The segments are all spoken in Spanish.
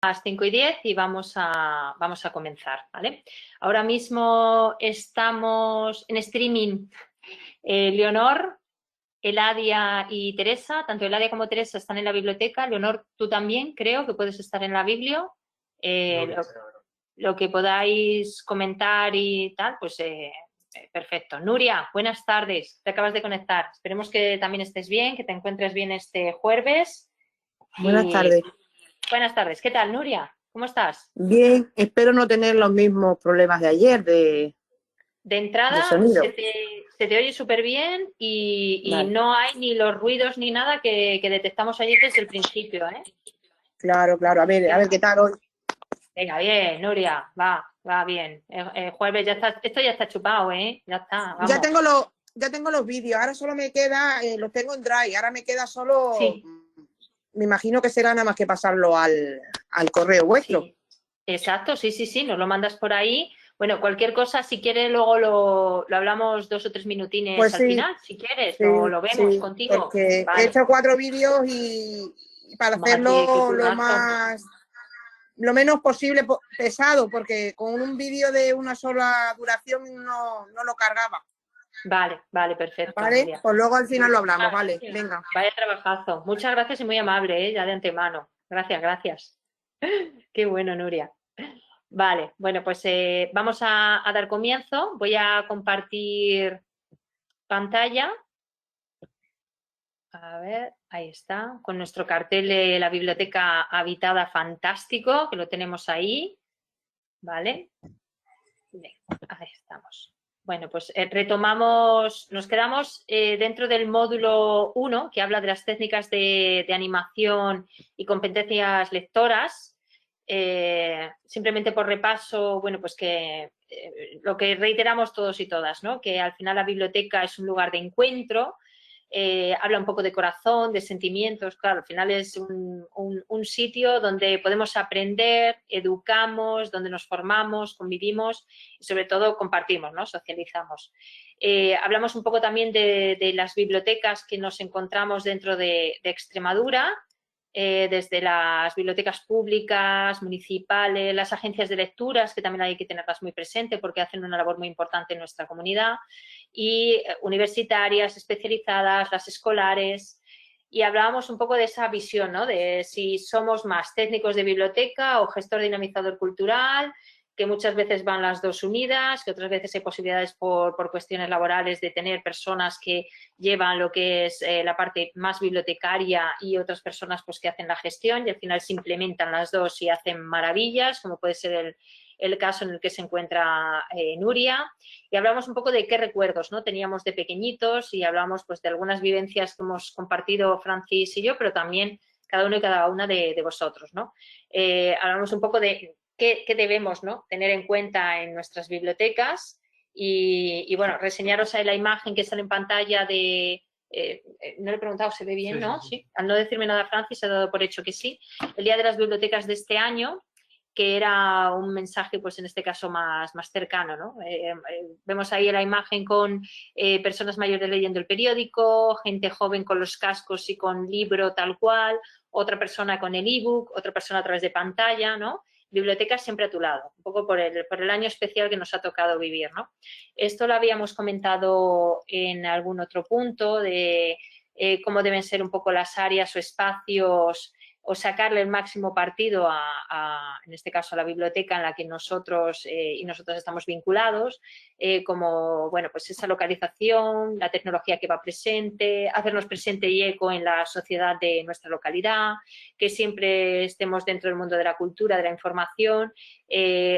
Las 5:10 y vamos a comenzar, ¿vale? Ahora mismo estamos en streaming, Leonor, Eladia y Teresa. Tanto Eladia como Teresa están en la biblioteca. Leonor, tú también creo que puedes estar en la biblio. Lo que podáis comentar y tal, pues perfecto. Nuria, buenas tardes, te acabas de conectar. Esperemos que también estés bien, que te encuentres bien este jueves. Buenas tardes. Buenas tardes, ¿qué tal, Nuria? ¿Cómo estás? Bien, espero no tener los mismos problemas de ayer de entrada, sonido. se te oye súper bien y Vale. no hay ni los ruidos ni nada que detectamos ayer desde el principio, ¿eh? Claro, a ver qué tal hoy. Venga, bien, Nuria, va bien. Jueves ya está, esto ya está chupado, ¿eh? Ya está, vamos. Ya tengo los vídeos, ahora solo me queda, los tengo en Drive, ahora me queda solo, Sí. Me imagino que será nada más que pasarlo al correo vuestro. Sí. Exacto, sí, nos lo mandas por ahí. Bueno, cualquier cosa, si quieres, luego lo hablamos 2 o 3 minutines Pues al sí, final, si quieres, sí, lo vemos sí, contigo. porque Vale. he hecho 4 vídeos y para hacerlo lo menos posible pesado, porque con un vídeo de una sola duración no lo cargaba. Vale, perfecto. Vale, Nuria. pues luego al final lo hablamos, vale, venga. Vaya trabajazo. Muchas gracias y muy amable, ya de antemano. Gracias. Qué bueno, Nuria. Vale, bueno, pues vamos a dar comienzo. Voy a compartir pantalla. A ver, ahí está, con nuestro cartel de la biblioteca habitada fantástico, que lo tenemos ahí. Vale. Bien, ahí estamos. Bueno, pues retomamos, nos quedamos dentro del módulo 1, que habla de las técnicas de animación y competencias lectoras. Simplemente por repaso, bueno, pues que lo que reiteramos todos y todas, ¿no? Que al final la biblioteca es un lugar de encuentro, habla un poco de corazón, de sentimientos, claro, al final es un sitio donde podemos aprender, educamos, donde nos formamos, convivimos y sobre todo compartimos, ¿no? Socializamos. Hablamos un poco también de las bibliotecas que nos encontramos dentro de Extremadura, desde las bibliotecas públicas, municipales, las agencias de lecturas, que también hay que tenerlas muy presentes porque hacen una labor muy importante en nuestra comunidad, y universitarias, especializadas, las escolares, y hablábamos un poco de esa visión, ¿no? De si somos más técnicos de biblioteca o gestor dinamizador cultural, que muchas veces van las dos unidas, que otras veces hay posibilidades por cuestiones laborales de tener personas que llevan lo que es la parte más bibliotecaria y otras personas pues que hacen la gestión, y al final se implementan las dos y hacen maravillas, como puede ser el caso en el que se encuentra Nuria. Y hablamos un poco de qué recuerdos, ¿no? Teníamos de pequeñitos, y hablamos pues de algunas vivencias que hemos compartido Francis y yo, pero también cada uno y cada una de vosotros, ¿no? Hablamos un poco de qué debemos, ¿no? Tener en cuenta en nuestras bibliotecas, y bueno, reseñaros ahí la imagen que sale en pantalla de... no le he preguntado, ¿se ve bien? Sí, ¿no? Sí. Al no decirme nada Francis, he dado por hecho que sí. El Día de las Bibliotecas de este año, que era un mensaje, pues en este caso más cercano, ¿no? Vemos ahí la imagen con personas mayores leyendo el periódico, gente joven con los cascos y con libro tal cual, otra persona con el ebook, otra persona a través de pantalla, ¿no? Bibliotecas siempre a tu lado, un poco por el año especial que nos ha tocado vivir, ¿no? Esto lo habíamos comentado en algún otro punto de cómo deben ser un poco las áreas o espacios, o sacarle el máximo partido en este caso a la biblioteca en la que nosotros y nosotras estamos vinculados, como, bueno, pues esa localización, la tecnología que va presente, hacernos presente y eco en la sociedad de nuestra localidad, que siempre estemos dentro del mundo de la cultura, de la información.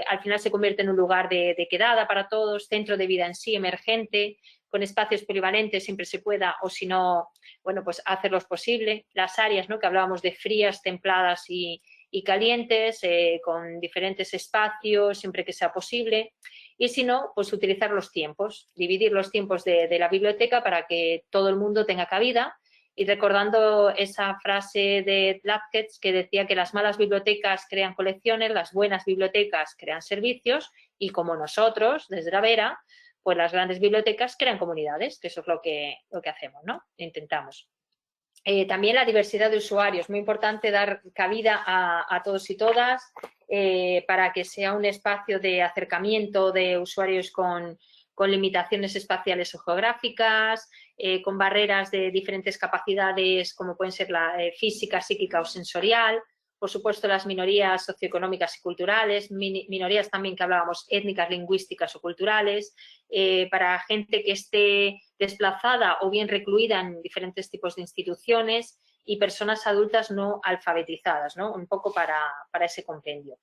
Al final se convierte en un lugar de quedada para todos, centro de vida en sí, emergente, con espacios polivalentes siempre se pueda, o si no, bueno, pues hacerlos posible. Las áreas, ¿no? Que hablábamos de frías, templadas y calientes, con diferentes espacios, siempre que sea posible. Y si no, pues utilizar los tiempos, dividir los tiempos de la biblioteca para que todo el mundo tenga cabida. Y recordando esa frase de Latkes que decía que las malas bibliotecas crean colecciones, las buenas bibliotecas crean servicios, y como nosotros, desde la Vera, pues las grandes bibliotecas crean comunidades, que eso es lo que hacemos, ¿no? Intentamos. También la diversidad de usuarios, muy importante dar cabida a todos y todas para que sea un espacio de acercamiento de usuarios con limitaciones espaciales o geográficas, con barreras de diferentes capacidades como pueden ser la física, psíquica o sensorial, por supuesto las minorías socioeconómicas y culturales, minorías también que hablábamos étnicas, lingüísticas o culturales, para gente que esté desplazada o bien recluida en diferentes tipos de instituciones y personas adultas no alfabetizadas, ¿no? Un poco para ese compendio.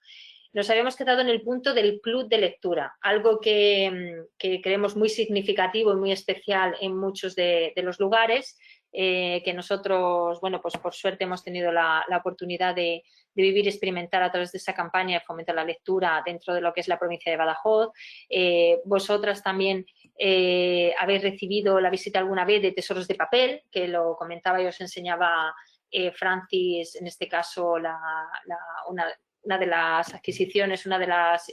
Nos habíamos quedado en el punto del club de lectura, algo que creemos muy significativo y muy especial en muchos de los lugares, que nosotros, bueno, pues por suerte hemos tenido la oportunidad de vivir y experimentar a través de esa campaña de fomentar la lectura dentro de lo que es la provincia de Badajoz. Vosotras también habéis recibido la visita alguna vez de Tesoros de Papel, que lo comentaba y os enseñaba Francis, en este caso una de las adquisiciones, una de las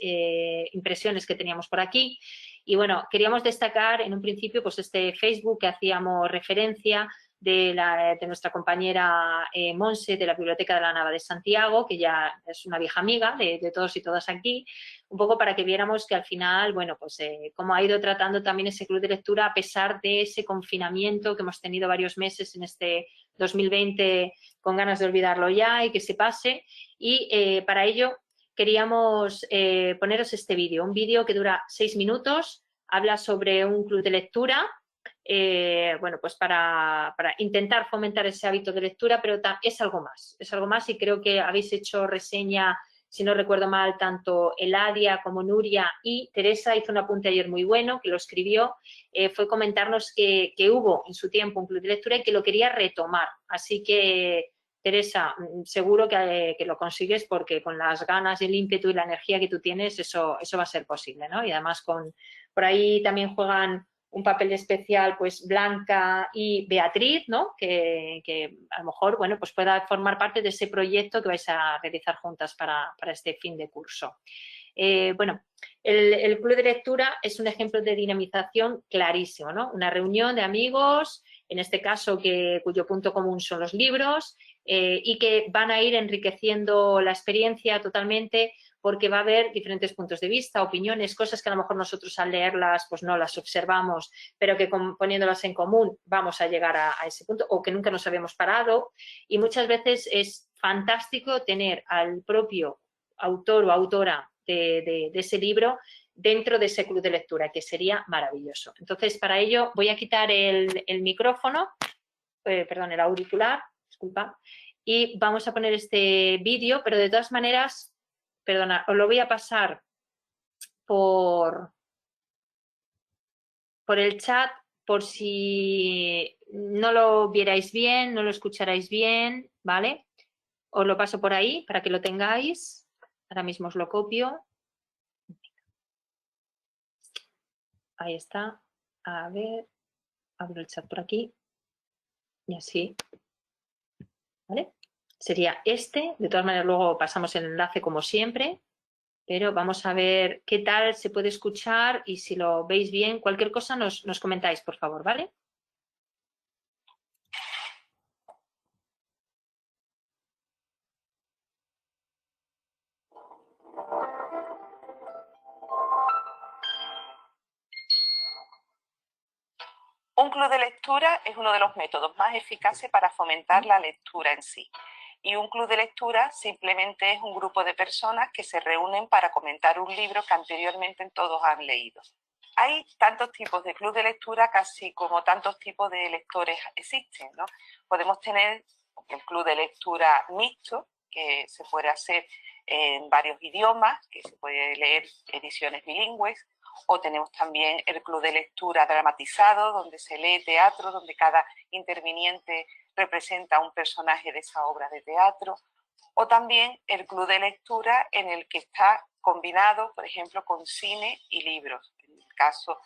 impresiones que teníamos por aquí. Y bueno, queríamos destacar en un principio pues este Facebook que hacíamos referencia de nuestra compañera Monse de la Biblioteca de la Nava de Santiago, que ya es una vieja amiga de todos y todas aquí, un poco para que viéramos que al final, bueno, pues cómo ha ido tratando también ese club de lectura a pesar de ese confinamiento que hemos tenido varios meses en este 2020 con ganas de olvidarlo ya y que se pase. Y para ello queríamos poneros este vídeo, un vídeo que dura 6 minutos, habla sobre un club de lectura, bueno, pues para intentar fomentar ese hábito de lectura, pero es algo más y creo que habéis hecho reseña, si no recuerdo mal, tanto Eladia como Nuria y Teresa hizo un apunte ayer muy bueno, que lo escribió, fue comentarnos que hubo en su tiempo un club de lectura y que lo quería retomar, así que Teresa, seguro que lo consigues porque con las ganas, el ímpetu y la energía que tú tienes, eso va a ser posible, ¿no? Y además por ahí también juegan un papel especial, pues Blanca y Beatriz, ¿no? Que a lo mejor, bueno, pues pueda formar parte de ese proyecto que vais a realizar juntas para este fin de curso. Bueno, el club de lectura es un ejemplo de dinamización clarísimo, ¿no? Una reunión de amigos, en este caso cuyo punto común son los libros, y que van a ir enriqueciendo la experiencia totalmente porque va a haber diferentes puntos de vista, opiniones, cosas que a lo mejor nosotros al leerlas pues no las observamos, pero que poniéndolas en común vamos a llegar a ese punto o que nunca nos habíamos parado. Y muchas veces es fantástico tener al propio autor o autora de ese libro dentro de ese club de lectura, que sería maravilloso. Entonces, para ello voy a quitar el micrófono, perdón, el auricular, disculpa, y vamos a poner este vídeo, pero de todas maneras, perdona, os lo voy a pasar por el chat, por si no lo vierais bien, no lo escucharais bien, ¿vale? Os lo paso por ahí para que lo tengáis. Ahora mismo os lo copio. Ahí está. A ver, abro el chat por aquí. Y así. ¿Vale? Sería este. De todas maneras, luego pasamos el enlace como siempre. Pero vamos a ver qué tal se puede escuchar y si lo veis bien, cualquier cosa nos comentáis, por favor, ¿vale? Un club de lectura es uno de los métodos más eficaces para fomentar la lectura en sí. Y un club de lectura simplemente es un grupo de personas que se reúnen para comentar un libro que anteriormente todos han leído. Hay tantos tipos de club de lectura casi como tantos tipos de lectores existen, ¿no? Podemos tener el club de lectura mixto, que se puede hacer en varios idiomas, que se puede leer ediciones bilingües, o tenemos también el club de lectura dramatizado, donde se lee teatro, donde cada interviniente representa un personaje de esa obra de teatro, o también el club de lectura en el que está combinado, por ejemplo, con cine y libros. En el caso,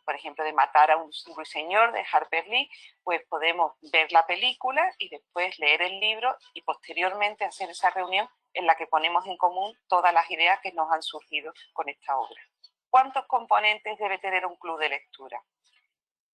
por ejemplo, de Matar a un ruiseñor de Harper Lee, pues podemos ver la película y después leer el libro y posteriormente hacer esa reunión en la que ponemos en común todas las ideas que nos han surgido con esta obra. ¿Cuántos componentes debe tener un club de lectura?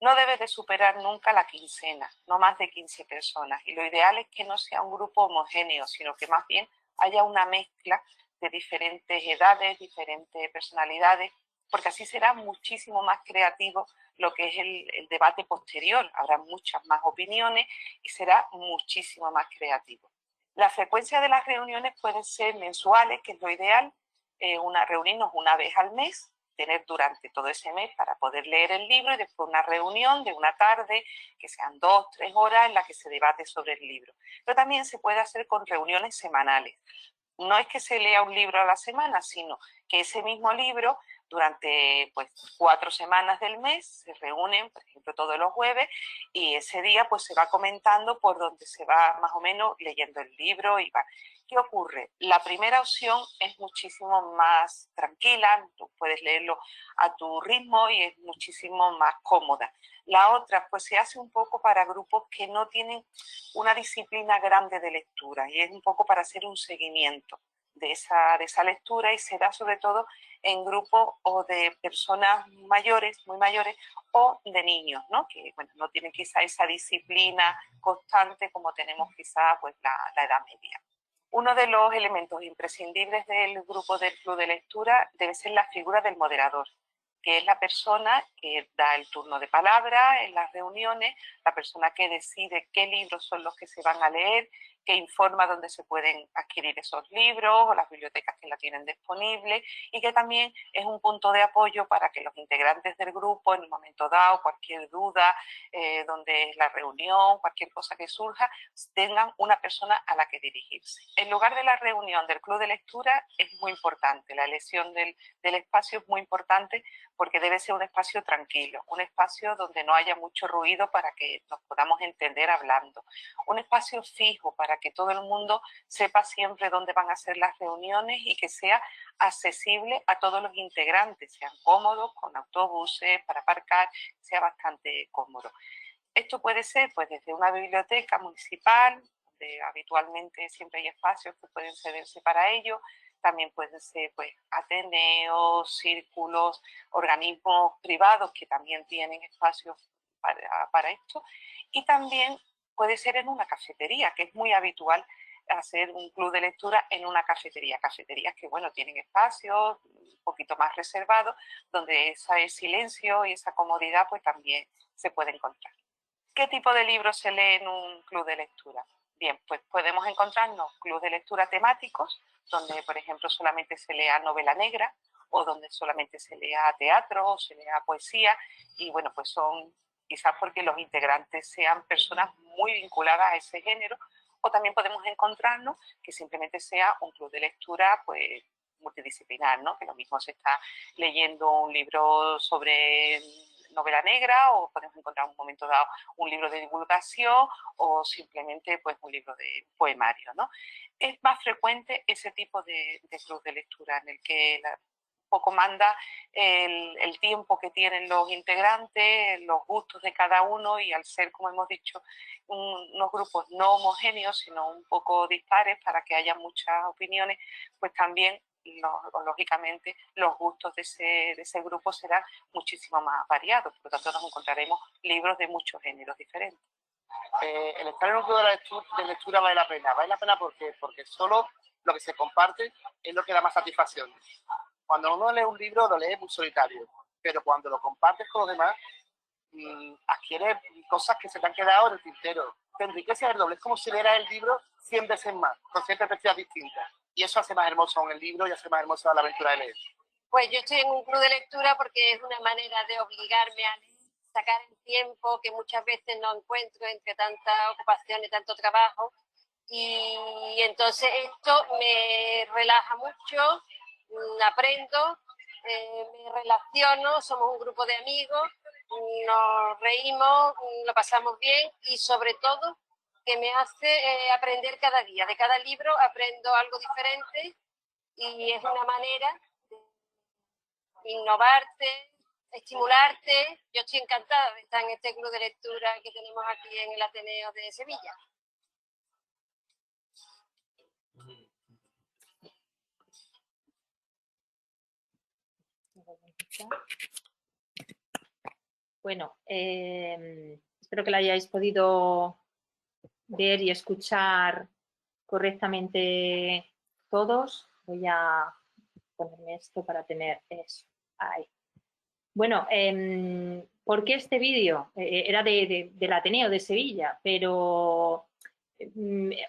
no debe de superar nunca la quincena, no más de 15 personas. Y lo ideal es que no sea un grupo homogéneo, sino que más bien haya una mezcla de diferentes edades, diferentes personalidades, porque así será muchísimo más creativo lo que es el debate posterior. Habrá muchas más opiniones y será muchísimo más creativo. La frecuencia de las reuniones puede ser mensuales, que es lo ideal, reunirnos una vez al mes, tener durante todo ese mes para poder leer el libro y después una reunión de una tarde, que sean 2 o 3 horas en la que se debate sobre el libro. Pero también se puede hacer con reuniones semanales. No es que se lea un libro a la semana, sino que ese mismo libro durante 4 semanas del mes se reúnen, por ejemplo, todos los jueves, y ese día pues se va comentando por donde se va más o menos leyendo el libro y va. ¿Qué ocurre? La primera opción es muchísimo más tranquila, tú puedes leerlo a tu ritmo y es muchísimo más cómoda. La otra pues se hace un poco para grupos que no tienen una disciplina grande de lectura y es un poco para hacer un seguimiento de esa lectura, y se da sobre todo en grupos o de personas mayores, muy mayores, o de niños, ¿no? Que bueno, no tienen quizá esa disciplina constante como tenemos quizá pues la edad media. Uno de los elementos imprescindibles del grupo del club de lectura debe ser la figura del moderador, que es la persona que da el turno de palabra en las reuniones, la persona que decide qué libros son los que se van a leer, que informa dónde se pueden adquirir esos libros o las bibliotecas que la tienen disponible, y que también es un punto de apoyo para que los integrantes del grupo, en un momento dado, cualquier duda, donde es la reunión, cualquier cosa que surja, tengan una persona a la que dirigirse. El lugar de la reunión del club de lectura es muy importante, la elección del espacio es muy importante, porque debe ser un espacio tranquilo, un espacio donde no haya mucho ruido para que nos podamos entender hablando, un espacio fijo para que todo el mundo sepa siempre dónde van a ser las reuniones y que sea accesible a todos los integrantes, sean cómodos, con autobuses para aparcar, sea bastante cómodo. Esto puede ser pues desde una biblioteca municipal, donde habitualmente siempre hay espacios que pueden cederse para ello. También pueden ser pues ateneos, círculos, organismos privados que también tienen espacios para esto. Y también puede ser en una cafetería, que es muy habitual hacer un club de lectura en una cafetería. Cafeterías que, bueno, tienen espacios un poquito más reservados, donde ese silencio y esa comodidad pues también se puede encontrar. ¿Qué tipo de libros se lee en un club de lectura? Bien, pues podemos encontrarnos clubes de lectura temáticos, donde, por ejemplo, solamente se lea novela negra, o donde solamente se lea teatro o se lea poesía, y bueno, pues son quizás porque los integrantes sean personas muy vinculadas a ese género, o también podemos encontrarnos que simplemente sea un club de lectura pues multidisciplinar, ¿no? Que lo mismo se está leyendo un libro sobre novela negra, o podemos encontrar en un momento dado un libro de divulgación o simplemente pues un libro de poemario, ¿no? Es más frecuente ese tipo de club de lectura en el que poco manda el tiempo que tienen los integrantes, los gustos de cada uno, y al ser, como hemos dicho, unos grupos no homogéneos, sino un poco dispares para que haya muchas opiniones, pues también lógicamente los gustos de ese grupo serán muchísimo más variados, por lo tanto nos encontraremos libros de muchos géneros diferentes. El estar en un club de lectura vale la pena porque solo lo que se comparte es lo que da más satisfacción. Cuando uno lee un libro lo lee muy solitario, pero cuando lo compartes con los demás adquieres cosas que se te han quedado en el tintero, te enriquece el doble, es como si leeras el libro 100 veces más, con 100 perspectivas distintas. Y eso hace más hermoso aún el libro y hace más hermosa la aventura de leer. Pues yo estoy en un club de lectura porque es una manera de obligarme a leer, sacar el tiempo que muchas veces no encuentro entre tanta ocupación y tanto trabajo. Y entonces esto me relaja mucho, aprendo, me relaciono, somos un grupo de amigos, nos reímos, lo pasamos bien, y sobre todo que me hace aprender cada día. De cada libro aprendo algo diferente y es una manera de innovarte, estimularte. Yo estoy encantada de estar en este club de lectura que tenemos aquí en el Ateneo de Sevilla. Bueno, espero que la hayáis podido ver y escuchar correctamente todos. Voy a ponerme esto para tener eso. Ahí. Bueno, ¿por qué este vídeo? Era del Ateneo de Sevilla, pero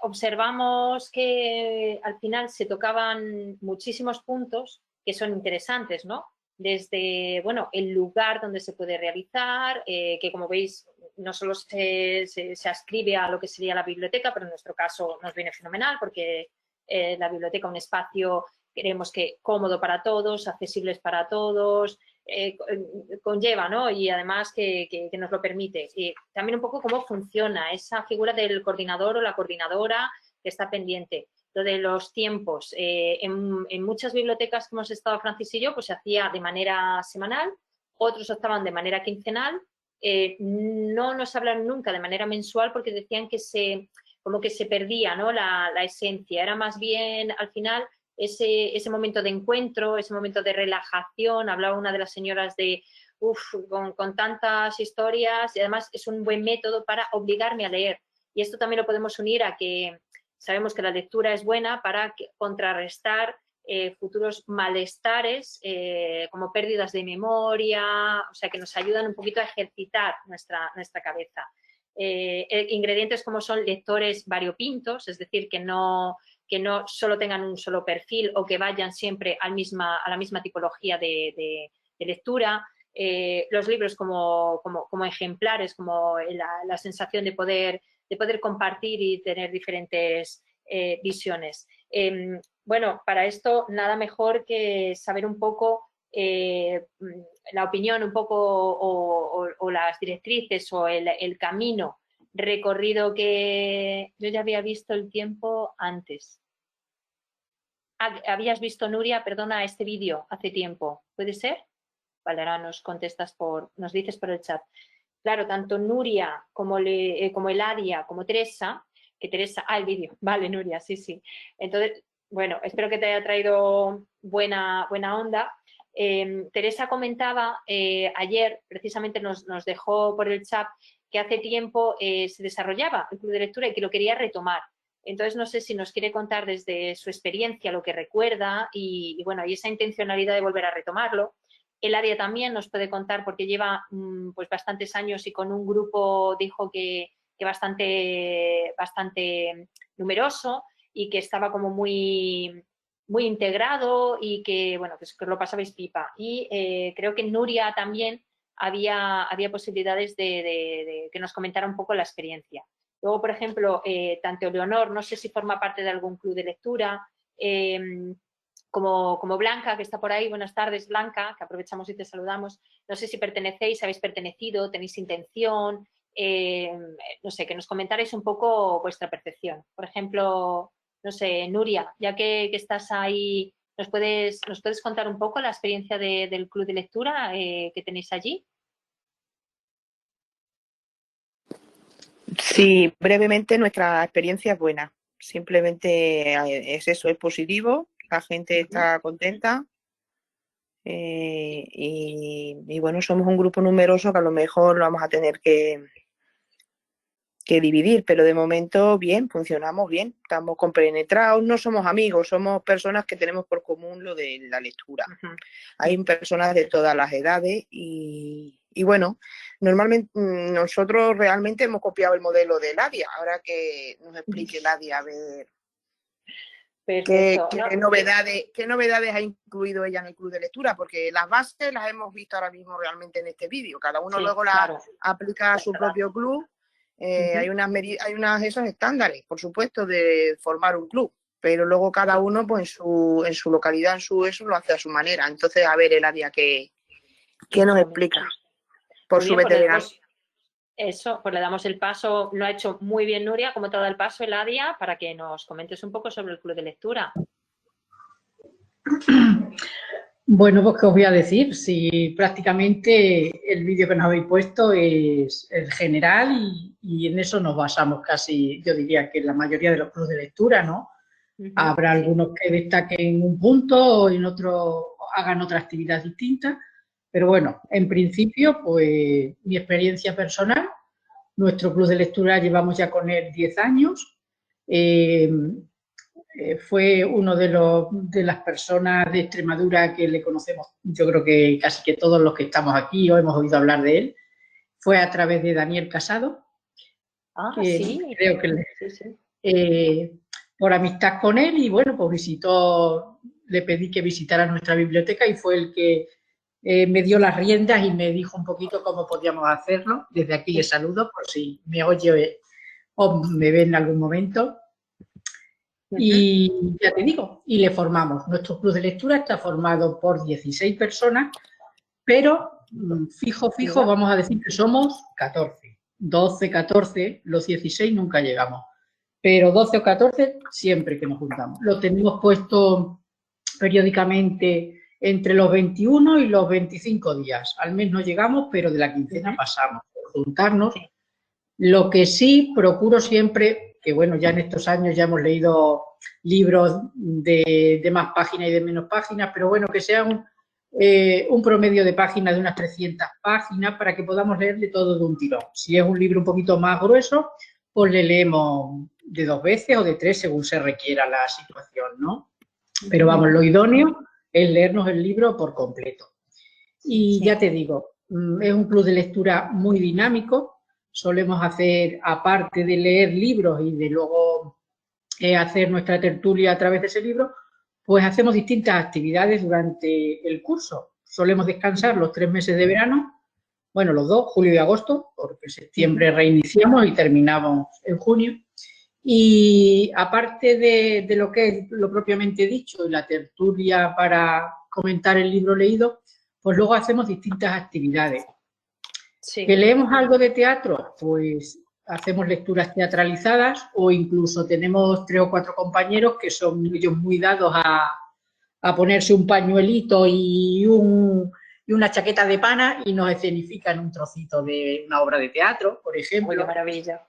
observamos que al final se tocaban muchísimos puntos que son interesantes, ¿no? Desde, bueno, el lugar donde se puede realizar, que como veis no solo se ascribe a lo que sería la biblioteca, pero en nuestro caso nos viene fenomenal porque la biblioteca, un espacio, queremos que cómodo para todos, accesibles para todos, conlleva, ¿no? Y además que nos lo permite. Y también un poco cómo funciona esa figura del coordinador o la coordinadora que está pendiente. Lo de los tiempos. En muchas bibliotecas que hemos estado Francis y yo, pues se hacía de manera semanal, otros optaban de manera quincenal. No nos hablan nunca de manera mensual porque decían que como que se perdía, ¿no? la esencia. Era más bien, al final, ese momento de encuentro, ese momento de relajación. Hablaba una de las señoras de, con tantas historias, y además es un buen método para obligarme a leer. Y esto también lo podemos unir a que sabemos que la lectura es buena para contrarrestar futuros malestares como pérdidas de memoria, o sea, que nos ayudan un poquito a ejercitar nuestra cabeza. Ingredientes como son lectores variopintos, es decir, que no solo tengan un solo perfil o que vayan siempre a la misma tipología de lectura. Los libros como ejemplares, como la sensación de poder compartir y tener diferentes visiones. Bueno, para esto nada mejor que saber un poco la opinión un poco o las directrices o el camino recorrido que yo ya había visto el tiempo antes. Habías visto, Nuria, perdona, este vídeo hace tiempo, ¿puede ser? Vale, ahora nos dices por el chat. Claro, tanto Nuria como Eladia como Teresa, el vídeo, vale, Nuria, sí. Entonces, bueno, espero que te haya traído buena onda. Teresa comentaba ayer, precisamente nos dejó por el chat, que hace tiempo se desarrollaba el club de lectura y que lo quería retomar. Entonces, no sé si nos quiere contar desde su experiencia lo que recuerda y bueno, y esa intencionalidad de volver a retomarlo. Eladia también nos puede contar porque lleva pues bastantes años y con un grupo, dijo que bastante numeroso y que estaba como muy integrado y que, bueno, que lo pasabais pipa. Y creo que en Nuria también había posibilidades de que nos comentara un poco la experiencia. Luego, por ejemplo, tanto Leonor, no sé si forma parte de algún club de lectura, como Blanca, que está por ahí. Buenas tardes, Blanca, que aprovechamos y te saludamos. No sé si pertenecéis, habéis pertenecido, tenéis intención, no sé, que nos comentarais un poco vuestra percepción. Por ejemplo, no sé, Nuria, ya que estás ahí, ¿nos puedes contar un poco la experiencia del club de lectura que tenéis allí? Sí, brevemente nuestra experiencia es buena. Simplemente es eso, es positivo, la gente está contenta y bueno, somos un grupo numeroso que a lo mejor lo vamos a tener que dividir, pero de momento bien, funcionamos bien, estamos compenetrados, no somos amigos, somos personas que tenemos por común lo de la lectura. Hay personas de todas las edades y bueno, normalmente nosotros realmente hemos copiado el modelo de Eladia. Ahora que nos explique Eladia a ver qué novedades ha incluido ella en el club de lectura, porque las bases las hemos visto ahora mismo realmente en este vídeo. Cada uno luego las aplica a su propio club. Hay unas esos estándares, por supuesto, de formar un club, pero luego cada uno pues en su localidad, eso lo hace a su manera. Entonces, a ver, Eladia, ¿qué nos explica? Por su veterinaria. Pues le damos el paso. Lo ha hecho muy bien Nuria, como te ha dado el paso, Eladia, para que nos comentes un poco sobre el club de lectura. Bueno, pues qué os voy a decir, si prácticamente el vídeo que nos habéis puesto es el general y en eso nos basamos casi, yo diría que en la mayoría de los clubes de lectura, ¿no? Habrá algunos que destaquen un punto o en otro hagan otra actividad distinta, Pero bueno, en principio, pues mi experiencia personal, nuestro club de lectura llevamos ya con él 10 años. Fue uno de las personas de Extremadura que le conocemos, yo creo que casi que todos los que estamos aquí o hemos oído hablar de él. Fue a través de Daniel Casado. Sí. Creo que Sí. por amistad con él, y bueno, pues le pedí que visitara nuestra biblioteca y fue el que me dio las riendas y me dijo un poquito cómo podíamos hacerlo. Desde aquí le saludo por si me oye o me ve en algún momento. Y ya te digo, y le formamos. Nuestro club de lectura está formado por 16 personas, pero fijo, vamos a decir que somos 14. 12, 14, los 16 nunca llegamos, pero 12 o 14 siempre que nos juntamos. Lo tenemos puesto periódicamente entre los 21 y los 25 días. Al mes no llegamos, pero de la quincena pasamos por juntarnos. Lo que sí procuro siempre, que bueno, ya en estos años ya hemos leído libros de más páginas y de menos páginas, pero bueno, que sea un promedio de páginas de unas 300 páginas para que podamos leerle todo de un tirón. Si es un libro un poquito más grueso, pues le leemos de 2 veces o de 3 según se requiera la situación, ¿no? Pero vamos, lo idóneo es leernos el libro por completo. Y ya te digo, es un club de lectura muy dinámico. Solemos hacer, aparte de leer libros y de luego hacer nuestra tertulia a través de ese libro, pues hacemos distintas actividades durante el curso. Solemos descansar los 3 meses de verano, bueno, los 2, julio y agosto, porque en septiembre reiniciamos y terminamos en junio. Y aparte de lo que es lo propiamente dicho y la tertulia para comentar el libro leído, pues luego hacemos distintas actividades. Sí. ¿Que leemos algo de teatro? Pues hacemos lecturas teatralizadas o incluso tenemos 3 o 4 compañeros que son ellos muy dados a ponerse un pañuelito y una chaqueta de pana y nos escenifican un trocito de una obra de teatro, por ejemplo. ¡Qué maravilla!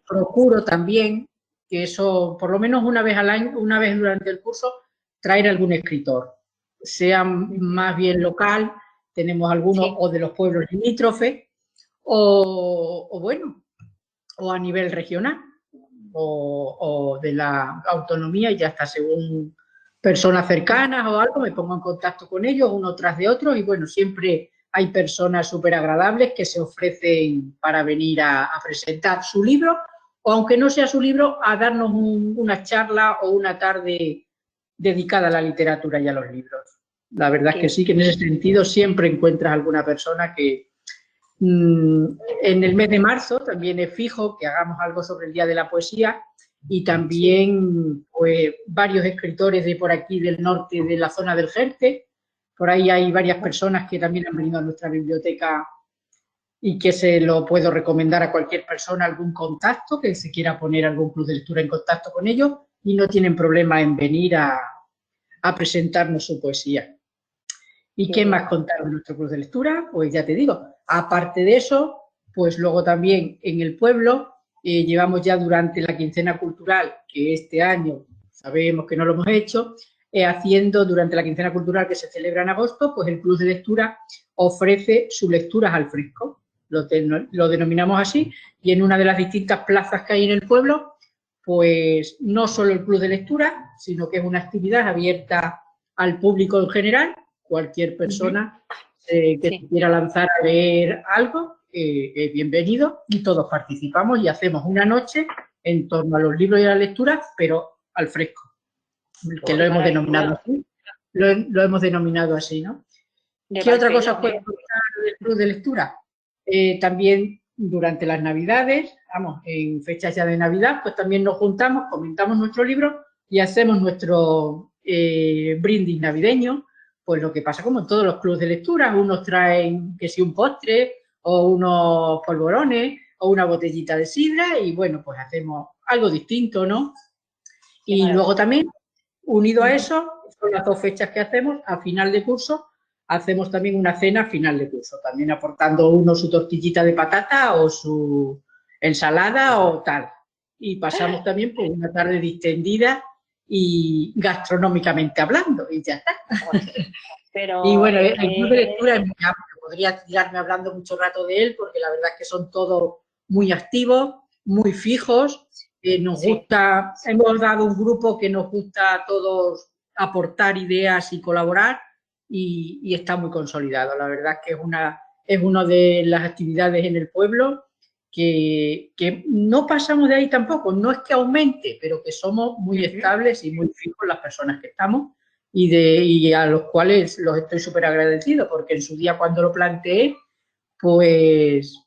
Procuro también que eso, por lo menos una vez al año, una vez durante el curso, traer algún escritor, sea más bien local, tenemos algunos o de los pueblos limítrofes, o bueno, o a nivel regional, o de la autonomía, y ya está, según personas cercanas o algo, me pongo en contacto con ellos, uno tras de otro, y bueno, siempre hay personas súper agradables que se ofrecen para venir a presentar su libro, o aunque no sea su libro, a darnos una charla o una tarde dedicada a la literatura y a los libros. La verdad es que sí, que en ese sentido siempre encuentras alguna persona que en el mes de marzo también es fijo que hagamos algo sobre el Día de la Poesía, y también pues varios escritores de por aquí del norte de la zona del Jerte. Por ahí hay varias personas que también han venido a nuestra biblioteca y que se lo puedo recomendar a cualquier persona, algún contacto, que se quiera poner algún club de lectura en contacto con ellos, y no tienen problema en venir a presentarnos su poesía. ¿Y qué más contar de nuestro club de lectura? Pues ya te digo, aparte de eso, pues luego también en el pueblo llevamos ya durante la quincena cultural, que este año sabemos que no lo hemos hecho, haciendo durante la quincena cultural que se celebra en agosto, pues el club de lectura ofrece sus lecturas al fresco, lo denominamos así, y en una de las distintas plazas que hay en el pueblo, pues no solo el club de lectura, sino que es una actividad abierta al público en general. Cualquier persona que quiera lanzar a leer algo, bienvenido, y todos participamos y hacemos una noche en torno a los libros y a la lectura, pero al fresco, que lo hemos denominado así. Lo hemos denominado así, ¿no? ¿Qué otra cosa puede contar del club de lectura? También durante las Navidades, vamos, en fechas ya de Navidad, pues también nos juntamos, comentamos nuestro libro y hacemos nuestro brindis navideño. Pues lo que pasa como en todos los clubes de lectura, unos traen que si un postre o unos polvorones o una botellita de sidra, y bueno, pues hacemos algo distinto, ¿no? Y luego también, unido a eso, son las 2 fechas que hacemos a final de curso, hacemos también una cena a final de curso, también aportando uno su tortillita de patata o su ensalada o tal. Y pasamos también por una tarde distendida y gastronómicamente hablando, y ya está. Pero Y bueno, el club de lectura es muy amplio, podría tirarme hablando mucho rato de él, porque la verdad es que son todos muy activos, muy fijos, nos gusta, hemos dado un grupo que nos gusta a todos aportar ideas y colaborar, y está muy consolidado. La verdad es que es una de las actividades en el pueblo que no pasamos de ahí tampoco, no es que aumente, pero que somos muy estables y muy fijos las personas que estamos, y a los cuales los estoy súper agradecido, porque en su día cuando lo planteé, pues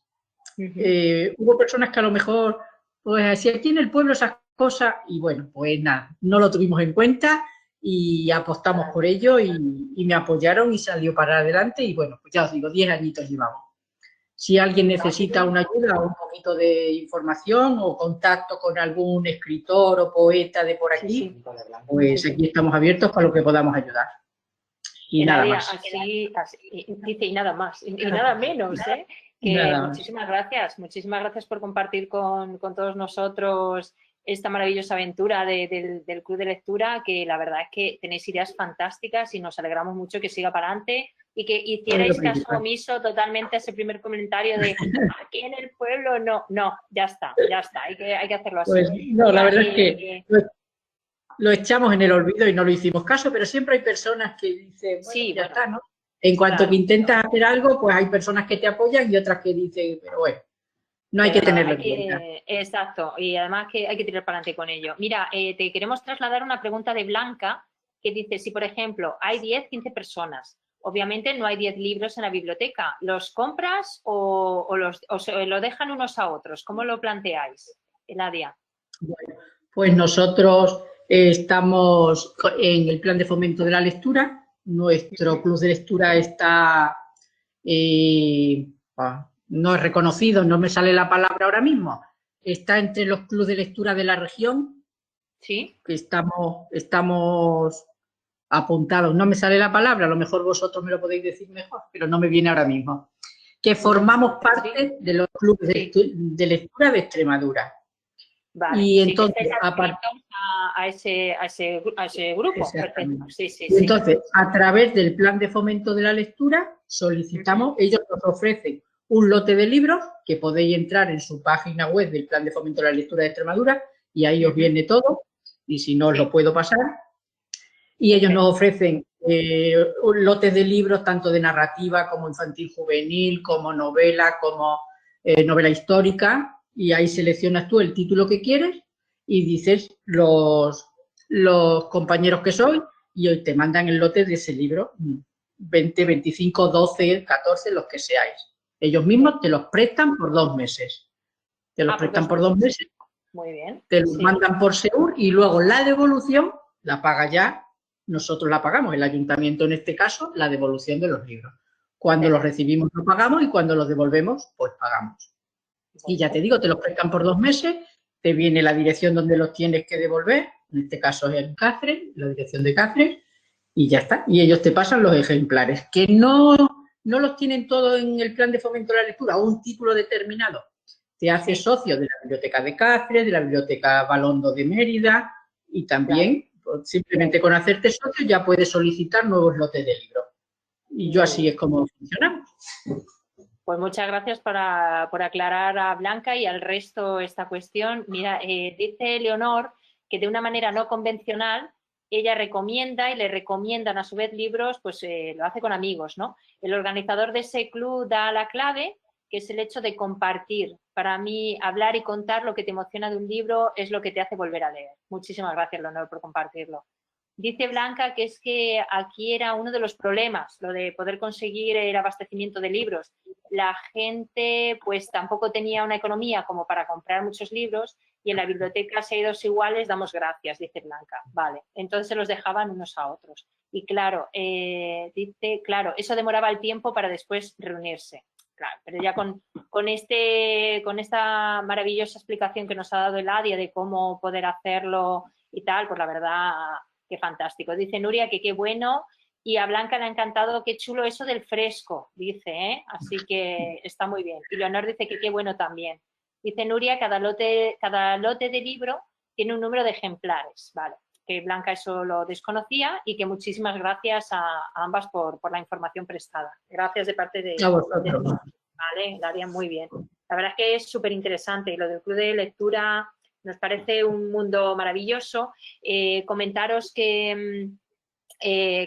hubo personas que a lo mejor, pues si aquí en el pueblo esas cosas, y bueno, pues nada, no lo tuvimos en cuenta y apostamos por ello y me apoyaron y salió para adelante y bueno, pues ya os digo, 10 añitos llevamos. Si alguien necesita una ayuda o un poquito de información o contacto con algún escritor o poeta de por aquí, pues aquí estamos abiertos para lo que podamos ayudar. Y nada más. Así, dice, y nada más, y nada menos, ¿eh? Que muchísimas gracias por compartir con todos nosotros esta maravillosa aventura del Club de Lectura, que la verdad es que tenéis ideas fantásticas y nos alegramos mucho que siga para adelante y que hicierais caso omiso totalmente a ese primer comentario de aquí en el pueblo, no, ya está, hay que hacerlo así. Pues no, la verdad es que lo echamos en el olvido y no lo hicimos caso, pero siempre hay personas que dicen, bueno, ya está, ¿no? En cuanto que intentas hacer algo, pues hay personas que te apoyan y otras que dicen, pero bueno, no hay que tenerlo en cuenta. Exacto, y además que hay que tirar para adelante con ello. Mira, te queremos trasladar una pregunta de Blanca que dice, si por ejemplo hay 10, 15 personas, obviamente no hay 10 libros en la biblioteca, ¿los compras o se lo dejan unos a otros? ¿Cómo lo planteáis, Eladia? Bueno, pues nosotros estamos en el plan de fomento de la lectura. Nuestro club de lectura está, no es reconocido, no me sale la palabra ahora mismo, está entre los clubes de lectura de la región. Sí. Que estamos apuntados, no me sale la palabra, a lo mejor vosotros me lo podéis decir mejor, pero no me viene ahora mismo. Que formamos parte de los clubes de lectura de Extremadura. Vale, y entonces, a ese grupo. Perfecto. Sí. Entonces, a través del plan de fomento de la lectura, solicitamos, ellos nos ofrecen un lote de libros que podéis entrar en su página web del plan de fomento de la lectura de Extremadura y ahí os viene todo, y si no os lo puedo pasar. Y ellos nos ofrecen un lote de libros tanto de narrativa como infantil juvenil, como novela, como novela histórica, y ahí seleccionas tú el título que quieres y dices los compañeros que soy y hoy te mandan el lote de ese libro, 20, 25, 12, 14, los que seáis. Ellos mismos te los prestan por 2 meses. Te los prestan por 2 meses. Muy bien. Te los mandan por SEUR y luego la devolución la paga ya, nosotros la pagamos, el ayuntamiento en este caso, la devolución de los libros. Cuando los recibimos lo pagamos y cuando los devolvemos, pues pagamos. Y ya te digo, te los prestan por 2 meses, te viene la dirección donde los tienes que devolver, en este caso es en Cáceres, la dirección de Cáceres, y ya está. Y ellos te pasan los ejemplares, que no los tienen todos en el plan de fomento de la lectura o un título determinado. Te haces socio de la Biblioteca de Cáceres, de la Biblioteca Balondo de Mérida y también, pues, simplemente con hacerte socio ya puedes solicitar nuevos lotes de libros. Y yo así es como funcionamos. Pues muchas gracias por aclarar a Blanca y al resto esta cuestión. Mira, dice Leonor que de una manera no convencional ella recomienda y le recomiendan a su vez libros, pues lo hace con amigos, ¿no? El organizador de ese club da la clave, que es el hecho de compartir. Para mí, hablar y contar lo que te emociona de un libro es lo que te hace volver a leer. Muchísimas gracias, Leonor, por compartirlo. Dice Blanca que es que aquí era uno de los problemas, lo de poder conseguir el abastecimiento de libros. La gente pues tampoco tenía una economía como para comprar muchos libros y en la biblioteca, si hay 2 iguales, damos gracias, dice Blanca. Vale, entonces se los dejaban unos a otros. Y claro, dice, claro, eso demoraba el tiempo para después reunirse. Claro, pero ya con esta maravillosa explicación que nos ha dado Eladia de cómo poder hacerlo y tal, pues la verdad, qué fantástico. Dice Nuria que qué bueno y a Blanca le ha encantado, qué chulo eso del fresco, dice, ¿eh? Así que está muy bien. Y Leonor dice que qué bueno también. Dice Nuria, cada lote de libro tiene un número de ejemplares, vale. que Blanca eso lo desconocía y que muchísimas gracias a ambas por la información prestada. Gracias de parte de vale, lo harían muy bien. La verdad es que es súper interesante y lo del club de lectura nos parece un mundo maravilloso. Comentaros que,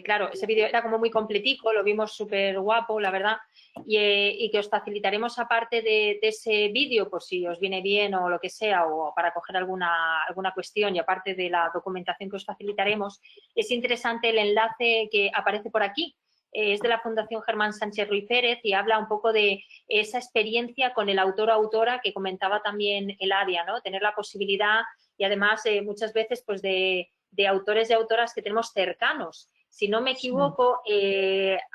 claro, ese vídeo era como muy completico, lo vimos súper guapo, la verdad, y que os facilitaremos aparte de ese vídeo, por si os viene bien o lo que sea, o para coger alguna cuestión, y aparte de la documentación que os facilitaremos, es interesante el enlace que aparece por aquí. Es de la Fundación Germán Sánchez Ruiz Pérez y habla un poco de esa experiencia con el autor o autora que comentaba también Eladia, ¿no? Tener la posibilidad y además muchas veces pues de autores y autoras que tenemos cercanos. Si no me equivoco,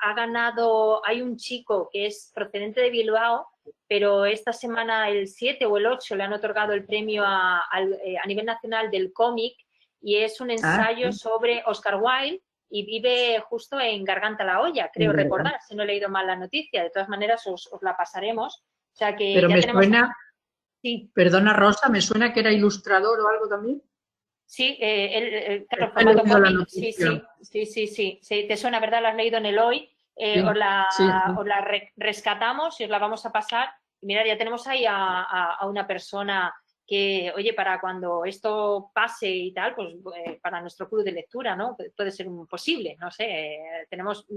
ha ganado, hay un chico que es procedente de Bilbao, pero esta semana, el 7 o el 8, le han otorgado el premio a nivel nacional del cómic y es un ensayo sobre Oscar Wilde y vive justo en Garganta la Olla, creo recordar, si no he leído mal la noticia. De todas maneras, os la pasaremos. O sea que pero ya me tenemos... suena, sí. Perdona Rosa, me suena que era ilustrador o algo también. Sí, claro, formato cómic, sí, te suena, ¿verdad? Lo has leído en el hoy, os la rescatamos y os la vamos a pasar. Mirad, ya tenemos ahí a una persona que, oye, para cuando esto pase y tal, pues para nuestro club de lectura, ¿no? Puede ser posible, no sé, tenemos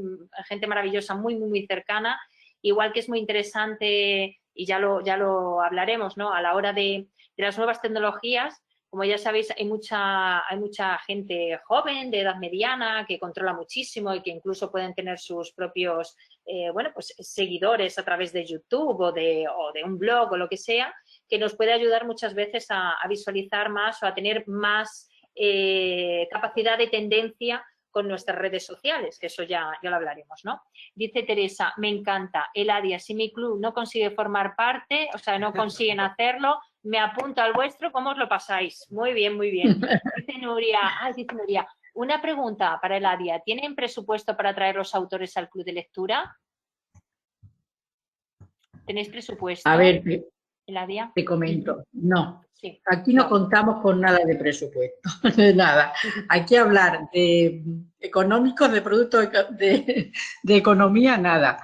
gente maravillosa muy, muy, muy cercana, igual que es muy interesante, y ya lo hablaremos, ¿no? A la hora de las nuevas tecnologías. Como ya sabéis, hay mucha gente joven, de edad mediana, que controla muchísimo y que incluso pueden tener sus propios pues seguidores a través de YouTube o de un blog o lo que sea, que nos puede ayudar muchas veces a visualizar más o a tener más capacidad de tendencia con nuestras redes sociales, que eso ya lo hablaremos, ¿no? Dice Teresa, me encanta, Eladia, si mi club no consigue formar parte, o sea, no consiguen hacerlo, me apunto al vuestro, ¿cómo os lo pasáis? Muy bien, muy bien. Dice Nuria, una pregunta para Eladia, ¿tienen presupuesto para traer los autores al club de lectura? ¿Tenéis presupuesto? A ver, Eladia. Te comento, no. Sí, Aquí no contamos con nada de presupuesto, de nada. Hay que hablar de económicos, de productos de economía, nada.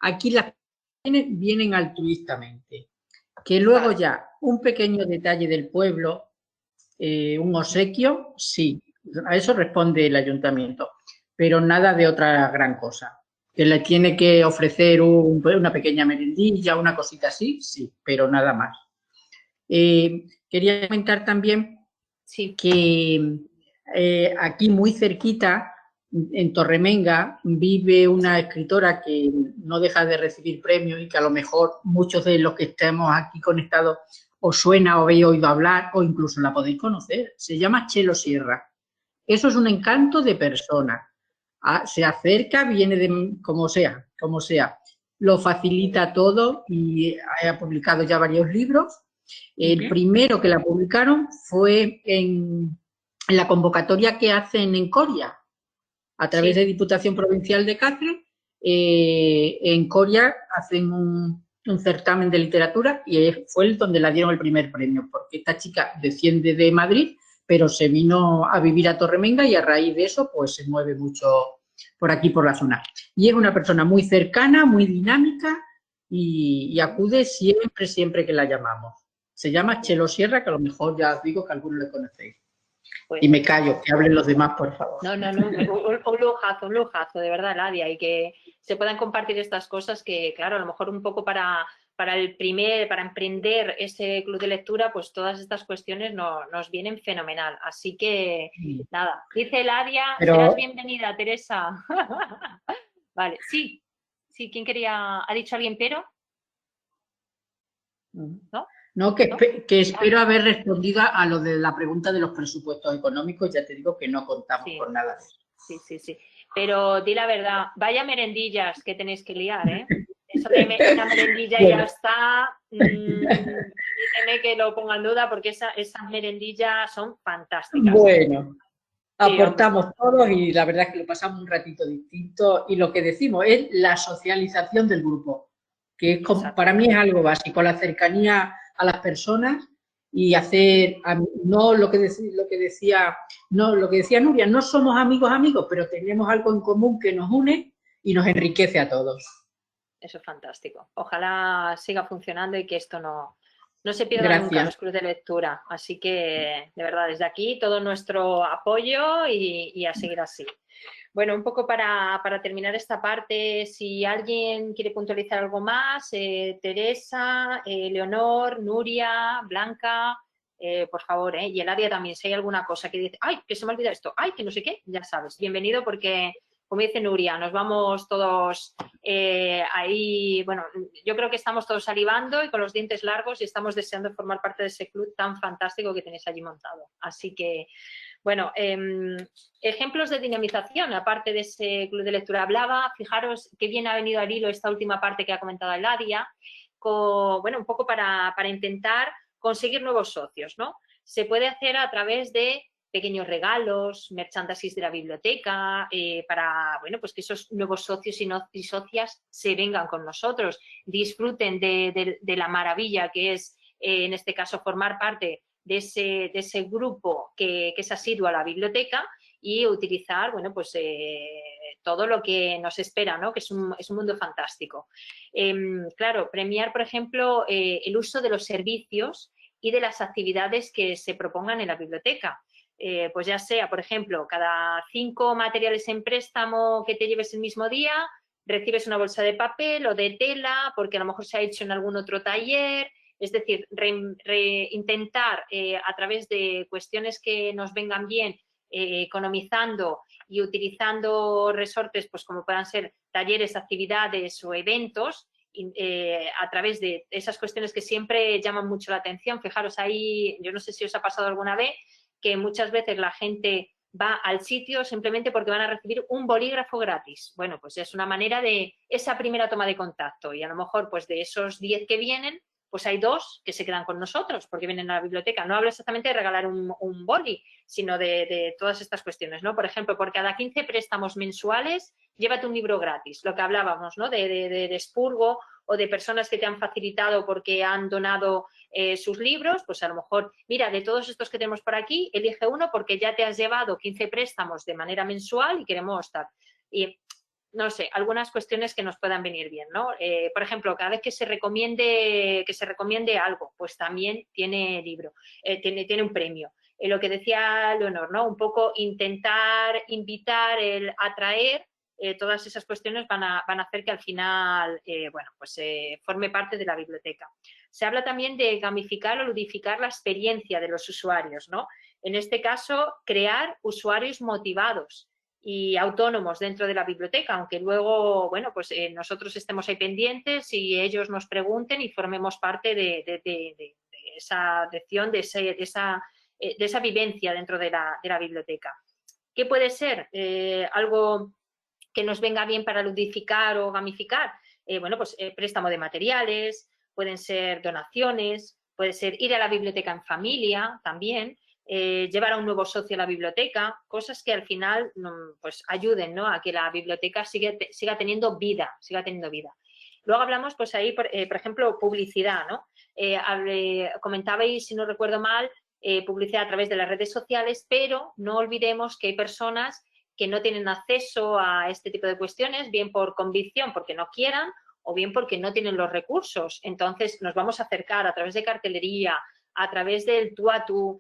Aquí las vienen altruistamente. Que luego ya un pequeño detalle del pueblo, un obsequio, sí, a eso responde el ayuntamiento, pero nada de otra gran cosa. Que le tiene que ofrecer una pequeña merendilla, una cosita así, sí, pero nada más. Quería comentar también que aquí muy cerquita, en Torremenga, vive una escritora que no deja de recibir premios y que a lo mejor muchos de los que estemos aquí conectados os suena o habéis oído hablar o incluso la podéis conocer. Se llama Chelo Sierra. Eso es un encanto de persona. Se acerca, viene de como sea, lo facilita todo y ha publicado ya varios libros. El primero que la publicaron fue en la convocatoria que hacen en Coria, a través de Diputación Provincial de Cáceres. En Coria hacen un certamen de literatura y fue donde la dieron el primer premio, porque esta chica desciende de Madrid, pero se vino a vivir a Torremenga y a raíz de eso pues se mueve mucho por aquí, por la zona. Y es una persona muy cercana, muy dinámica y acude siempre que la llamamos. Se llama Chelo Sierra, que a lo mejor ya os digo que algunos le conocéis. Pues, y me callo, que hablen los demás, por favor. No, un lujazo, de verdad, Eladia, y que se puedan compartir estas cosas que, claro, a lo mejor un poco para emprender ese club de lectura, pues todas estas cuestiones nos vienen fenomenal. Así que, nada, dice Eladia, serás bienvenida, Teresa. Vale, sí, ¿quién quería? ¿Ha dicho alguien pero? ¿No? No, que espero haber respondido a lo de la pregunta de los presupuestos económicos. Ya te digo que no contamos con nada de eso. Sí. Pero di la verdad, vaya merendillas que tenéis que liar, ¿eh? Eso de una merendilla ya está. Permíteme que lo ponga en duda porque esas merendillas son fantásticas. Bueno, aportamos todos y la verdad es que lo pasamos un ratito distinto. Y lo que decimos es la socialización del grupo, que es para mí es algo básico, la cercanía a las personas y hacer, no lo que decía Nuria, no somos amigos, pero tenemos algo en común que nos une y nos enriquece a todos. Eso es fantástico. Ojalá siga funcionando y que esto no se pierda nunca, los clubes de lectura. Así que, de verdad, desde aquí todo nuestro apoyo y a seguir así. Bueno, un poco para terminar esta parte, si alguien quiere puntualizar algo más, Teresa, Leonor, Nuria, Blanca, por favor, y Eladia también, si hay alguna cosa que dice, ¡ay, que se me ha olvidado esto! ¡Ay, que no sé qué! Ya sabes, bienvenido porque, como dice Nuria, nos vamos todos ahí, bueno, yo creo que estamos todos salivando y con los dientes largos y estamos deseando formar parte de ese club tan fantástico que tenéis allí montado. Así que, bueno, ejemplos de dinamización, aparte de ese club de lectura hablaba, fijaros qué bien ha venido al hilo esta última parte que ha comentado Eladia, bueno, un poco para intentar conseguir nuevos socios, ¿no? Se puede hacer a través de pequeños regalos, merchandising de la biblioteca, para, bueno, pues que esos nuevos socios y socias se vengan con nosotros, disfruten de la maravilla que es, en este caso, formar parte de ese grupo que es asiduo a la biblioteca y utilizar, bueno, pues todo lo que nos espera, ¿no? Que es un mundo fantástico. Claro, premiar, por ejemplo, el uso de los servicios y de las actividades que se propongan en la biblioteca. Pues ya sea, por ejemplo, cada 5 materiales en préstamo que te lleves el mismo día, recibes una bolsa de papel o de tela, porque a lo mejor se ha hecho en algún otro taller. Es decir, intentar a través de cuestiones que nos vengan bien, economizando y utilizando resortes, pues como puedan ser talleres, actividades o eventos, a través de esas cuestiones que siempre llaman mucho la atención. Fijaros ahí, yo no sé si os ha pasado alguna vez, que muchas veces la gente va al sitio simplemente porque van a recibir un bolígrafo gratis. Bueno, pues es una manera de esa primera toma de contacto y a lo mejor pues de esos 10 que vienen, pues hay 2 que se quedan con nosotros porque vienen a la biblioteca. No hablo exactamente de regalar un boli, sino de todas estas cuestiones, ¿no? Por ejemplo, por cada 15 préstamos mensuales, llévate un libro gratis. Lo que hablábamos, ¿no? De expurgo o de personas que te han facilitado porque han donado sus libros, pues a lo mejor, mira, de todos estos que tenemos por aquí, elige uno porque ya te has llevado 15 préstamos de manera mensual y queremos estar. Y no sé, algunas cuestiones que nos puedan venir bien, ¿no? Por ejemplo, cada vez que se recomiende algo, pues también tiene libro, tiene un premio. Lo que decía Leonor, ¿no? Un poco intentar invitar, atraer, todas esas cuestiones van a hacer que al final, bueno, pues forme parte de la biblioteca. Se habla también de gamificar o ludificar la experiencia de los usuarios, ¿no? En este caso, crear usuarios motivados y autónomos dentro de la biblioteca, aunque luego, bueno, pues nosotros estemos ahí pendientes y ellos nos pregunten y formemos parte de esa adhesión, de esa vivencia dentro de la biblioteca. ¿Qué puede ser? Algo que nos venga bien para ludificar o gamificar. Bueno, pues préstamo de materiales, pueden ser donaciones, puede ser ir a la biblioteca en familia también, llevar a un nuevo socio a la biblioteca, cosas que al final pues ayuden, ¿no? A que la biblioteca siga teniendo vida, Luego hablamos, pues ahí, por ejemplo, publicidad, ¿no? Comentabais, si no recuerdo mal, publicidad a través de las redes sociales, pero no olvidemos que hay personas que no tienen acceso a este tipo de cuestiones, bien por convicción, porque no quieran, o bien porque no tienen los recursos. Entonces, nos vamos a acercar a través de cartelería, a través del tú a tú.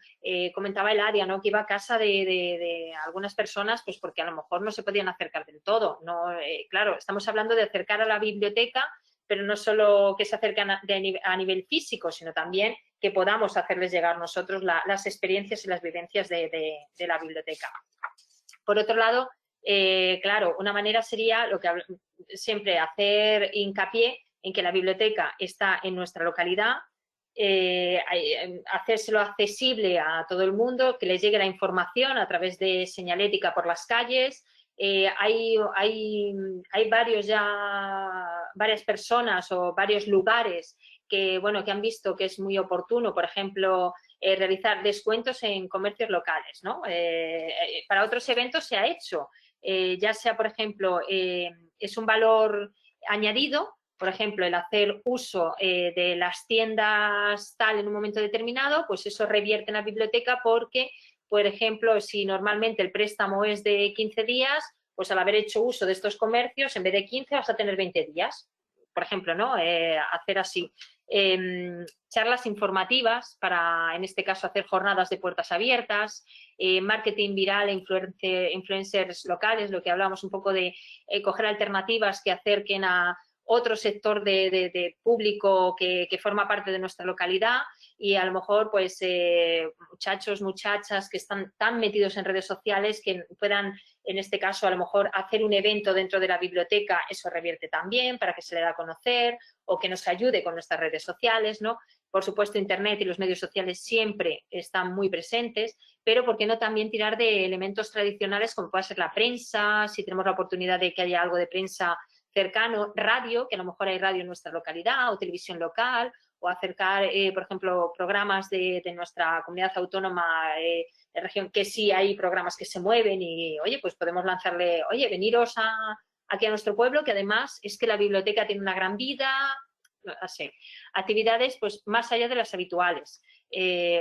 Comentaba Eladia, ¿no? Que iba a casa de algunas personas, pues porque a lo mejor no se podían acercar del todo. No, claro, estamos hablando de acercar a la biblioteca, pero no solo que se acercan a nivel físico, sino también que podamos hacerles llegar nosotros las experiencias y las vivencias de la biblioteca. Por otro lado, claro, una manera sería lo que siempre hacer hincapié en que la biblioteca está en nuestra localidad, hacérselo accesible a todo el mundo, que les llegue la información a través de señalética por las calles. Hay varias personas o varios lugares que, bueno, que han visto que es muy oportuno, por ejemplo, realizar descuentos en comercios locales, ¿no? Para otros eventos se ha hecho, ya sea, por ejemplo, es un valor añadido por ejemplo, el hacer uso de las tiendas tal en un momento determinado, pues eso revierte en la biblioteca porque, por ejemplo, si normalmente el préstamo es de 15 días, pues al haber hecho uso de estos comercios, en vez de 15 vas a tener 20 días. Por ejemplo, ¿no? Hacer así. Charlas informativas para, en este caso, hacer jornadas de puertas abiertas, marketing viral e influencers locales, lo que hablábamos un poco de coger alternativas que acerquen a otro sector de público que forma parte de nuestra localidad y a lo mejor pues muchachos, muchachas que están tan metidos en redes sociales que puedan, en este caso, a lo mejor hacer un evento dentro de la biblioteca, eso revierte también para que se le dé a conocer o que nos ayude con nuestras redes sociales, ¿no? Por supuesto, Internet y los medios sociales siempre están muy presentes, pero ¿por qué no también tirar de elementos tradicionales como puede ser la prensa, si tenemos la oportunidad de que haya algo de prensa cercano, radio, que a lo mejor hay radio en nuestra localidad o televisión local, o acercar, por ejemplo, programas de nuestra comunidad autónoma de región, que sí hay programas que se mueven y, oye, pues podemos lanzarle, oye, veniros aquí a nuestro pueblo, que además es que la biblioteca tiene una gran vida, así, actividades pues más allá de las habituales.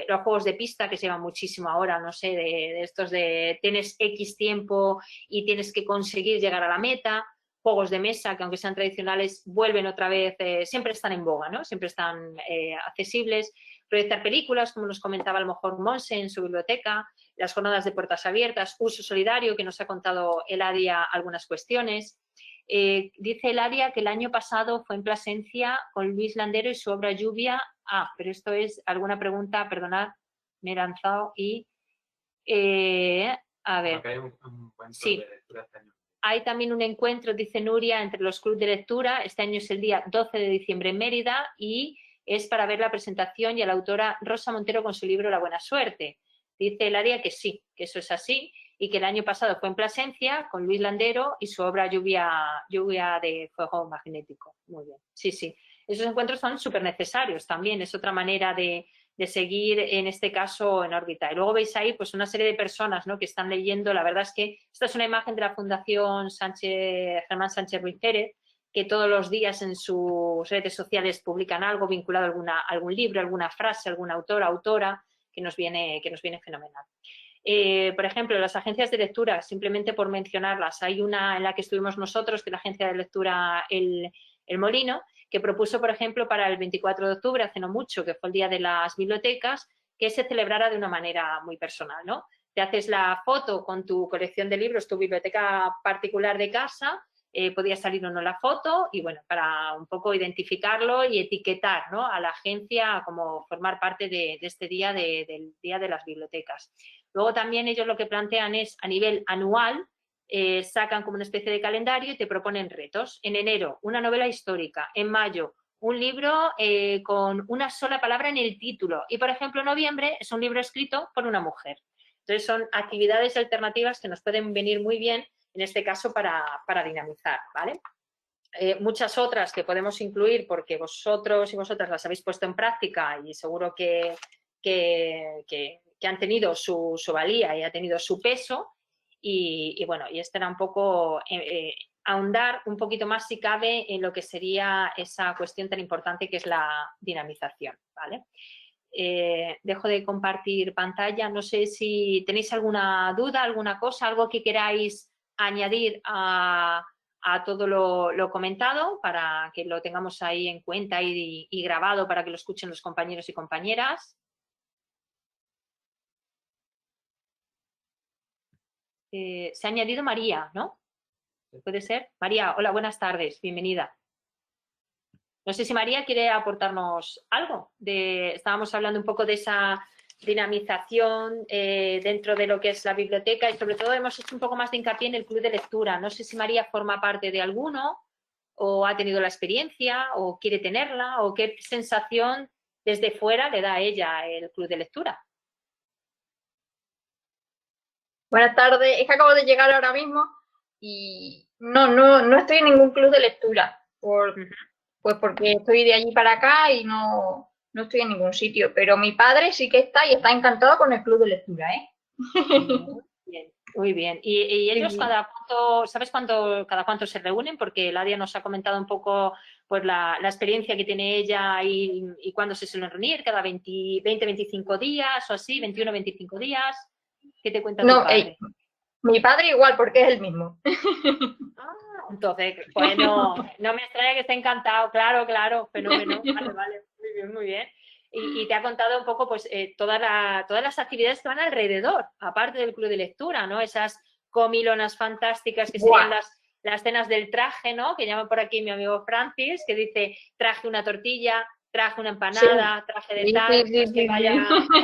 Los juegos de pista que se llevan muchísimo ahora, no sé, de estos de tienes X tiempo y tienes que conseguir llegar a la meta, juegos de mesa que aunque sean tradicionales vuelven otra vez, siempre están en boga, ¿no? Siempre están accesibles, proyectar películas, como nos comentaba a lo mejor Monse en su biblioteca, las jornadas de puertas abiertas, uso solidario, que nos ha contado Eladia algunas cuestiones. Dice Eladia que el año pasado fue en Plasencia con Luis Landero y su obra Lluvia. Pero esto es alguna pregunta, perdonad, me he lanzado y... a ver. Hay un sí. De lectura este año. Hay también un encuentro, dice Nuria, entre los clubes de lectura. Este año es el día 12 de diciembre en Mérida y es para ver la presentación y a la autora Rosa Montero con su libro La buena suerte. Dice Eladia que sí, que eso es así y que el año pasado fue en Plasencia con Luis Landero y su obra Lluvia de fuego magnético. Muy bien, sí, sí. Esos encuentros son súper necesarios también, es otra manera de seguir, en este caso, en órbita. Y luego veis ahí pues una serie de personas, ¿no?, que están leyendo. La verdad es que esta es una imagen de la Fundación Germán Sánchez Ruiz Pérez, que todos los días en sus redes sociales publican algo vinculado a algún libro, alguna frase, algún autor, autora, que nos viene fenomenal. Por ejemplo, las agencias de lectura, simplemente por mencionarlas, hay una en la que estuvimos nosotros, que es la agencia de lectura El Molino, que propuso, por ejemplo, para el 24 de octubre, hace no mucho, que fue el Día de las Bibliotecas, que se celebrara de una manera muy personal, ¿no? Te haces la foto con tu colección de libros, tu biblioteca particular de casa, podía salir o no la foto y, bueno, para un poco identificarlo y etiquetar, ¿no?, a la agencia como formar parte de este día, del Día de las Bibliotecas. Luego también ellos lo que plantean es, a nivel anual, sacan como una especie de calendario y te proponen retos. En enero, una novela histórica. En mayo, un libro con una sola palabra en el título. Y, por ejemplo, en noviembre es un libro escrito por una mujer. Entonces, son actividades alternativas que nos pueden venir muy bien, en este caso, para dinamizar, ¿vale? Muchas otras que podemos incluir porque vosotros y vosotras las habéis puesto en práctica y seguro que han tenido su valía y ha tenido su peso. Y bueno, y este era un poco ahondar un poquito más, si cabe, en lo que sería esa cuestión tan importante que es la dinamización, ¿vale? Dejo de compartir pantalla. No sé si tenéis alguna duda, alguna cosa, algo que queráis añadir a todo lo comentado para que lo tengamos ahí en cuenta y grabado para que lo escuchen los compañeros y compañeras. Se ha añadido María, ¿no? ¿Puede ser? María, hola, buenas tardes, bienvenida. No sé si María quiere aportarnos algo. Estábamos hablando un poco de esa dinamización dentro de lo que es la biblioteca y sobre todo hemos hecho un poco más de hincapié en el club de lectura. No sé si María forma parte de alguno o ha tenido la experiencia o quiere tenerla o qué sensación desde fuera le da a ella el club de lectura. Buenas tardes, es que acabo de llegar ahora mismo y no estoy en ningún club de lectura, pues porque estoy de allí para acá y no estoy en ningún sitio, pero mi padre sí que está y está encantado con el club de lectura, ¿eh? Bien. Muy bien. ¿Y ellos Sí. sabes cada cuánto se reúnen? Porque Ladia nos ha comentado un poco pues la experiencia que tiene ella y cuándo se suelen reunir, cada 20, 25 días o así, 21, 25 días. ¿Qué te cuenta tu No, padre? mi padre igual, porque es el mismo. Entonces, bueno, no me extraña que esté encantado, claro, fenómeno, vale, muy bien, muy bien. Y te ha contado un poco, pues, todas las actividades que van alrededor, aparte del club de lectura, ¿no? Esas comilonas fantásticas que serían Buah. las cenas del traje, ¿no? Que llama por aquí mi amigo Francis, que dice, traje una tortilla, traje una Sí, empanada, traje de sí, tal, sí, no es que sí, va sí.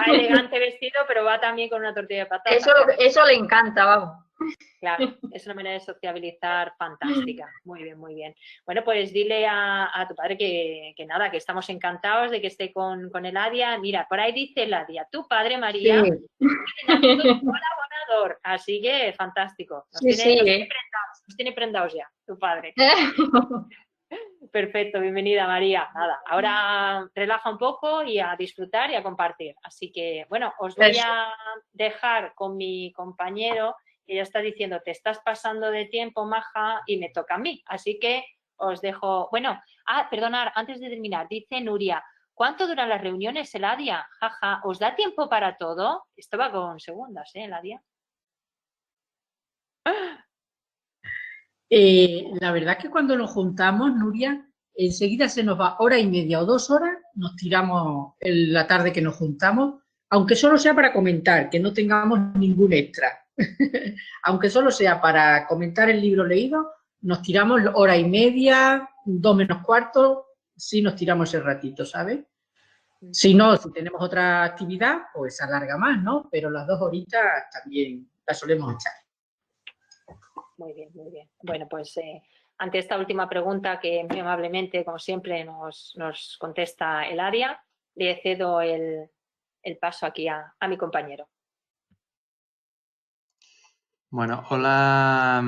elegante vestido, pero va también con una tortilla de patata. Eso le encanta, vamos. Claro, es una manera de sociabilizar fantástica. Muy bien, muy bien. Bueno, pues dile a tu padre que nada, que estamos encantados de que esté con Eladia. Mira, por ahí dice Eladia, tu padre María, Sí, colaborador. Así que fantástico. sí, sí, Nos tiene prendados ya, tu padre. Perfecto, bienvenida María. Nada, ahora relaja un poco y a disfrutar y a compartir. Así que, bueno, os voy Eso. a dejar con mi compañero que ya está diciendo, te estás pasando de tiempo, maja, y me toca a mí. Así que os dejo. Bueno, perdonad, antes de terminar, dice Nuria, ¿cuánto duran las reuniones, Eladia? Jaja, ¿os da tiempo para todo? Esto va con segundas, Eladia? La verdad que cuando nos juntamos, Nuria, enseguida se nos va hora y media o 2 horas, nos tiramos en la tarde que nos juntamos, aunque solo sea para comentar, que no tengamos ningún extra. Aunque solo sea para comentar el libro leído, nos tiramos hora y media, 2 menos cuarto, sí nos tiramos ese ratito, ¿sabes? Si no, si tenemos otra actividad, pues se alarga más, ¿no? Pero las 2 horitas también las solemos echar. Muy bien, muy bien. Bueno, pues ante esta última pregunta que muy amablemente, como siempre, nos contesta Eladia, le cedo el paso aquí a mi compañero. Bueno, hola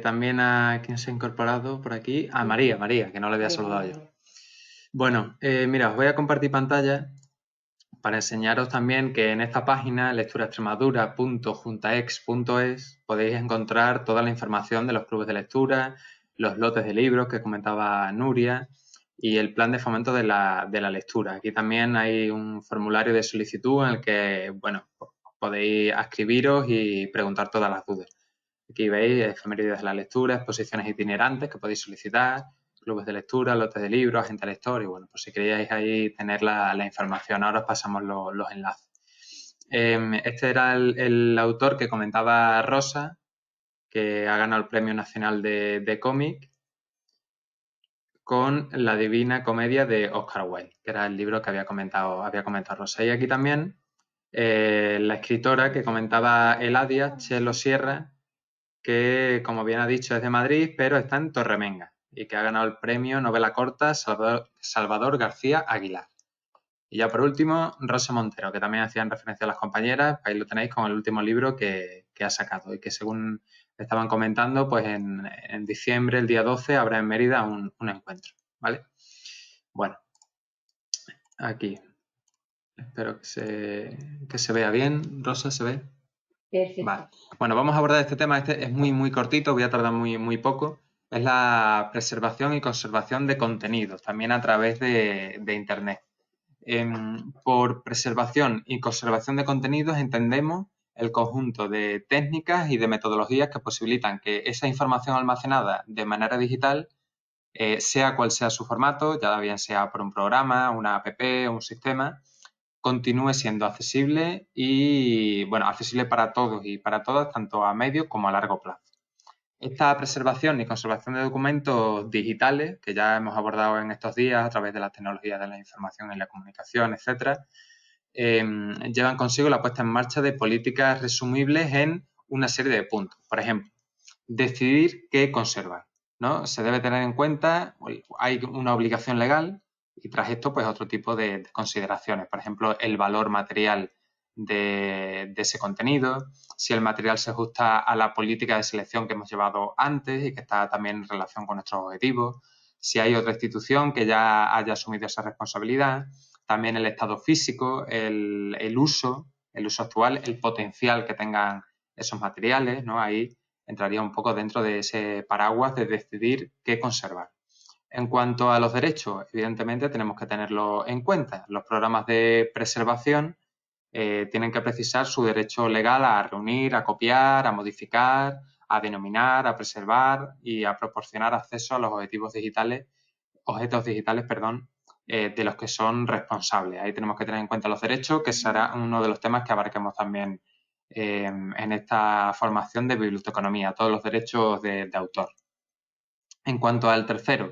también a quien se ha incorporado por aquí, a María, que no le había saludado yo. Bueno, mira, os voy a compartir pantalla para enseñaros también que en esta página, lecturaextremadura.juntaex.es, podéis encontrar toda la información de los clubes de lectura, los lotes de libros que comentaba Nuria y el plan de fomento de la lectura. Aquí también hay un formulario de solicitud en el que, bueno, podéis escribiros y preguntar todas las dudas. Aquí veis efemérides de la lectura, exposiciones itinerantes que podéis solicitar, clubes de lectura, lotes de libros, agente lector y bueno, pues si queríais ahí tener la información, ahora os pasamos los enlaces. Este era el autor que comentaba Rosa, que ha ganado el Premio Nacional de Cómic con La Divina Comedia de Oscar Wilde, que era el libro que había comentado Rosa. Y aquí también la escritora que comentaba Eladia, Chelo Sierra, que, como bien ha dicho, es de Madrid, pero está en Torremenga y que ha ganado el premio novela corta Salvador García Aguilar. Y ya por último, Rosa Montero, que también hacían referencia a las compañeras, ahí lo tenéis con el último libro que ha sacado y que según estaban comentando, pues en diciembre, el día 12, habrá en Mérida un encuentro, ¿vale? Bueno, aquí. Espero que se vea bien. Rosa, ¿se ve? Perfecto. Vale. Bueno, vamos a abordar este tema. Este es muy cortito, voy a tardar muy poco. Es la preservación y conservación de contenidos, también a través de Internet. Por preservación y conservación de contenidos entendemos el conjunto de técnicas y de metodologías que posibilitan que esa información almacenada de manera digital, sea cual sea su formato, ya bien sea por un programa, una app, un sistema, continúe siendo accesible y, bueno, accesible para todos y para todas, tanto a medio como a largo plazo. Esta preservación y conservación de documentos digitales, que ya hemos abordado en estos días a través de las tecnologías de la información y la comunicación, etcétera, llevan consigo la puesta en marcha de políticas resumibles en una serie de puntos. Por ejemplo, decidir qué conservar, ¿no? Se debe tener en cuenta, hay una obligación legal y tras esto, pues otro tipo de consideraciones. Por ejemplo, el valor material de ese contenido, si el material se ajusta a la política de selección que hemos llevado antes y que está también en relación con nuestros objetivos, si hay otra institución que ya haya asumido esa responsabilidad, también el estado físico, el uso actual, el potencial que tengan esos materiales, ¿no? Ahí entraría un poco dentro de ese paraguas de decidir qué conservar. En cuanto a los derechos, evidentemente tenemos que tenerlo en cuenta. Los programas de preservación tienen que precisar su derecho legal a reunir, a copiar, a modificar, a denominar, a preservar y a proporcionar acceso a los objetos digitales, de los que son responsables. Ahí tenemos que tener en cuenta los derechos, que será uno de los temas que abarquemos también en esta formación de biblioteconomía, todos los derechos de autor. En cuanto al tercero,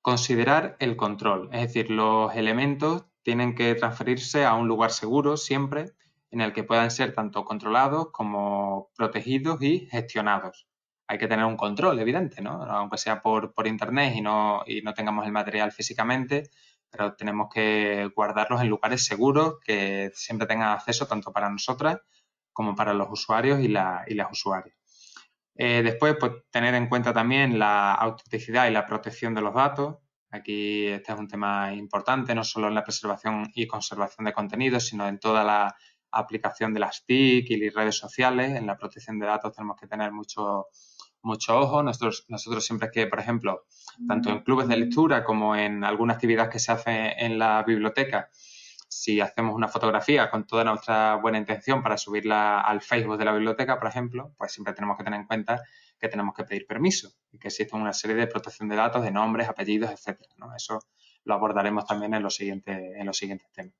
considerar el control, es decir, los elementos tienen que transferirse a un lugar seguro siempre en el que puedan ser tanto controlados como protegidos y gestionados. Hay que tener un control, evidente, ¿no? Aunque sea por internet y no tengamos el material físicamente, pero tenemos que guardarlos en lugares seguros que siempre tengan acceso tanto para nosotras como para los usuarios y las usuarias. Después, pues, tener en cuenta también la autenticidad y la protección de los datos. Aquí este es un tema importante, no solo en la preservación y conservación de contenidos, sino en toda la aplicación de las TIC y las redes sociales. En la protección de datos tenemos que tener mucho ojo. Nosotros siempre que, por ejemplo, tanto en clubes de lectura como en alguna actividad que se hace en la biblioteca, si hacemos una fotografía con toda nuestra buena intención para subirla al Facebook de la biblioteca, por ejemplo, pues siempre tenemos que tener en cuenta que tenemos que pedir permiso y que existe una serie de protección de datos, de nombres, apellidos, etcétera, ¿no? Eso lo abordaremos también en los siguientes temas.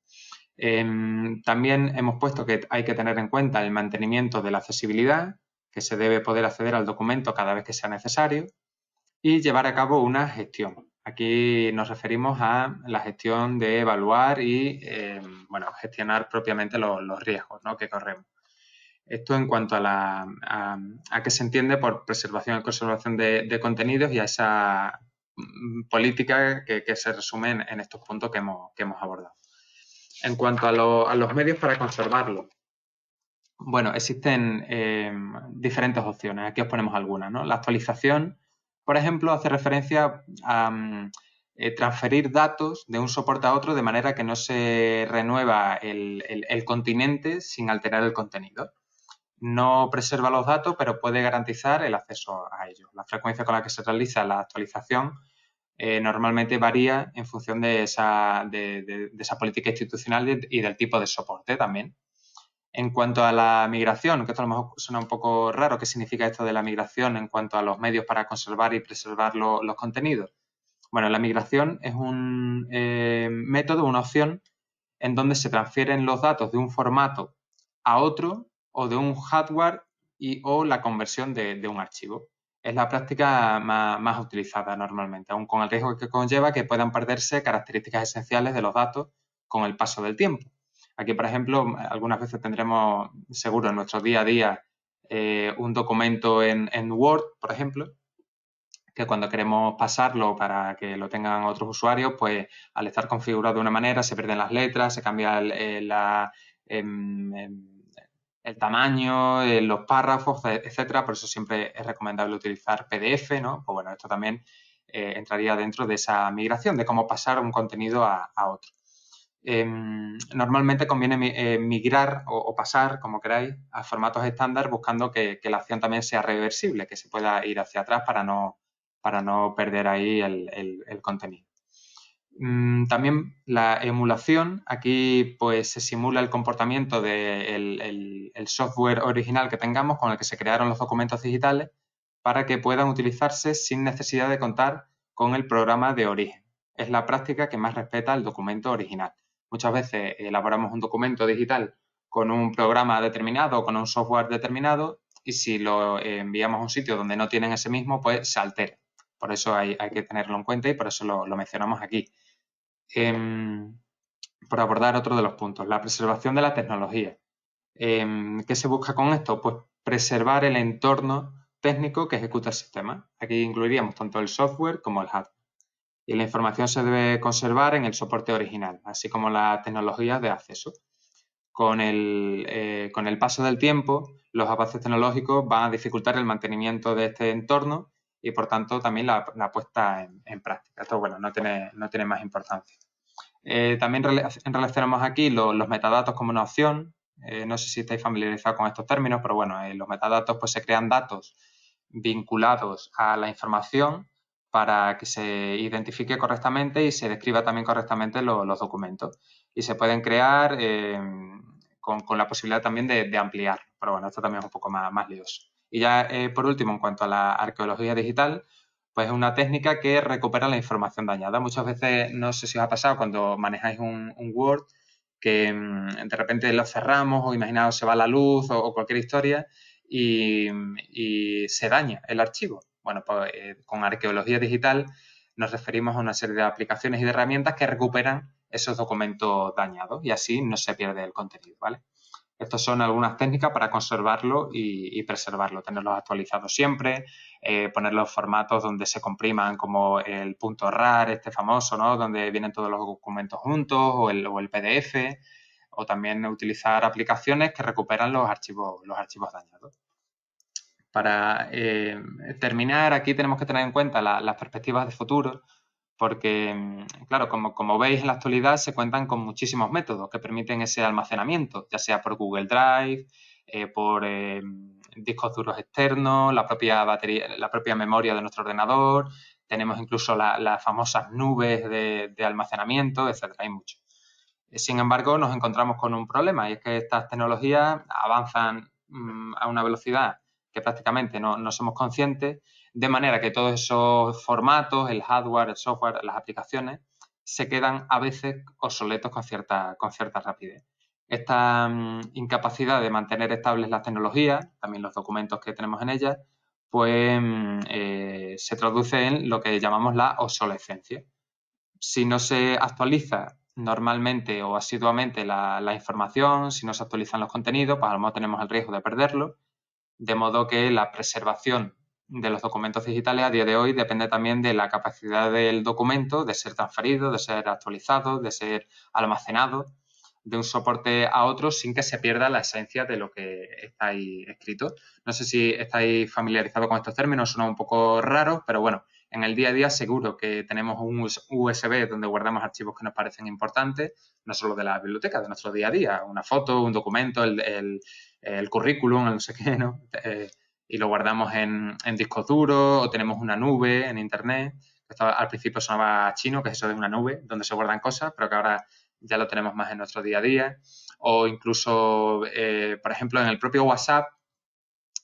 También hemos puesto que hay que tener en cuenta el mantenimiento de la accesibilidad, que se debe poder acceder al documento cada vez que sea necesario, y llevar a cabo una gestión. Aquí nos referimos a la gestión de evaluar y gestionar propiamente los riesgos, ¿no?, que corremos. Esto en cuanto a qué se entiende por preservación y conservación de contenidos y a esa política que se resume en estos puntos que hemos abordado. En cuanto a los medios para conservarlo, bueno, existen diferentes opciones. Aquí os ponemos algunas, ¿no? La actualización, por ejemplo, hace referencia a transferir datos de un soporte a otro de manera que no se renueva el continente sin alterar el contenido. No preserva los datos, pero puede garantizar el acceso a ellos. La frecuencia con la que se realiza la actualización normalmente varía en función de esa política institucional y del tipo de soporte también. En cuanto a la migración, que esto a lo mejor suena un poco raro, ¿qué significa esto de la migración en cuanto a los medios para conservar y preservar los contenidos? Bueno, la migración es un método, una opción en donde se transfieren los datos de un formato a otro o de un hardware o la conversión de un archivo. Es la práctica más utilizada normalmente, aun con el riesgo que conlleva que puedan perderse características esenciales de los datos con el paso del tiempo. Aquí, por ejemplo, algunas veces tendremos seguro en nuestro día a día un documento en Word, por ejemplo, que cuando queremos pasarlo para que lo tengan otros usuarios, pues al estar configurado de una manera se pierden las letras, se cambia el tamaño, los párrafos, etcétera. Por eso siempre es recomendable utilizar PDF, ¿no? Pues bueno, esto también entraría dentro de esa migración, de cómo pasar un contenido a otro. Normalmente conviene migrar o pasar, como queráis, a formatos estándar buscando que la acción también sea reversible, que se pueda ir hacia atrás para no perder ahí el contenido. También la emulación, aquí pues se simula el comportamiento del software original que tengamos con el que se crearon los documentos digitales para que puedan utilizarse sin necesidad de contar con el programa de origen. Es la práctica que más respeta el documento original. Muchas veces elaboramos un documento digital con un programa determinado o con un software determinado y si lo enviamos a un sitio donde no tienen ese mismo, pues se altera. Por eso hay que tenerlo en cuenta y por eso lo mencionamos aquí. Por abordar otro de los puntos, la preservación de la tecnología. ¿Qué se busca con esto? Pues preservar el entorno técnico que ejecuta el sistema. Aquí incluiríamos tanto el software como el hardware. Y la información se debe conservar en el soporte original, así como las tecnologías de acceso. Con el paso del tiempo, los avances tecnológicos van a dificultar el mantenimiento de este entorno y, por tanto, también la puesta en práctica. Esto, bueno, no tiene más importancia. También relacionamos aquí los metadatos como una opción. no sé si estáis familiarizados con estos términos, pero bueno, en los metadatos pues se crean datos vinculados a la información para que se identifique correctamente y se describa también correctamente los documentos. Y se pueden crear con la posibilidad también de ampliar. Pero bueno, esto también es un poco más lioso. Y ya por último, en cuanto a la arqueología digital, pues es una técnica que recupera la información dañada. Muchas veces, no sé si os ha pasado cuando manejáis un Word, que de repente lo cerramos o imaginaos se va la luz o cualquier historia y se daña el archivo. Bueno, pues con arqueología digital nos referimos a una serie de aplicaciones y de herramientas que recuperan esos documentos dañados y así no se pierde el contenido, ¿vale? Estas son algunas técnicas para conservarlo y preservarlo, tenerlos actualizados siempre, poner los formatos donde se compriman como el .rar, este famoso, ¿no? Donde vienen todos los documentos juntos o el PDF, o también utilizar aplicaciones que recuperan los archivos dañados. Para terminar, aquí tenemos que tener en cuenta las perspectivas de futuro, porque, claro, como veis en la actualidad se cuentan con muchísimos métodos que permiten ese almacenamiento, ya sea por Google Drive, por discos duros externos, la propia batería, la propia memoria de nuestro ordenador, tenemos incluso las famosas nubes de almacenamiento, etcétera, hay mucho. Sin embargo, nos encontramos con un problema y es que estas tecnologías avanzan a una velocidad que prácticamente no somos conscientes, de manera que todos esos formatos, el hardware, el software, las aplicaciones, se quedan a veces obsoletos con cierta rapidez. Esta incapacidad de mantener estables las tecnologías, también los documentos que tenemos en ellas, pues se traduce en lo que llamamos la obsolescencia. Si no se actualiza normalmente o asiduamente la información, si no se actualizan los contenidos, pues a lo mejor tenemos el riesgo de perderlo. De modo que la preservación de los documentos digitales a día de hoy depende también de la capacidad del documento de ser transferido, de ser actualizado, de ser almacenado de un soporte a otro sin que se pierda la esencia de lo que está ahí escrito. No sé si estáis familiarizados con estos términos, suenan un poco raros, pero bueno, en el día a día seguro que tenemos un USB donde guardamos archivos que nos parecen importantes, no solo de la biblioteca, de nuestro día a día, una foto, un documento, el currículum, el no sé qué, ¿no? Y lo guardamos en discos duros o tenemos una nube en internet. Esto al principio sonaba chino, que es eso de una nube donde se guardan cosas, pero que ahora ya lo tenemos más en nuestro día a día. O incluso, por ejemplo, en el propio WhatsApp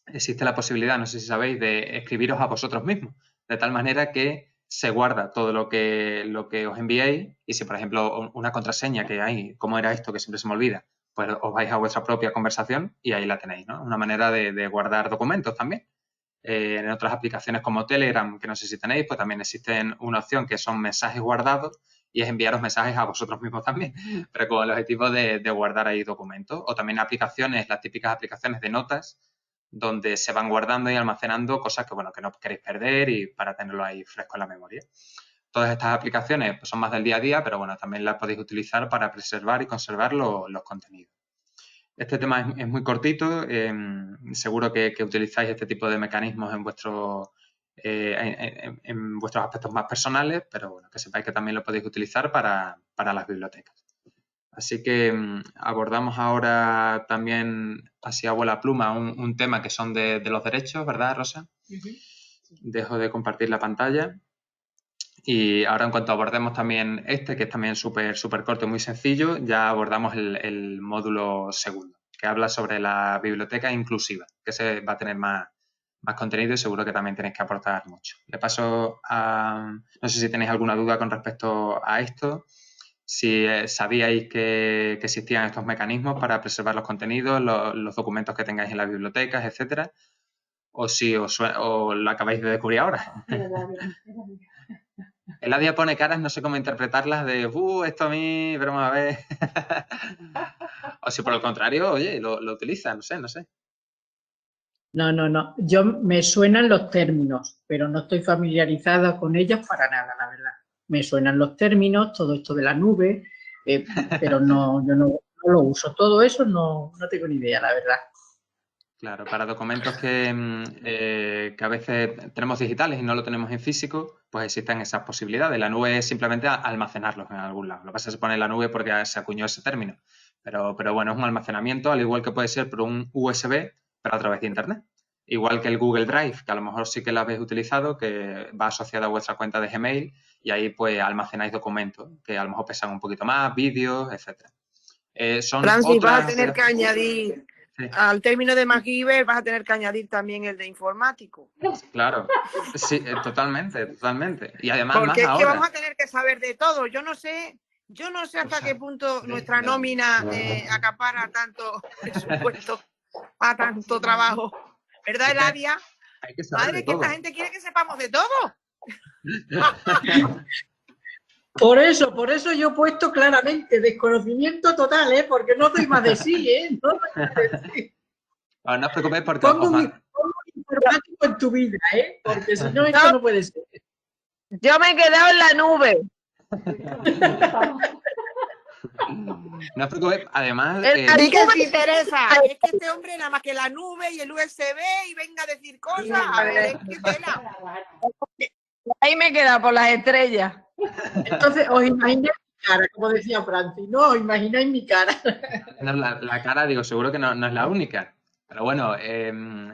existe la posibilidad, no sé si sabéis, de escribiros a vosotros mismos, de tal manera que se guarda todo lo que os enviéis y si, por ejemplo, una contraseña que hay, ¿cómo era esto que siempre se me olvida? Pues os vais a vuestra propia conversación y ahí la tenéis, ¿no? Una manera de guardar documentos también. En otras aplicaciones como Telegram, que no sé si tenéis, pues también existen una opción que son mensajes guardados y es enviaros mensajes a vosotros mismos también, pero con el objetivo de guardar ahí documentos. O también aplicaciones, las típicas aplicaciones de notas, donde se van guardando y almacenando cosas que, bueno, que no queréis perder y para tenerlo ahí fresco en la memoria. Todas estas aplicaciones pues, son más del día a día, pero bueno, también las podéis utilizar para preservar y conservar los contenidos. Este tema es muy cortito, seguro que utilizáis este tipo de mecanismos en vuestros aspectos más personales, pero bueno, que sepáis que también lo podéis utilizar para las bibliotecas. Así que abordamos ahora también, así a vuela pluma, un tema que son de los derechos, ¿verdad, Rosa? Dejo de compartir la pantalla. Y ahora en cuanto abordemos también que es también súper corto y muy sencillo, ya abordamos el módulo segundo, que habla sobre la biblioteca inclusiva, que se va a tener más contenido y seguro que también tenéis que aportar mucho. Le paso a... No sé si tenéis alguna duda con respecto a esto, si sabíais que existían estos mecanismos para preservar los contenidos, los documentos que tengáis en las bibliotecas, etcétera, o si o lo acabáis de descubrir ahora. Eladia pone caras, no sé cómo interpretarlas de esto a mí, pero vamos a ver. O si por el contrario, oye, lo utiliza, no sé. No. Yo me suenan los términos, pero no estoy familiarizada con ellos para nada, la verdad. Me suenan los términos, todo esto de la nube, pero yo no lo uso. Todo eso no tengo ni idea, la verdad. Claro, para documentos que a veces tenemos digitales y no lo tenemos en físico, pues existen esas posibilidades. La nube es simplemente almacenarlos en algún lado. Lo que pasa es que se pone en la nube porque se acuñó ese término. Pero bueno, es un almacenamiento, al igual que puede ser por un USB, pero a través de Internet. Igual que el Google Drive, que a lo mejor sí que lo habéis utilizado, que va asociado a vuestra cuenta de Gmail y ahí pues almacenáis documentos que a lo mejor pesan un poquito más, vídeos, etcétera. Francis, vas a tener que añadir, sí, al término de MacGyver, vas a tener que añadir también el de informático. claro, sí, totalmente, totalmente. Y además porque más es ahora. que vamos a tener que saber de todo. Yo no sé hasta qué punto nuestra nómina acapara tanto presupuesto a tanto trabajo. ¿Verdad, Eladia? Hay que saber Madre, de que todo. esta gente quiere que sepamos de todo. Por eso yo he puesto claramente desconocimiento total, ¿eh? Porque no doy más de sí, ¿eh? No doy más de sí. No os preocupéis porque Pongo un informático en tu vida, ¿eh? Porque si no, esto no puede ser. Yo me he quedado en la nube. No os preocupéis, además... ¿Y qué te interesa? Es que este hombre nada más que la nube y el USB y venga a decir cosas. A ver, es que tela. Ahí me he quedado por las estrellas. Entonces, os imagináis mi cara, como decía Francis, no, os imagináis mi cara. No, la cara, digo, seguro que no es la única. Pero bueno,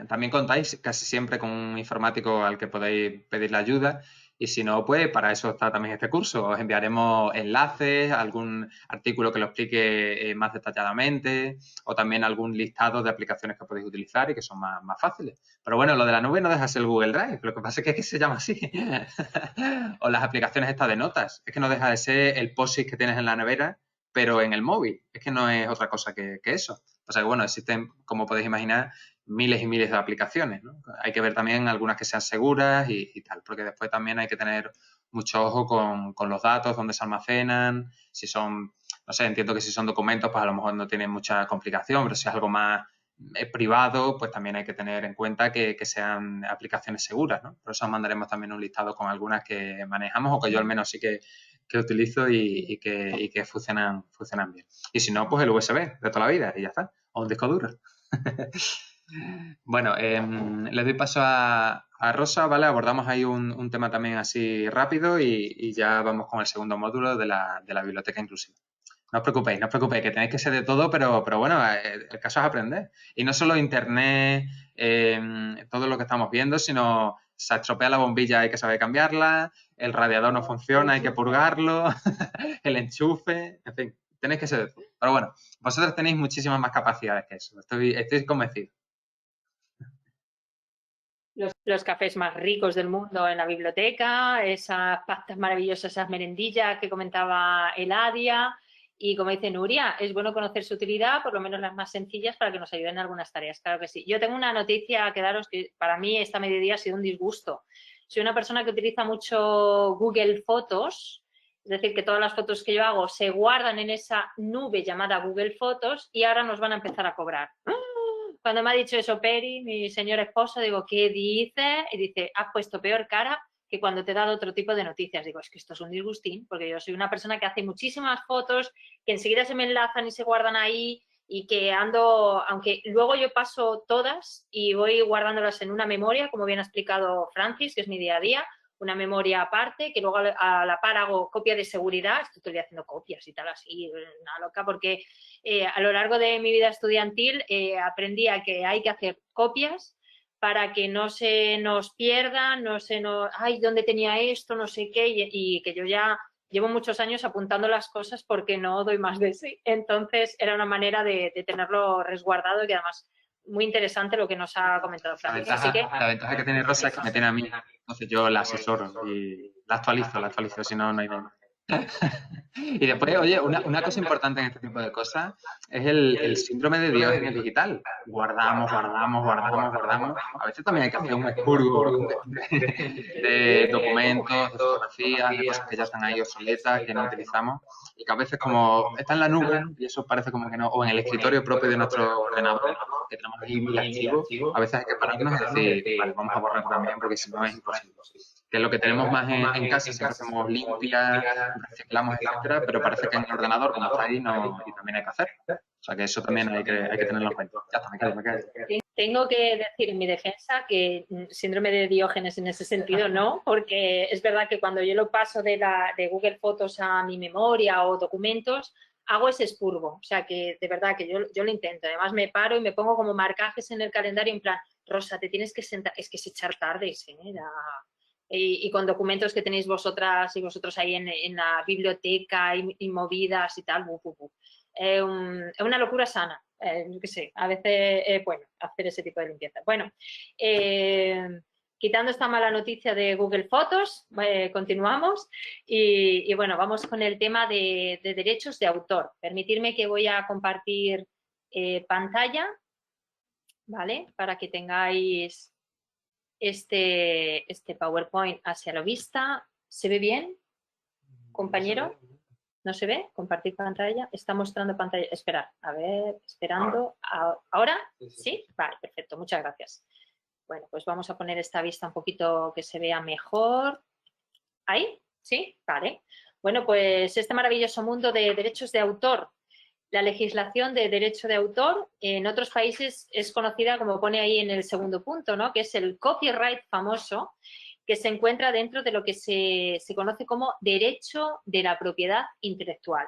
también contáis casi siempre con un informático al que podéis pedirle ayuda. Y si no, pues para eso está también este curso. Os enviaremos enlaces, algún artículo que lo explique más detalladamente o también algún listado de aplicaciones que podéis utilizar y que son más fáciles. Pero bueno, lo de la nube no deja de ser el Google Drive. Lo que pasa es que se llama así. O las aplicaciones estas de notas. Es que no deja de ser el POSIT que tienes en la nevera, pero en el móvil. Es que no es otra cosa que eso. O sea que bueno, existen, como podéis imaginar, miles y miles de aplicaciones, ¿no? Hay que ver también algunas que sean seguras y tal, porque después también hay que tener mucho ojo con los datos, dónde se almacenan, si son, no sé, entiendo que si son documentos, pues a lo mejor no tienen mucha complicación, pero si es algo más privado, pues también hay que tener en cuenta que sean aplicaciones seguras, ¿no? Por eso os mandaremos también un listado con algunas que manejamos o que yo al menos sí que utilizo y que funcionan bien. Y si no, pues el USB de toda la vida y ya está, o un disco duro. Bueno, le doy paso a Rosa, ¿vale? Abordamos ahí un tema también así rápido y ya vamos con el segundo módulo de la biblioteca inclusiva. No os preocupéis, que tenéis que ser de todo, pero bueno, el caso es aprender. Y no solo Internet, todo lo que estamos viendo, sino se estropea la bombilla, hay que saber cambiarla, el radiador no funciona, hay que purgarlo, el enchufe, en fin, tenéis que ser de todo. Pero bueno, vosotros tenéis muchísimas más capacidades que eso, estoy convencido. Los cafés más ricos del mundo en la biblioteca, esas pastas maravillosas, esas merendillas que comentaba Eladia. Y como dice Nuria, es bueno conocer su utilidad, por lo menos las más sencillas, para que nos ayuden en algunas tareas. Claro que sí. Yo tengo una noticia que daros que para mí esta mediodía ha sido un disgusto. Soy una persona que utiliza mucho Google Fotos, es decir, que todas las fotos que yo hago se guardan en esa nube llamada Google Fotos y ahora nos van a empezar a cobrar. Cuando me ha dicho eso Peri, mi señor esposo, digo, ¿qué dices? Y dice, has puesto peor cara que cuando te he dado otro tipo de noticias. Digo, es que esto es un disgustín, porque yo soy una persona que hace muchísimas fotos, que enseguida se me enlazan y se guardan ahí, y que ando, aunque luego yo paso todas y voy guardándolas en una memoria, como bien ha explicado Francis, que es mi día a día, una memoria aparte, que luego a la par hago copia de seguridad, estoy haciendo copias y tal así, una loca, porque a lo largo de mi vida estudiantil aprendí a que hay que hacer copias para que no se nos pierda, no se nos, ay, ¿dónde tenía esto? No sé qué, y que yo ya llevo muchos años apuntando las cosas porque no doy más de sí. Entonces era una manera de tenerlo resguardado y que además muy interesante lo que nos ha comentado Francis. La ventaja que tiene Rosa es que me tiene a mí, entonces yo la asesoro y la actualizo, si no, no hay nada. Y después, oye, una cosa importante en este tipo de cosas es el síndrome de Diógenes digital. Guardamos. A veces también hay que hacer un expurgo de documentos, de fotografías, de cosas que ya están ahí obsoletas, que no utilizamos. Y que a veces como está en la nube, y eso parece como que no, o en el escritorio propio de nuestro ordenador, que tenemos ahí mil archivos, a veces hay que pararnos y decir, vale, vamos a borrar también porque si no es imposible. Que es lo que tenemos más en casa, siempre hacemos limpias, reciclamos, etcétera, pero parece que en el ordenador, como está ahí, no, y también hay que hacer. O sea que eso también hay que tenerlo en cuenta. Ya está, me quedo. Tengo que decir en mi defensa que síndrome de Diógenes en ese sentido no, porque es verdad que cuando yo lo paso de Google Fotos a mi memoria o documentos, hago ese expurgo. O sea, que de verdad que yo lo intento. Además, me paro y me pongo como marcajes en el calendario en plan, Rosa, te tienes que sentar. Es que es echar tardes, ¿eh? Y con documentos que tenéis vosotras y vosotros ahí en la biblioteca y movidas y tal. Es una locura sana. Yo qué sé, a veces, bueno, hacer ese tipo de limpieza. Bueno, quitando esta mala noticia de Google Fotos, continuamos y bueno, vamos con el tema de derechos de autor. Permitirme que voy a compartir pantalla, ¿vale? Para que tengáis este PowerPoint hacia la vista. ¿Se ve bien, compañero? ¿No se ve? Compartir pantalla. Está mostrando pantalla. Esperad, a ver, esperando. ¿Ahora? ¿Sí? Vale, perfecto. Muchas gracias. Bueno, pues vamos a poner esta vista un poquito que se vea mejor. ¿Ahí? ¿Sí? Vale. Bueno, pues este maravilloso mundo de derechos de autor. La legislación de derecho de autor en otros países es conocida, como pone ahí en el segundo punto, ¿no? Que es el copyright famoso, que se encuentra dentro de lo que se conoce como derecho de la propiedad intelectual.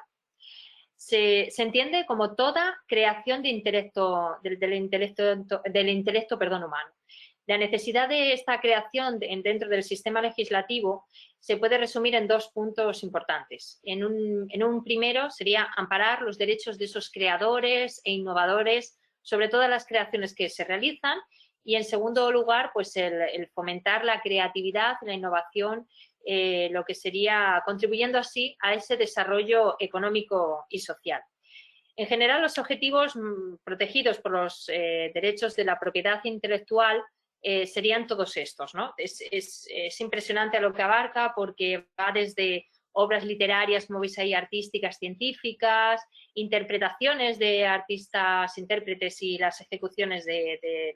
Se entiende como toda creación de del intelecto humano. La necesidad de esta creación dentro del sistema legislativo se puede resumir en dos puntos importantes. En un primero sería amparar los derechos de esos creadores e innovadores sobre todas las creaciones que se realizan y, en segundo lugar, pues el fomentar la creatividad, la innovación, lo que sería contribuyendo así a ese desarrollo económico y social. En general, los objetivos protegidos por los derechos de la propiedad intelectual serían todos estos, ¿no? Es impresionante a lo que abarca porque va desde obras literarias, como veis ahí, artísticas, científicas, interpretaciones de artistas, intérpretes y las ejecuciones de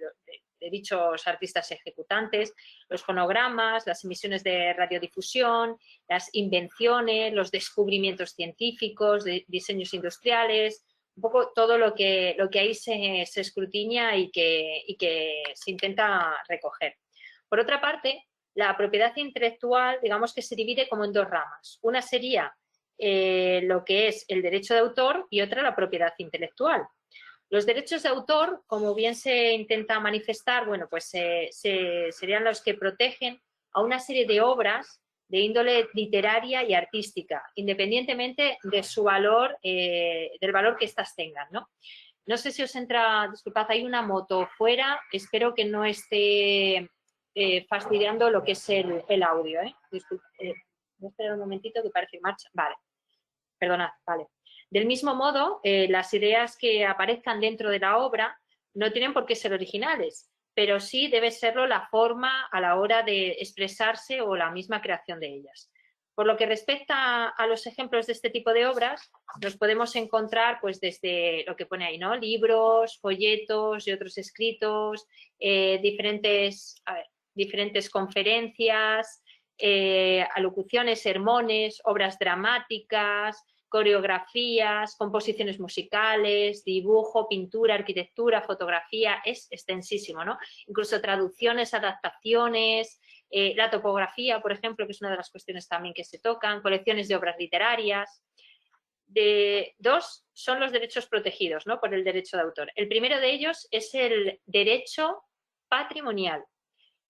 dichos artistas ejecutantes, los fonogramas, las emisiones de radiodifusión, las invenciones, los descubrimientos científicos, diseños industriales, un poco todo lo que ahí se escrutina y que se intenta recoger. Por otra parte, la propiedad intelectual, digamos que se divide como en dos ramas. Una sería lo que es el derecho de autor y otra la propiedad intelectual. Los derechos de autor, como bien se intenta manifestar, bueno, pues serían los que protegen a una serie de obras de índole literaria y artística, independientemente de su valor, del valor que éstas tengan, ¿no? No sé si os entra, disculpad, hay una moto fuera, espero que no esté fastidiando lo que es el audio, ¿eh? Disculpad, voy a esperar un momentito que parece marcha. Vale, perdonad, vale. Del mismo modo, las ideas que aparezcan dentro de la obra no tienen por qué ser originales, pero sí debe serlo la forma a la hora de expresarse o la misma creación de ellas. Por lo que respecta a los ejemplos de este tipo de obras, nos podemos encontrar pues desde lo que pone ahí, ¿no? Libros, folletos y otros escritos, diferentes conferencias, alocuciones, sermones, obras dramáticas, coreografías, composiciones musicales, dibujo, pintura, arquitectura, fotografía, es extensísimo, ¿no? Incluso traducciones, adaptaciones, la topografía, por ejemplo, que es una de las cuestiones también que se tocan, colecciones de obras literarias. Dos son los derechos protegidos, ¿no? Por el derecho de autor. El primero de ellos es el derecho patrimonial,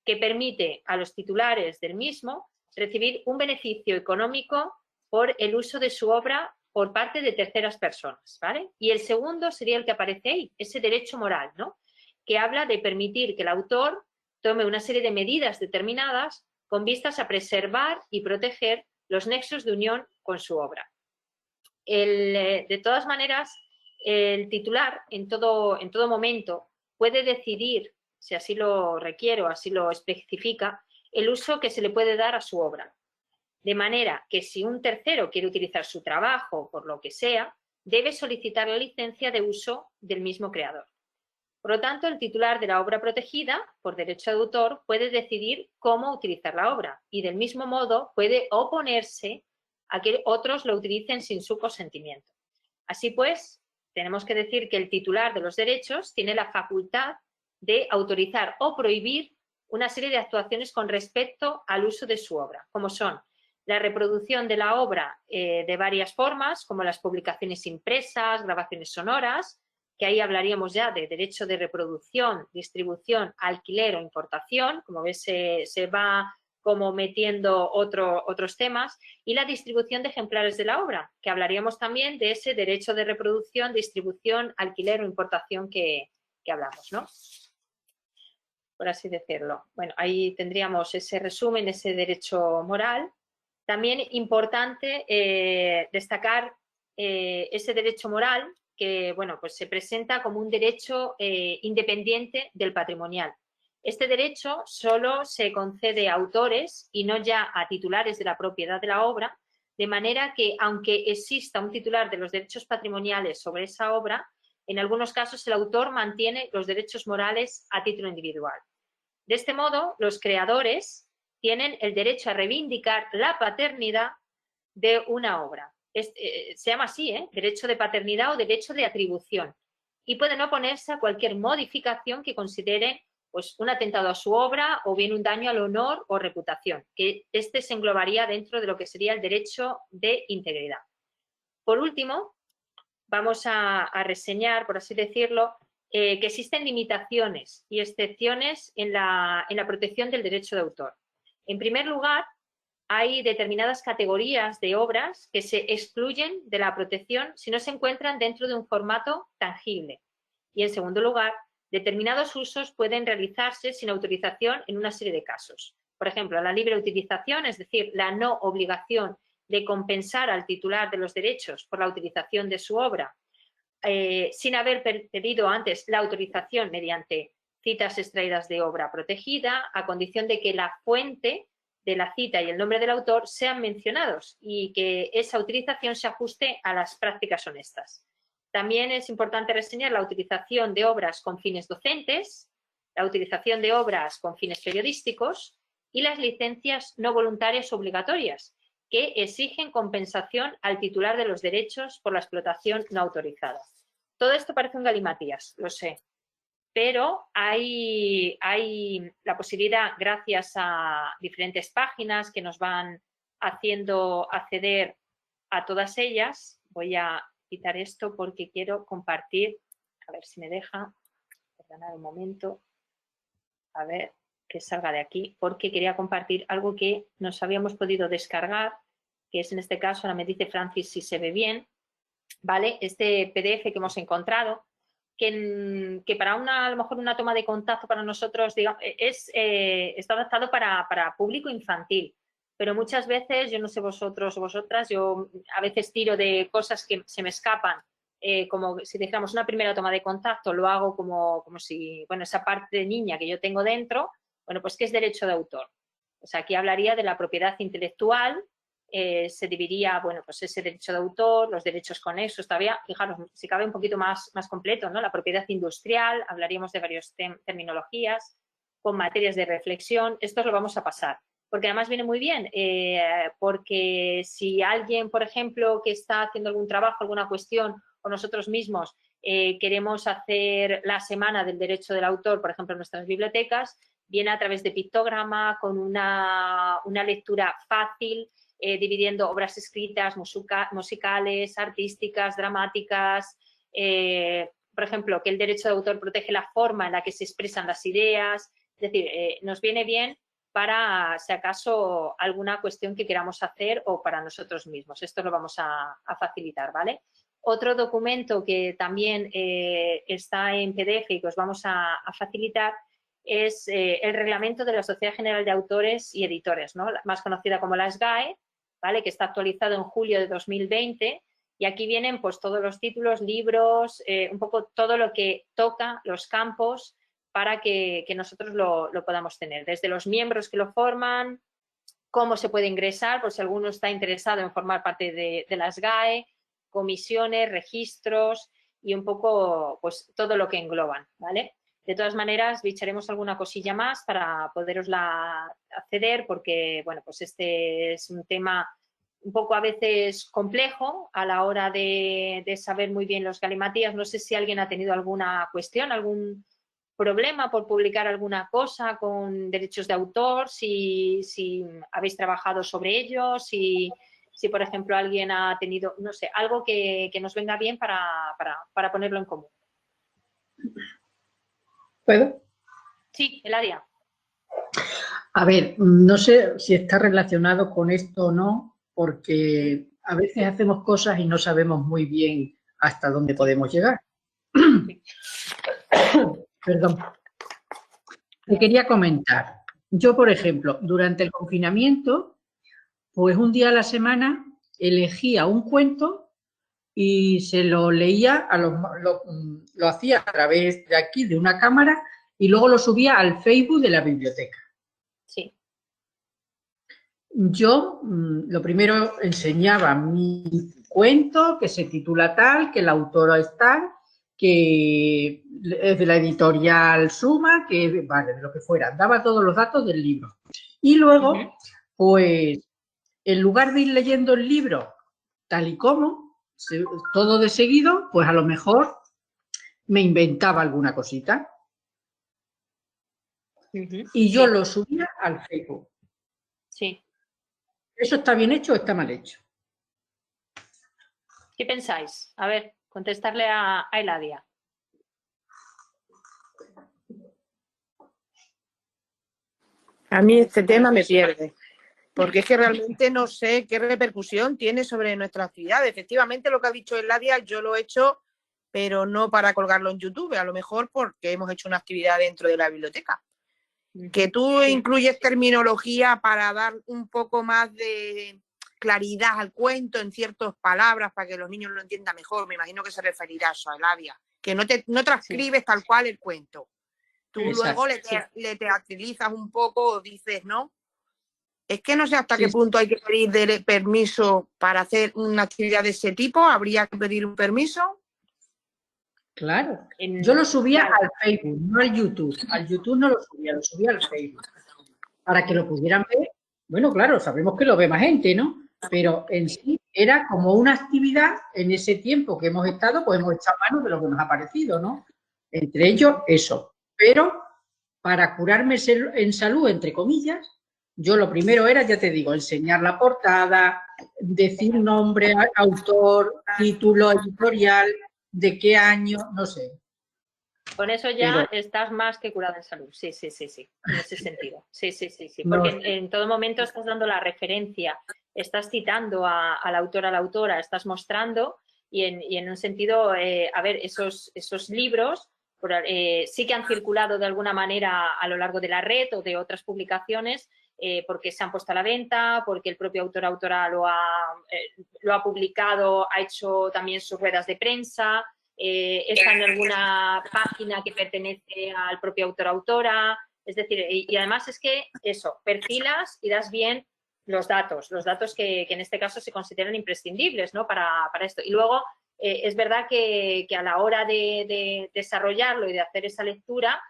que permite a los titulares del mismo recibir un beneficio económico por el uso de su obra por parte de terceras personas, ¿vale? Y el segundo sería el que aparece ahí, ese derecho moral, ¿no? Que habla de permitir que el autor tome una serie de medidas determinadas con vistas a preservar y proteger los nexos de unión con su obra. De todas maneras, el titular en todo momento puede decidir, si así lo requiere o así lo especifica, el uso que se le puede dar a su obra. De manera que si un tercero quiere utilizar su trabajo, por lo que sea, debe solicitar la licencia de uso del mismo creador. Por lo tanto, el titular de la obra protegida, por derecho de autor, puede decidir cómo utilizar la obra y, del mismo modo, puede oponerse a que otros lo utilicen sin su consentimiento. Así pues, tenemos que decir que el titular de los derechos tiene la facultad de autorizar o prohibir una serie de actuaciones con respecto al uso de su obra, como son la reproducción de la obra de varias formas, como las publicaciones impresas, grabaciones sonoras, que ahí hablaríamos ya de derecho de reproducción, distribución, alquiler o importación, como ves se va como metiendo otros temas, y la distribución de ejemplares de la obra, que hablaríamos también de ese derecho de reproducción, distribución, alquiler o importación que hablamos, ¿no? Por así decirlo. Bueno, ahí tendríamos ese resumen, ese derecho moral. También importante destacar ese derecho moral que, bueno, pues se presenta como un derecho independiente del patrimonial. Este derecho solo se concede a autores y no ya a titulares de la propiedad de la obra, de manera que, aunque exista un titular de los derechos patrimoniales sobre esa obra, en algunos casos el autor mantiene los derechos morales a título individual. De este modo, los creadores tienen el derecho a reivindicar la paternidad de una obra. Se llama así, derecho de paternidad o derecho de atribución. Y pueden oponerse a cualquier modificación que consideren pues, un atentado a su obra o bien un daño al honor o reputación, que este se englobaría dentro de lo que sería el derecho de integridad. Por último, vamos a reseñar, por así decirlo, que existen limitaciones y excepciones en la protección del derecho de autor. En primer lugar, hay determinadas categorías de obras que se excluyen de la protección si no se encuentran dentro de un formato tangible. Y en segundo lugar, determinados usos pueden realizarse sin autorización en una serie de casos. Por ejemplo, la libre utilización, es decir, la no obligación de compensar al titular de los derechos por la utilización de su obra, sin haber pedido antes la autorización mediante citas extraídas de obra protegida, a condición de que la fuente de la cita y el nombre del autor sean mencionados y que esa utilización se ajuste a las prácticas honestas. También es importante reseñar la utilización de obras con fines docentes, la utilización de obras con fines periodísticos y las licencias no voluntarias obligatorias, que exigen compensación al titular de los derechos por la explotación no autorizada. Todo esto parece un galimatías, lo sé, pero hay la posibilidad, gracias a diferentes páginas que nos van haciendo acceder a todas ellas. Voy a quitar esto porque quiero compartir, a ver si me deja, perdonad un momento, a ver que salga de aquí, porque quería compartir algo que nos habíamos podido descargar, que es en este caso, ahora me dice Francis si se ve bien, ¿vale? Este PDF que hemos encontrado, que para a lo mejor una toma de contacto para nosotros, digamos, está adaptado para público infantil, pero muchas veces, yo no sé vosotros o vosotras, yo a veces tiro de cosas que se me escapan, como si dijéramos una primera toma de contacto, lo hago como si, bueno, esa parte de niña que yo tengo dentro, bueno, pues ¿qué es derecho de autor? Pues aquí hablaría de la propiedad intelectual, se dividiría, bueno, pues ese derecho de autor, los derechos conexos, todavía, fijaros, si cabe un poquito más completo, ¿no? La propiedad industrial, hablaríamos de varias terminologías, con materias de reflexión, esto lo vamos a pasar, porque además viene muy bien, porque si alguien, por ejemplo, que está haciendo algún trabajo, alguna cuestión, o nosotros mismos queremos hacer la semana del derecho del autor, por ejemplo, en nuestras bibliotecas, viene a través de pictograma, con una lectura fácil, dividiendo obras escritas, musicales, artísticas, dramáticas, por ejemplo, que el derecho de autor protege la forma en la que se expresan las ideas, es decir, nos viene bien para, si acaso, alguna cuestión que queramos hacer o para nosotros mismos. Esto lo vamos a facilitar, ¿vale? Otro documento que también está en PDF y que os vamos a facilitar es el reglamento de la Sociedad General de Autores y Editores, ¿no? Más conocida como la SGAE, ¿vale? Que está actualizado en julio de 2020 y aquí vienen pues todos los títulos, libros, un poco todo lo que toca los campos para que nosotros lo podamos tener, desde los miembros que lo forman, cómo se puede ingresar, por si alguno está interesado en formar parte de la SGAE, comisiones, registros y un poco pues todo lo que engloban, ¿vale? De todas maneras, echaremos alguna cosilla más para poderosla acceder porque, bueno, pues este es un tema un poco a veces complejo a la hora de saber muy bien los galimatías. No sé si alguien ha tenido alguna cuestión, algún problema por publicar alguna cosa con derechos de autor, si habéis trabajado sobre ello, si por ejemplo alguien ha tenido, no sé, algo que nos venga bien para ponerlo en común. ¿Puedo? Sí, Eladia. A ver, no sé si está relacionado con esto o no, porque a veces hacemos cosas y no sabemos muy bien hasta dónde podemos llegar. Perdón. Te quería comentar. Yo, por ejemplo, durante el confinamiento, pues un día a la semana elegía un cuento y se lo leía, lo hacía a través de aquí, de una cámara, y luego lo subía al Facebook de la biblioteca. Sí. Yo lo primero enseñaba mi cuento, que se titula tal, que el autor es tal, que es de la editorial Suma, que vale, de lo que fuera, daba todos los datos del libro. Y luego, pues, en lugar de ir leyendo el libro tal y como, todo de seguido, pues a lo mejor me inventaba alguna cosita. Y yo lo subía al Facebook. Sí. ¿Eso está bien hecho o está mal hecho? ¿Qué pensáis? A ver, contestarle a Eladia. A mí este tema me pierde, porque es que realmente no sé qué repercusión tiene sobre nuestra actividad. Efectivamente, lo que ha dicho Eladia, yo lo he hecho, pero no para colgarlo en YouTube, a lo mejor porque hemos hecho una actividad dentro de la biblioteca. Que tú incluyes terminología para dar un poco más de claridad al cuento en ciertas palabras para que los niños lo entiendan mejor. Me imagino que se referirá a eso, Eladia. Que no transcribes tal cual el cuento. Tú luego le teatralizas un poco o dices, ¿no? Es que no sé hasta qué punto hay que pedir permiso para hacer una actividad de ese tipo. ¿Habría que pedir un permiso? Claro. Yo lo subía al Facebook, no al YouTube. Al YouTube no lo subía al Facebook. Para que lo pudieran ver. Bueno, claro, sabemos que lo ve más gente, ¿no? Pero en sí era como una actividad en ese tiempo que hemos estado, pues hemos echado mano de lo que nos ha parecido, ¿no? Entre ellos, eso. Pero para curarme en salud, entre comillas, yo lo primero era, ya te digo, enseñar la portada, decir nombre, autor, título, editorial, de qué año, no sé. Con eso ya estás más que curada en salud. Sí, en ese sentido. Sí. Porque en todo momento estás dando la referencia, estás citando al autor, a la autora, estás mostrando y en un sentido, a ver, esos libros sí que han circulado de alguna manera a lo largo de la red o de otras publicaciones porque se han puesto a la venta, porque el propio autor, autora lo ha publicado, ha hecho también sus ruedas de prensa. Está en alguna página que pertenece al propio autor, autora, es decir, y además es que eso, perfilas y das bien los datos que en este caso se consideran imprescindibles, ¿no? para esto. Y luego es verdad que a la hora de desarrollarlo y de hacer esa lectura,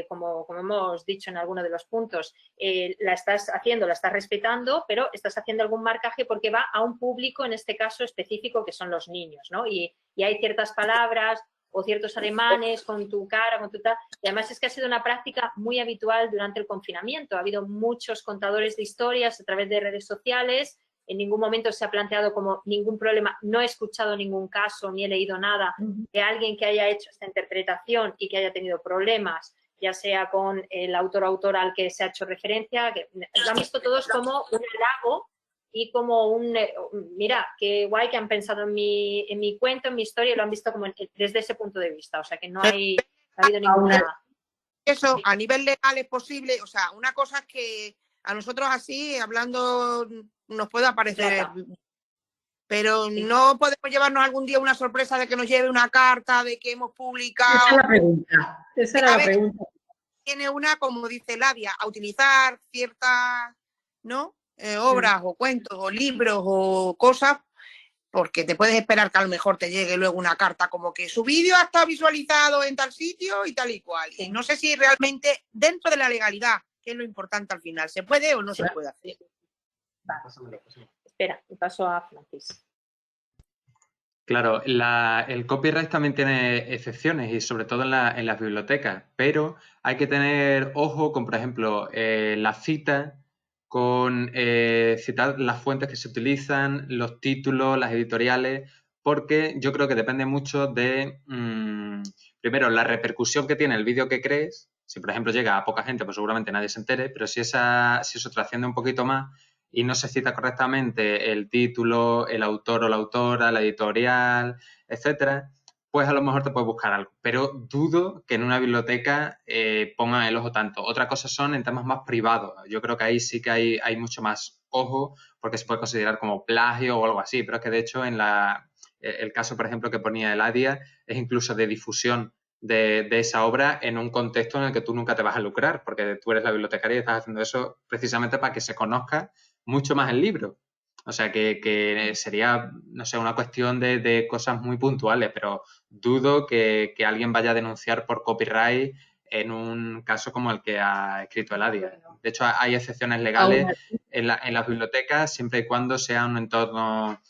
como hemos dicho en alguno de los puntos, la estás haciendo, la estás respetando, pero estás haciendo algún marcaje porque va a un público, en este caso específico, que son los niños, ¿no? Y hay ciertas palabras o ciertos ademanes con tu cara, con tu tal, y además es que ha sido una práctica muy habitual durante el confinamiento. Ha habido muchos contadores de historias a través de redes sociales. En ningún momento se ha planteado como ningún problema. No he escuchado ningún caso ni he leído nada de alguien que haya hecho esta interpretación y que haya tenido problemas, ya sea con el autor o autora al que se ha hecho referencia, que lo han visto todos como un halago y como mira, qué guay que han pensado en mi cuento, en mi historia, y lo han visto como desde ese punto de vista. O sea, que no ha habido ninguna... Eso, a nivel legal es posible, o sea, una cosa es que a nosotros así, hablando, nos puede parecer, pero no podemos llevarnos algún día una sorpresa de que nos lleve una carta, de que hemos publicado... Esa es la pregunta, esa era la pregunta. Tiene una, como dice Eladia, a utilizar ciertas, ¿no? Obras o cuentos o libros o cosas, porque te puedes esperar que a lo mejor te llegue luego una carta como que su vídeo ha estado visualizado en tal sitio y tal y cual. Y no sé si realmente dentro de la legalidad, que es lo importante al final, ¿se puede o no se puede hacer? Vale. Espera, me paso a Francis. Claro, el copyright también tiene excepciones y sobre todo en las bibliotecas, pero hay que tener ojo con, por ejemplo, la cita, con citar las fuentes que se utilizan, los títulos, las editoriales, porque yo creo que depende mucho de, primero, la repercusión que tiene el vídeo que crees. Si, por ejemplo, llega a poca gente, pues seguramente nadie se entere, pero si eso trasciende un poquito más y no se cita correctamente el título, el autor o la autora, la editorial, etcétera, pues a lo mejor te puedes buscar algo. Pero dudo que en una biblioteca pongan el ojo tanto. Otra cosa son en temas más privados. Yo creo que ahí sí que hay mucho más ojo porque se puede considerar como plagio o algo así. Pero es que de hecho el caso, por ejemplo, que ponía Eladia es incluso de difusión de esa obra en un contexto en el que tú nunca te vas a lucrar, porque tú eres la bibliotecaria y estás haciendo eso precisamente para que se conozca mucho más el libro. O sea, que sería, no sé, una cuestión de cosas muy puntuales, pero dudo que alguien vaya a denunciar por copyright en un caso como el que ha escrito Eladia. De hecho, hay excepciones legales en las bibliotecas siempre y cuando sea un entorno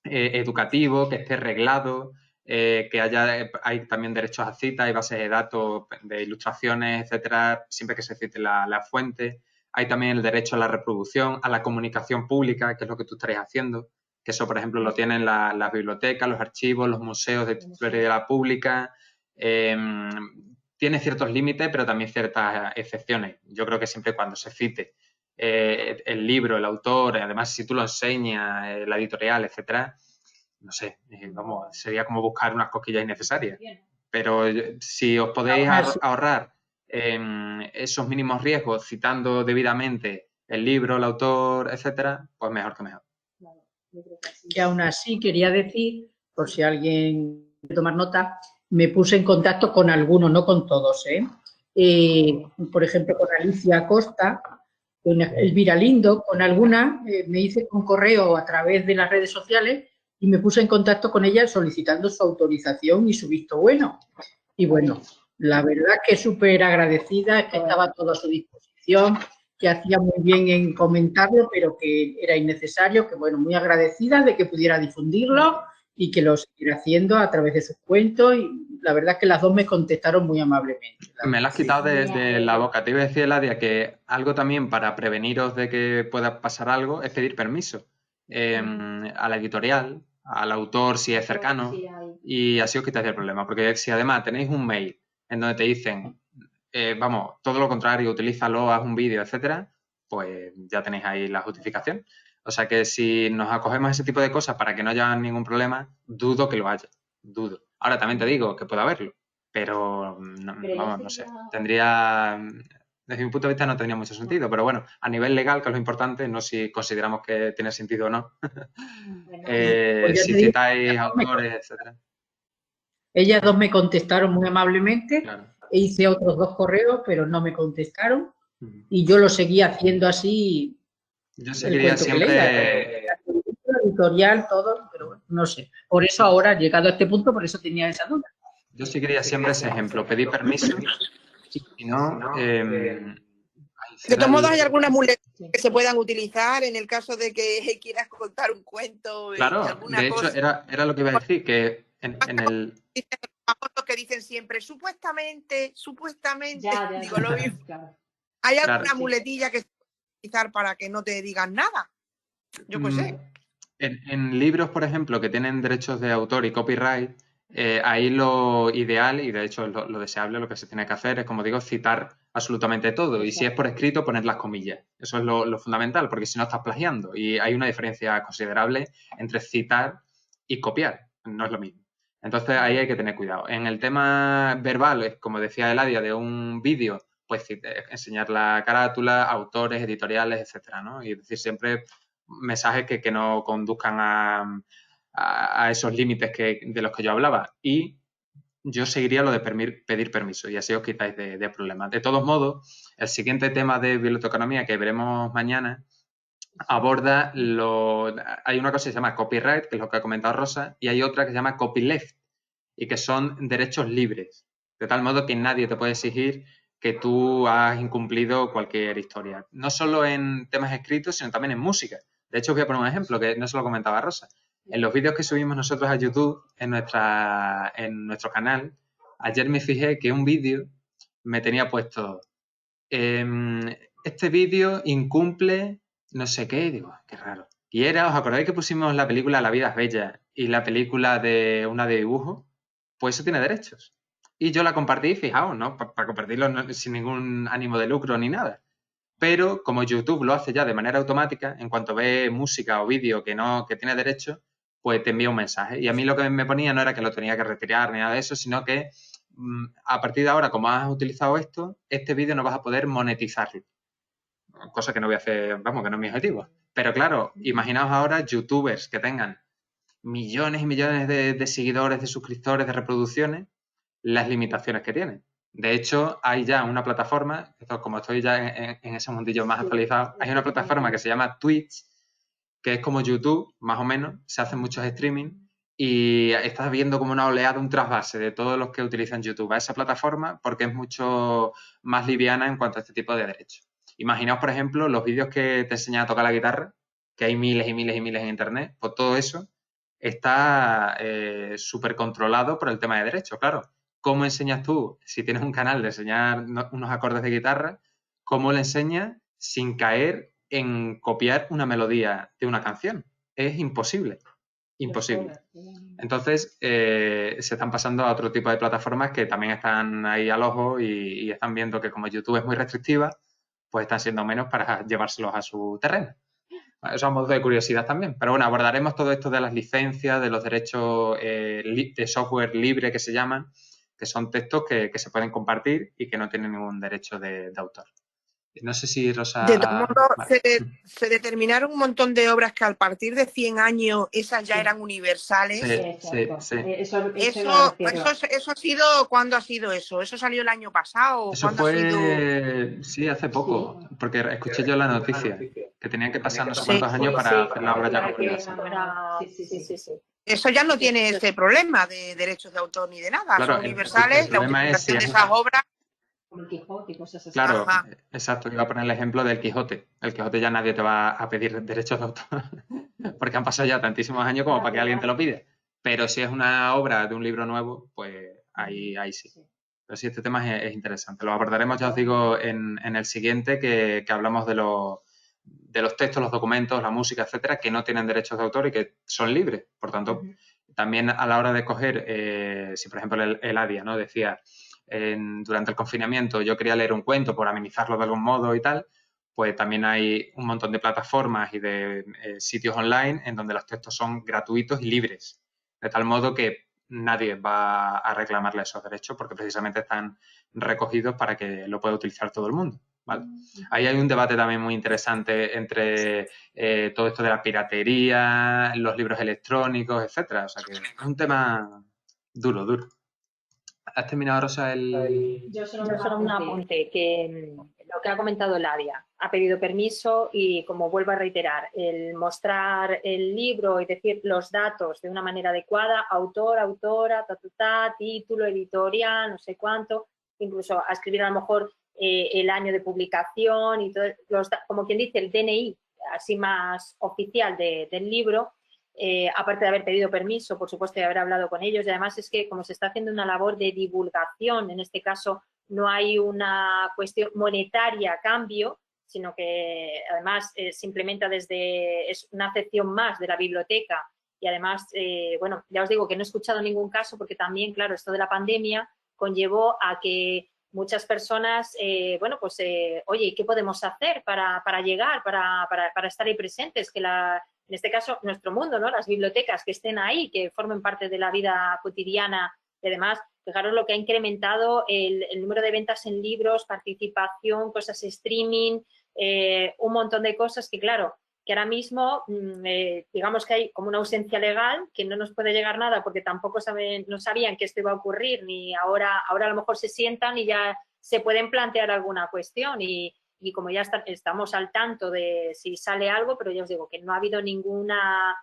educativo, que esté reglado, que hay también derechos a cita, hay bases de datos de ilustraciones, etcétera, siempre que se cite la fuente. Hay también el derecho a la reproducción, a la comunicación pública, que es lo que tú estarías haciendo, que eso, por ejemplo, lo tienen las bibliotecas, los archivos, los museos de titularidad pública. Tiene ciertos límites, pero también ciertas excepciones. Yo creo que siempre y cuando se cite el libro, el autor, además si tú lo enseñas, la editorial, etcétera, no sé, vamos, sería como buscar unas cosquillas innecesarias. Pero si os podéis ahorrar esos mínimos riesgos citando debidamente el libro, el autor, etcétera, pues mejor que mejor. Y aún así quería decir, por si alguien quiere tomar nota, me puse en contacto con algunos, no con todos, por ejemplo, con Alicia Costa, con Elvira Lindo, con alguna, me hice un correo a través de las redes sociales y me puse en contacto con ella solicitando su autorización y su visto bueno. Y bueno, la verdad que súper agradecida, que estaba todo a su disposición, que hacía muy bien en comentarlo, pero que era innecesario, que bueno, muy agradecida de que pudiera difundirlo y que lo siguiera haciendo a través de sus cuentos, y la verdad que las dos me contestaron muy amablemente. Me la has quitado de la boca. Te iba a decir, Eladia, que algo también para preveniros de que pueda pasar algo es pedir permiso a la editorial, al autor si es cercano, y así os quitáis el problema. Porque si además tenéis un mail en donde te dicen, vamos, todo lo contrario, utilízalo, haz un vídeo, etcétera, pues ya tenéis ahí la justificación. O sea que si nos acogemos a ese tipo de cosas para que no haya ningún problema, dudo que lo haya. Dudo. Ahora también te digo que puede haberlo, pero vamos, no sé. Tendría, desde mi punto de vista, no tendría mucho sentido. Pero bueno, a nivel legal, que es lo importante, no si consideramos que tiene sentido o no. Pues si citáis autores, etcétera. Ellas dos me contestaron muy amablemente, Claro. e hice otros 2 correos, pero no me contestaron, y yo lo seguía haciendo así. Yo seguiría siempre editorial, todo, pero bueno, no sé. Por eso ahora, llegado a este punto, por eso tenía esa duda. Yo seguiría siempre ese ejemplo, pedir permiso, y si no... de todos modos, hay algunas muletas que se puedan utilizar en el caso de que quieras contar un cuento. Claro, de hecho, era lo que iba a decir, que en el... Los que dicen siempre, supuestamente, Ya, digo lo mismo. Claro. ¿Hay alguna muletilla que se pueda utilizar para que no te digan nada? Yo qué sé. En libros, por ejemplo, que tienen derechos de autor y copyright, ahí lo ideal, y de hecho lo deseable, lo que se tiene que hacer es, como digo, citar absolutamente todo. Y si es por escrito, poner las comillas. Eso es lo fundamental, porque si no estás plagiando. Y hay una diferencia considerable entre citar y copiar. No es lo mismo. Entonces ahí hay que tener cuidado. En el tema verbal, como decía Eladia, de un vídeo, pues enseñar la carátula, autores, editoriales, etcétera, ¿no? Y decir siempre mensajes que no conduzcan a esos límites de los que yo hablaba. Y yo seguiría lo de pedir permiso y así os quitáis de problemas. De todos modos, el siguiente tema de biblioteconomía que veremos mañana aborda hay una cosa que se llama copyright, que es lo que ha comentado Rosa, y hay otra que se llama copyleft, y que son derechos libres, de tal modo que nadie te puede exigir que tú has incumplido cualquier historia. No solo en temas escritos, sino también en música. De hecho, os voy a poner un ejemplo que no se lo comentaba Rosa. En los vídeos que subimos nosotros a YouTube, en nuestro canal, ayer me fijé que un vídeo me tenía puesto este vídeo incumple no sé qué, y digo, qué raro. Y ¿os acordáis que pusimos la película La vida es bella y la película de una de dibujo? Pues eso tiene derechos. Y yo la compartí, fijaos, ¿no? Para compartirlo sin ningún ánimo de lucro ni nada. Pero como YouTube lo hace ya de manera automática, en cuanto ve música o vídeo que tiene derecho, pues te envía un mensaje. Y a mí lo que me ponía no era que lo tenía que retirar ni nada de eso, sino que a partir de ahora, como has utilizado esto, este vídeo no vas a poder monetizarlo. Cosa que no voy a hacer, vamos, que no es mi objetivo. Pero claro, imaginaos ahora youtubers que tengan millones y millones de seguidores, de suscriptores, de reproducciones, las limitaciones que tienen. De hecho, hay ya una plataforma, como estoy ya en ese mundillo más actualizado, hay una plataforma que se llama Twitch, que es como YouTube, más o menos, se hacen muchos streaming y estás viendo como una oleada, un trasvase de todos los que utilizan YouTube a esa plataforma porque es mucho más liviana en cuanto a este tipo de derechos. Imaginaos, por ejemplo, los vídeos que te enseñan a tocar la guitarra, que hay miles y miles y miles en Internet, pues todo eso está súper controlado por el tema de derechos, claro. ¿Cómo enseñas tú, si tienes un canal de enseñar unos acordes de guitarra, cómo le enseñas sin caer en copiar una melodía de una canción? Es imposible. Imposible. Entonces, se están pasando a otro tipo de plataformas que también están ahí al ojo y están viendo que como YouTube es muy restrictiva, pues están siendo menos para llevárselos a su terreno. Eso a modo de curiosidad también. Pero bueno, abordaremos todo esto de las licencias, de los derechos de software libre que se llaman, que son textos que se pueden compartir y que no tienen ningún derecho de autor. No sé si Rosa... De todos modos, se determinaron un montón de obras que a partir de 100 años esas ya eran universales. Sí. Eso ha sido, ¿cuándo ha sido eso? ¿Eso salió el año pasado? Eso fue, sí, hace poco, porque escuché yo la noticia, que tenían que pasar no sé cuántos años para hacer la obra ya completa. Eso ya no tiene ese problema de derechos de autor ni de nada, claro, son universales, la utilización de esas obras. El Quijote y cosas así. Claro, exacto, iba a poner el ejemplo del Quijote. El Quijote ya nadie te va a pedir derechos de autor, porque han pasado ya tantísimos años como para que alguien te lo pida. Pero si es una obra de un libro nuevo, pues ahí sí. Pero sí, este tema es interesante. Lo abordaremos, ya os digo, en el siguiente, que hablamos de los textos, los documentos, la música, etcétera, que no tienen derechos de autor y que son libres. Por tanto, también a la hora de coger, si por ejemplo el ADIA, ¿no? Decía... durante el confinamiento yo quería leer un cuento por amenizarlo de algún modo y tal, pues también hay un montón de plataformas y de sitios online en donde los textos son gratuitos y libres, de tal modo que nadie va a reclamarle esos derechos porque precisamente están recogidos para que lo pueda utilizar todo el mundo, ¿vale? Ahí hay un debate también muy interesante entre todo esto de la piratería, los libros electrónicos, etcétera, o sea que es un tema duro. ¿Has terminado, Rosa, Yo solo un apunte, que lo que ha comentado Ladia, ha pedido permiso y, como vuelvo a reiterar, el mostrar el libro y decir los datos de una manera adecuada, autor, autora, título, editorial, no sé cuánto, incluso a escribir a lo mejor el año de publicación y todo, como quien dice, el DNI, así más oficial del libro. Aparte de haber pedido permiso, por supuesto, de haber hablado con ellos, y además es que como se está haciendo una labor de divulgación, en este caso no hay una cuestión monetaria a cambio, sino que además se implementa es una sección más de la biblioteca y además, bueno, ya os digo que no he escuchado ningún caso porque también, claro, esto de la pandemia conllevó a que muchas personas, bueno, pues, oye, ¿qué podemos hacer para llegar, para estar ahí presentes? Que en este caso, nuestro mundo, ¿no? Las bibliotecas que estén ahí, que formen parte de la vida cotidiana y además, fijaros lo que ha incrementado el número de ventas en libros, participación, cosas streaming, un montón de cosas que, claro, que ahora mismo, digamos que hay como una ausencia legal, que no nos puede llegar nada porque tampoco no sabían que esto iba a ocurrir, ni ahora a lo mejor se sientan y ya se pueden plantear alguna cuestión y como ya estamos al tanto de si sale algo, pero ya os digo que no ha habido ninguna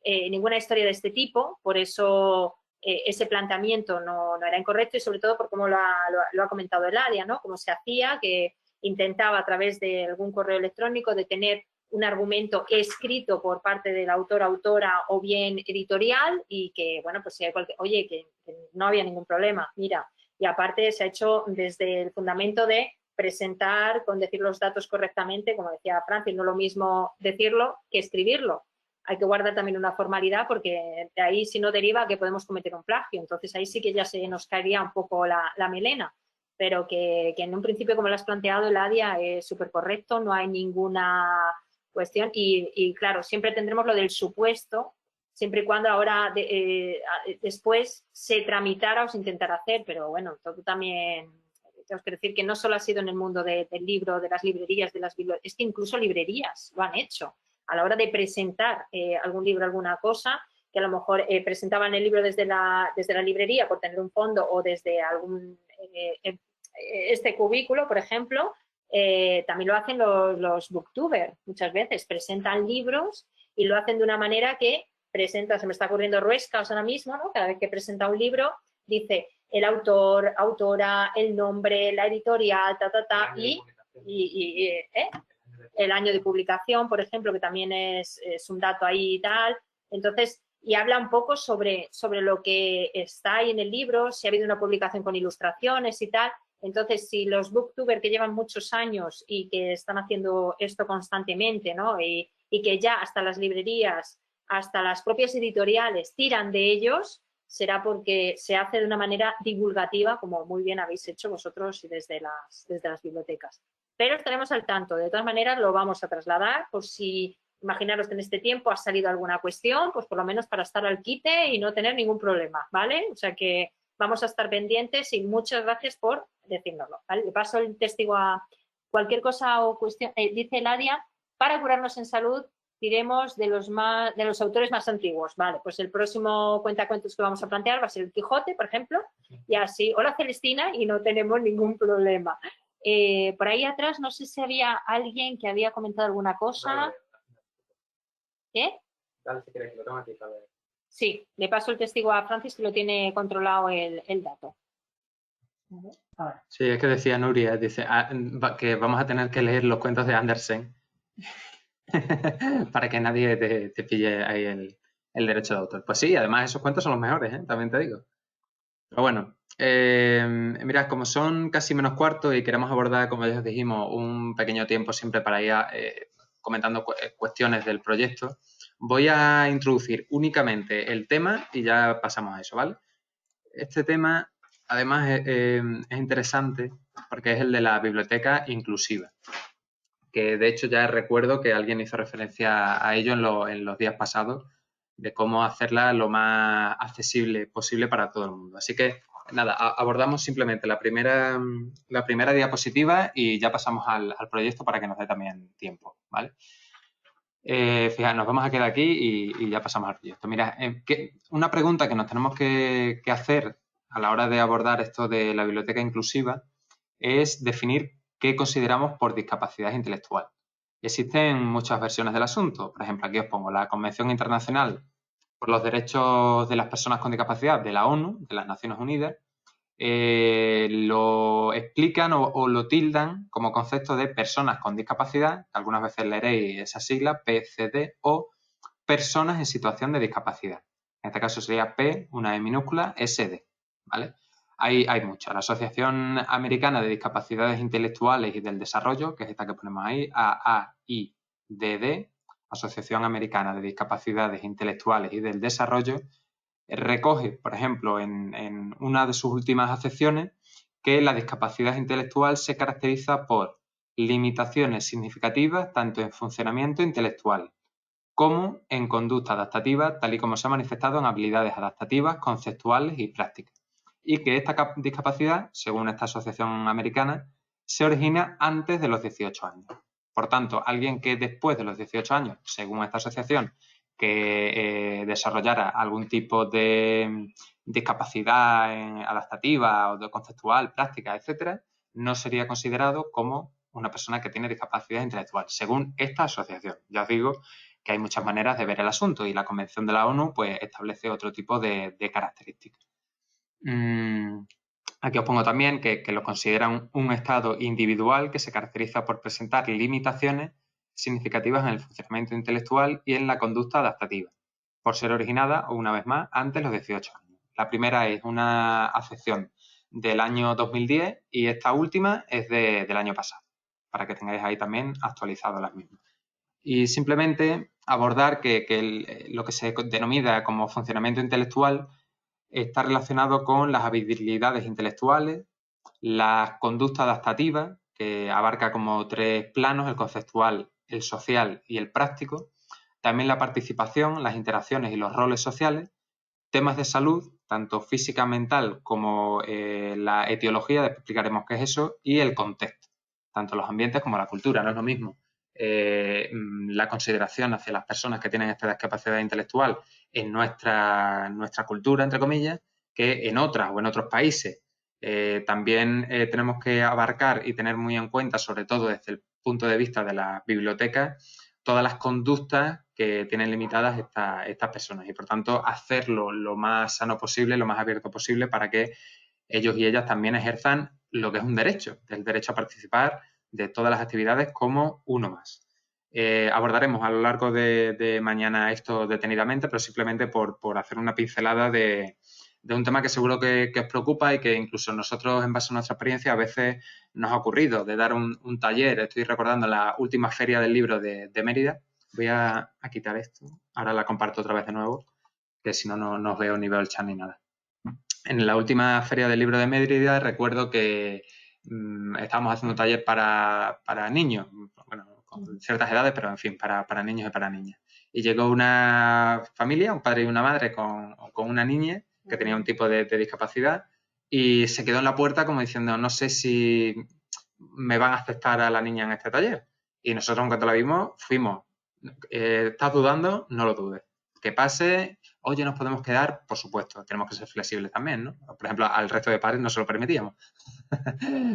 historia de este tipo, por eso ese planteamiento no era incorrecto y sobre todo por cómo lo ha comentado Eladia, ¿no? Cómo se hacía, que intentaba a través de algún correo electrónico de tener un argumento escrito por parte del autor, autora o bien editorial y que, bueno, pues si hay oye, que no había ningún problema, mira, y aparte se ha hecho desde el fundamento de presentar, con decir los datos correctamente, como decía Francis, no es lo mismo decirlo que escribirlo. Hay que guardar también una formalidad porque de ahí si no deriva que podemos cometer un plagio, entonces ahí sí que ya se nos caería un poco la melena, pero que en un principio, como lo has planteado, Eladia, es súper correcto, no hay ninguna cuestión y claro, siempre tendremos lo del supuesto, siempre y cuando ahora después se tramitara o se intentara hacer, pero bueno, todo también, tengo que decir que no solo ha sido en el mundo del libro, de las librerías, de las bibliotecas, es que incluso librerías lo han hecho a la hora de presentar algún libro, alguna cosa, que a lo mejor presentaban el libro desde la librería por tener un fondo o desde algún este cubículo, por ejemplo, también lo hacen los booktubers muchas veces, presentan libros y lo hacen de una manera que presenta, se me está ocurriendo Ruescas ahora mismo, ¿no? Cada vez que presenta un libro dice el autor, autora, el nombre, la editorial, y el año de publicación, por ejemplo, que también es un dato ahí y tal. Entonces, y habla un poco sobre lo que está ahí en el libro, si ha habido una publicación con ilustraciones y tal. Entonces, si los booktubers que llevan muchos años y que están haciendo esto constantemente, ¿no? Y que ya hasta las librerías, hasta las propias editoriales tiran de ellos, será porque se hace de una manera divulgativa, como muy bien habéis hecho vosotros y desde las bibliotecas. Pero estaremos al tanto. De todas maneras, lo vamos a trasladar por si, imaginaros que en este tiempo ha salido alguna cuestión, pues por lo menos para estar al quite y no tener ningún problema, ¿vale? O sea que vamos a estar pendientes y muchas gracias por decírnoslo, ¿vale? Le paso el testigo a cualquier cosa o cuestión. Dice Eladia, para curarnos en salud, diremos de los autores más antiguos, ¿vale? Pues el próximo cuentacuentos que vamos a plantear va a ser el Quijote, por ejemplo, y así, hola Celestina, y no tenemos ningún problema. Por ahí atrás, no sé si había alguien que había comentado alguna cosa. ¿Qué? Dale, si quieres, lo tengo aquí, para ver. Sí, le paso el testigo a Francis que lo tiene controlado el dato. Sí, es que decía Nuria, dice que vamos a tener que leer los cuentos de Andersen para que nadie te pille ahí el derecho de autor. Pues sí, además esos cuentos son los mejores, también te digo. Pero bueno, mirad, como son casi menos cuarto y queremos abordar, como ya os dijimos, un pequeño tiempo siempre para ir comentando cuestiones del proyecto, voy a introducir únicamente el tema y ya pasamos a eso, ¿vale? Este tema, además, es interesante porque es el de la biblioteca inclusiva, que de hecho ya recuerdo que alguien hizo referencia a ello en los días pasados, de cómo hacerla lo más accesible posible para todo el mundo. Así que, nada, abordamos simplemente la primera diapositiva y ya pasamos al proyecto para que nos dé también tiempo, ¿vale? Fijaos, nos vamos a quedar aquí y ya pasamos al proyecto. Mira, una pregunta que nos tenemos que hacer a la hora de abordar esto de la biblioteca inclusiva es definir qué consideramos por discapacidad intelectual. Existen muchas versiones del asunto. Por ejemplo, aquí os pongo la Convención Internacional por los Derechos de las Personas con Discapacidad de la ONU, de las Naciones Unidas, lo explican o lo tildan como concepto de personas con discapacidad, algunas veces leeréis esa sigla, PCD, o personas en situación de discapacidad. En este caso sería P, una E minúscula, SD, ¿vale? Hay muchas. La Asociación Americana de Discapacidades Intelectuales y del Desarrollo, que es esta que ponemos ahí, AAIDD, Asociación Americana de Discapacidades Intelectuales y del Desarrollo, recoge, por ejemplo, en una de sus últimas acepciones, que la discapacidad intelectual se caracteriza por limitaciones significativas tanto en funcionamiento intelectual como en conducta adaptativa, tal y como se ha manifestado en habilidades adaptativas, conceptuales y prácticas. Y que esta discapacidad, según esta asociación americana, se origina antes de los 18 años. Por tanto, alguien que después de los 18 años, según esta asociación, que desarrollara algún tipo de discapacidad adaptativa o de conceptual, práctica, etcétera, no sería considerado como una persona que tiene discapacidad intelectual, según esta asociación. Ya os digo que hay muchas maneras de ver el asunto y la Convención de la ONU pues establece otro tipo de características. Aquí os pongo también que lo consideran un estado individual que se caracteriza por presentar limitaciones significativas en el funcionamiento intelectual y en la conducta adaptativa, por ser originada, una vez más, antes de los 18 años. La primera es una acepción del año 2010 y esta última es del año pasado, para que tengáis ahí también actualizadas las mismas. Y simplemente abordar que lo que se denomina como funcionamiento intelectual está relacionado con las habilidades intelectuales, la conducta adaptativa, que abarca como 3 planos, el conceptual, el social y el práctico, también la participación, las interacciones y los roles sociales, temas de salud, tanto física, mental como la etiología, después explicaremos qué es eso, y el contexto, tanto los ambientes como la cultura. No es lo mismo la consideración hacia las personas que tienen esta discapacidad intelectual en nuestra cultura, entre comillas, que en otras o en otros países. También tenemos que abarcar y tener muy en cuenta, sobre todo desde el punto de vista de la biblioteca, todas las conductas que tienen limitadas estas personas y, por tanto, hacerlo lo más sano posible, lo más abierto posible para que ellos y ellas también ejerzan lo que es un derecho, el derecho a participar de todas las actividades como uno más. Abordaremos a lo largo de mañana esto detenidamente, pero simplemente por hacer una pincelada de un tema que seguro que os preocupa y que incluso nosotros, en base a nuestra experiencia, a veces nos ha ocurrido de dar un taller. Estoy recordando la última feria del libro de Mérida. Voy a quitar esto. Ahora la comparto otra vez de nuevo, que si no, no os veo ni veo el chat ni nada. En la última feria del libro de Mérida recuerdo que estábamos haciendo un taller para niños, bueno, con ciertas edades, pero en fin, para niños y para niñas. Y llegó una familia, un padre y una madre con una niña que tenía un tipo de discapacidad y se quedó en la puerta como diciendo, no sé si me van a aceptar a la niña en este taller. Y nosotros, en cuanto la vimos, fuimos. ¿Estás dudando? No lo dudes. Que pase, oye, nos podemos quedar, por supuesto, tenemos que ser flexibles también, ¿no? Por ejemplo, al resto de padres no se lo permitíamos.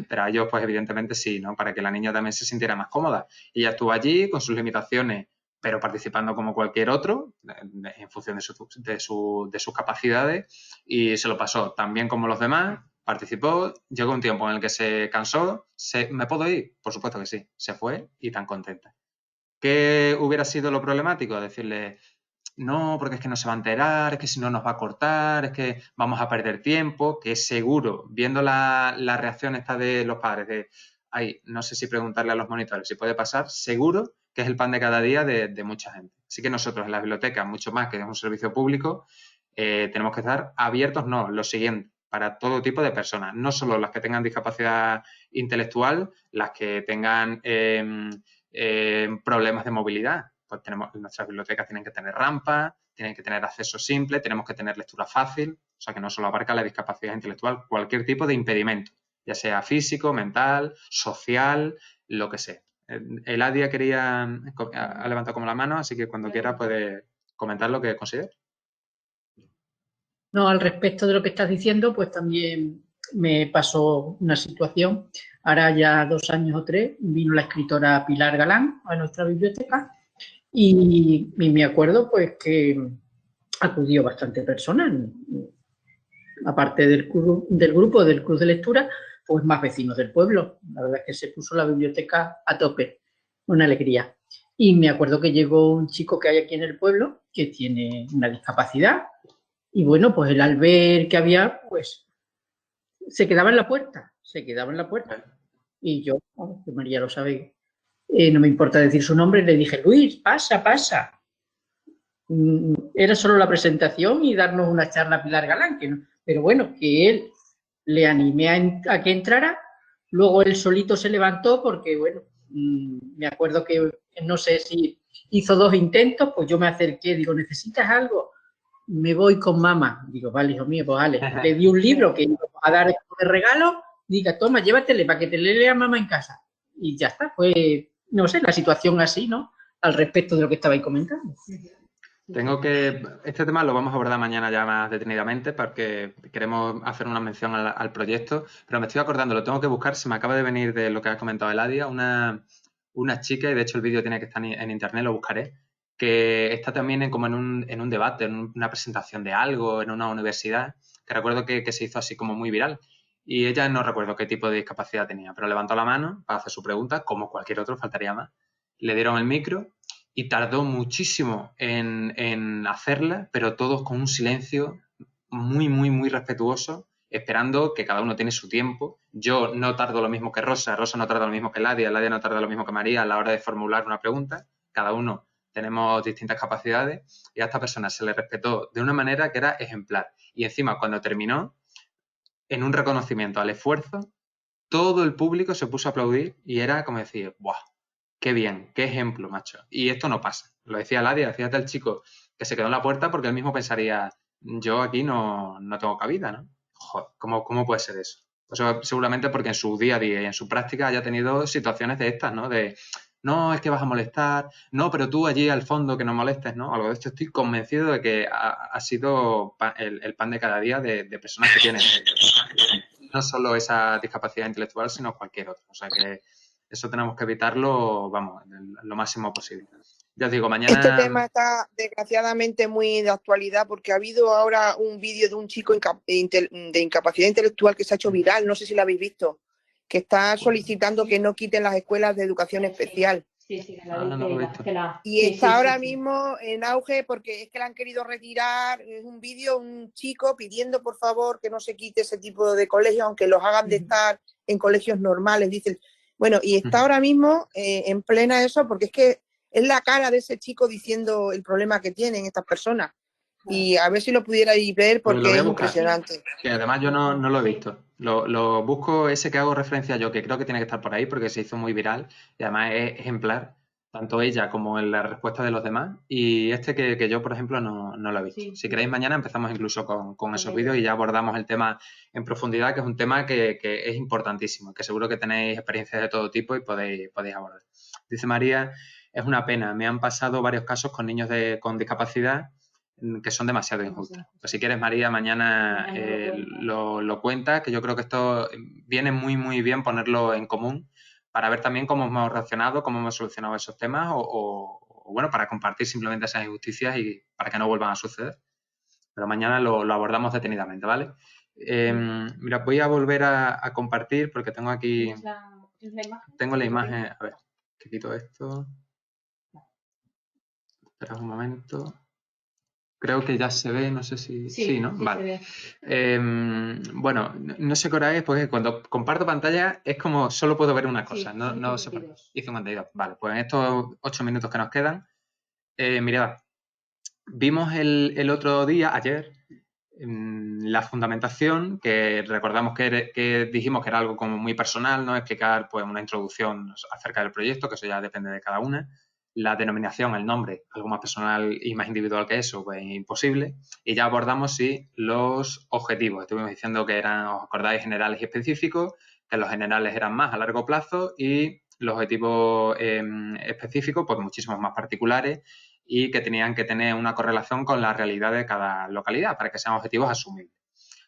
Pero a ellos, pues evidentemente sí, ¿no? Para que la niña también se sintiera más cómoda. Y ella estuvo allí con sus limitaciones, pero participando como cualquier otro, en función de sus capacidades, y se lo pasó tan bien como los demás, participó, llegó un tiempo en el que se cansó, ¿me puedo ir? Por supuesto que sí, se fue y tan contenta. ¿Qué hubiera sido lo problemático? Decirle, no, porque es que no se va a enterar, es que si no nos va a cortar, es que vamos a perder tiempo, que seguro, viendo la reacción esta de los padres, de, ay, no sé si preguntarle a los monitores si puede pasar, seguro que es el pan de cada día de mucha gente. Así que nosotros en la biblioteca, mucho más que es un servicio público, tenemos que estar abiertos, no, lo siguiente, para todo tipo de personas, no solo las que tengan discapacidad intelectual, las que tengan problemas de movilidad. Pues nuestras bibliotecas tienen que tener rampas, tienen que tener acceso simple, tenemos que tener lectura fácil, o sea que no solo abarca la discapacidad intelectual, cualquier tipo de impedimento, ya sea físico, mental, social, lo que sea. El Adia ha levantado como la mano, así que cuando quiera puede comentar lo que considere. No, al respecto de lo que estás diciendo, pues también me pasó una situación. Ahora ya 2 años o 3 vino la escritora Pilar Galán a nuestra biblioteca y me acuerdo pues que acudió bastante personas. Aparte del grupo del Club de Lectura, pues más vecinos del pueblo. La verdad es que se puso la biblioteca a tope, una alegría. Y me acuerdo que llegó un chico que hay aquí en el pueblo que tiene una discapacidad y bueno, pues él al ver que había, pues se quedaba en la puerta, Y yo, que María lo sabe, no me importa decir su nombre, le dije, Luis, pasa, pasa. Era solo la presentación y darnos una charla a Pilar Galán, pero bueno, que él le animé a que entrara, luego él solito se levantó porque, bueno, me acuerdo que no sé si hizo 2 intentos, pues yo me acerqué, digo, ¿necesitas algo? Me voy con mamá. Digo, vale, hijo mío, pues vale. Le di un libro que íbamos a dar de regalo, diga, toma, llévatele para que te lea mamá en casa. Y ya está, pues, no sé, la situación así, ¿no? Al respecto de lo que estabais comentando. Este tema lo vamos a abordar mañana ya más detenidamente porque queremos hacer una mención al proyecto, pero me estoy acordando, lo tengo que buscar, se me acaba de venir de lo que ha comentado Eladia, una chica, y de hecho el vídeo tiene que estar en internet, lo buscaré, que está también en un debate, en una presentación de algo, en una universidad, que recuerdo que se hizo así como muy viral. Y ella no recuerdo qué tipo de discapacidad tenía, pero levantó la mano para hacer su pregunta, como cualquier otro, faltaría más. le dieron el micro y tardó muchísimo en hacerla, pero todos con un silencio muy, muy, muy respetuoso, esperando que cada uno tiene su tiempo. Yo no tardo lo mismo que Rosa, Rosa no tarda lo mismo que Ladia no tarda lo mismo que María a la hora de formular una pregunta. Cada uno tenemos distintas capacidades y a esta persona se le respetó de una manera que era ejemplar. Y encima, cuando terminó, en un reconocimiento al esfuerzo, todo el público se puso a aplaudir y era como decir, ¡buah! ¡Qué bien! ¡Qué ejemplo, macho! Y esto no pasa. Lo decía Ladia, fíjate el chico que se quedó en la puerta porque él mismo pensaría, yo aquí no tengo cabida, ¿no? Joder, ¿cómo puede ser eso? Pues seguramente porque en su día a día y en su práctica haya tenido situaciones de estas, ¿no? De, no, es que vas a molestar, no, pero tú allí al fondo que no molestes, ¿no? Algo de esto estoy convencido de que ha sido el pan de cada día de personas que tienen no solo esa discapacidad intelectual, sino cualquier otra. O sea que eso tenemos que evitarlo, vamos, lo máximo posible. Ya os digo, mañana... Este tema está desgraciadamente muy de actualidad porque ha habido ahora un vídeo de un chico de incapacidad intelectual que se ha hecho viral, no sé si lo habéis visto, que está solicitando que no quiten las escuelas de educación especial. Sí, no lo he visto. Y está ahora mismo en auge porque es que la han querido retirar. Es un vídeo, un chico pidiendo por favor que no se quite ese tipo de colegios, aunque los hagan de estar en colegios normales, dicen. Bueno, y está ahora mismo en plena eso porque es que es la cara de ese chico diciendo el problema que tienen estas personas. Y a ver si lo pudierais ver porque Pues lo voy a es buscar, impresionante. que además yo no lo he visto. Lo busco ese que hago referencia yo, que creo que tiene que estar por ahí porque se hizo muy viral y además es ejemplar, tanto ella como en la respuesta de los demás. Y este que yo, por ejemplo, no lo he visto. Si queréis, mañana empezamos incluso con esos vídeos y ya abordamos el tema en profundidad, que es un tema que es importantísimo, que seguro que tenéis experiencias de todo tipo y podéis abordar. Dice María, es una pena, me han pasado varios casos con niños con discapacidad que son demasiado injustas. Pues si quieres, María, mañana lo cuentas, que yo creo que esto viene muy, muy bien ponerlo en común para ver también cómo hemos reaccionado, cómo hemos solucionado esos temas o bueno, para compartir simplemente esas injusticias y para que no vuelvan a suceder. Pero mañana lo abordamos detenidamente, ¿vale? Mira, voy a volver a compartir porque tengo aquí... Tengo la imagen... A ver, que quito esto. Espera un momento. Creo que ya se ve, no sé si... Sí, ¿no? Vale. Bueno, no sé qué hora es, porque cuando comparto pantalla es como solo puedo ver una cosa. No sé por qué. Y 52. Vale, pues en estos 8 minutos que nos quedan, mirad, vimos el otro día, ayer, la fundamentación, que recordamos que dijimos que era algo como muy personal, ¿no? Explicar pues una introducción acerca del proyecto, que eso ya depende de cada una. La denominación, el nombre, algo más personal y más individual que eso, pues imposible. Y ya abordamos, sí, los objetivos. Estuvimos diciendo que eran, os acordáis, generales y específicos, que los generales eran más a largo plazo y los objetivos específicos, pues muchísimos más particulares y que tenían que tener una correlación con la realidad de cada localidad para que sean objetivos asumibles.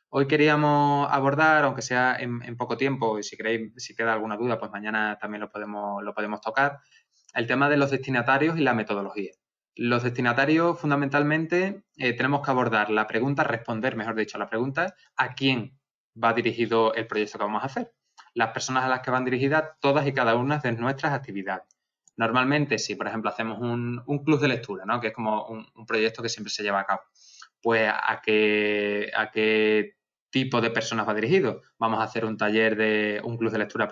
Hoy queríamos abordar, aunque sea en poco tiempo, y si queréis, si queda alguna duda, pues mañana también lo podemos tocar, el tema de los destinatarios y la metodología. Los destinatarios, fundamentalmente, tenemos que abordar la pregunta, responder, mejor dicho, la pregunta, ¿a quién va dirigido el proyecto que vamos a hacer? Las personas a las que van dirigidas todas y cada una de nuestras actividades. Normalmente, si, por ejemplo, hacemos un club de lectura, ¿no? Que es como un proyecto que siempre se lleva a cabo, pues ¿a qué tipo de personas va dirigido? Vamos a hacer un club de lectura,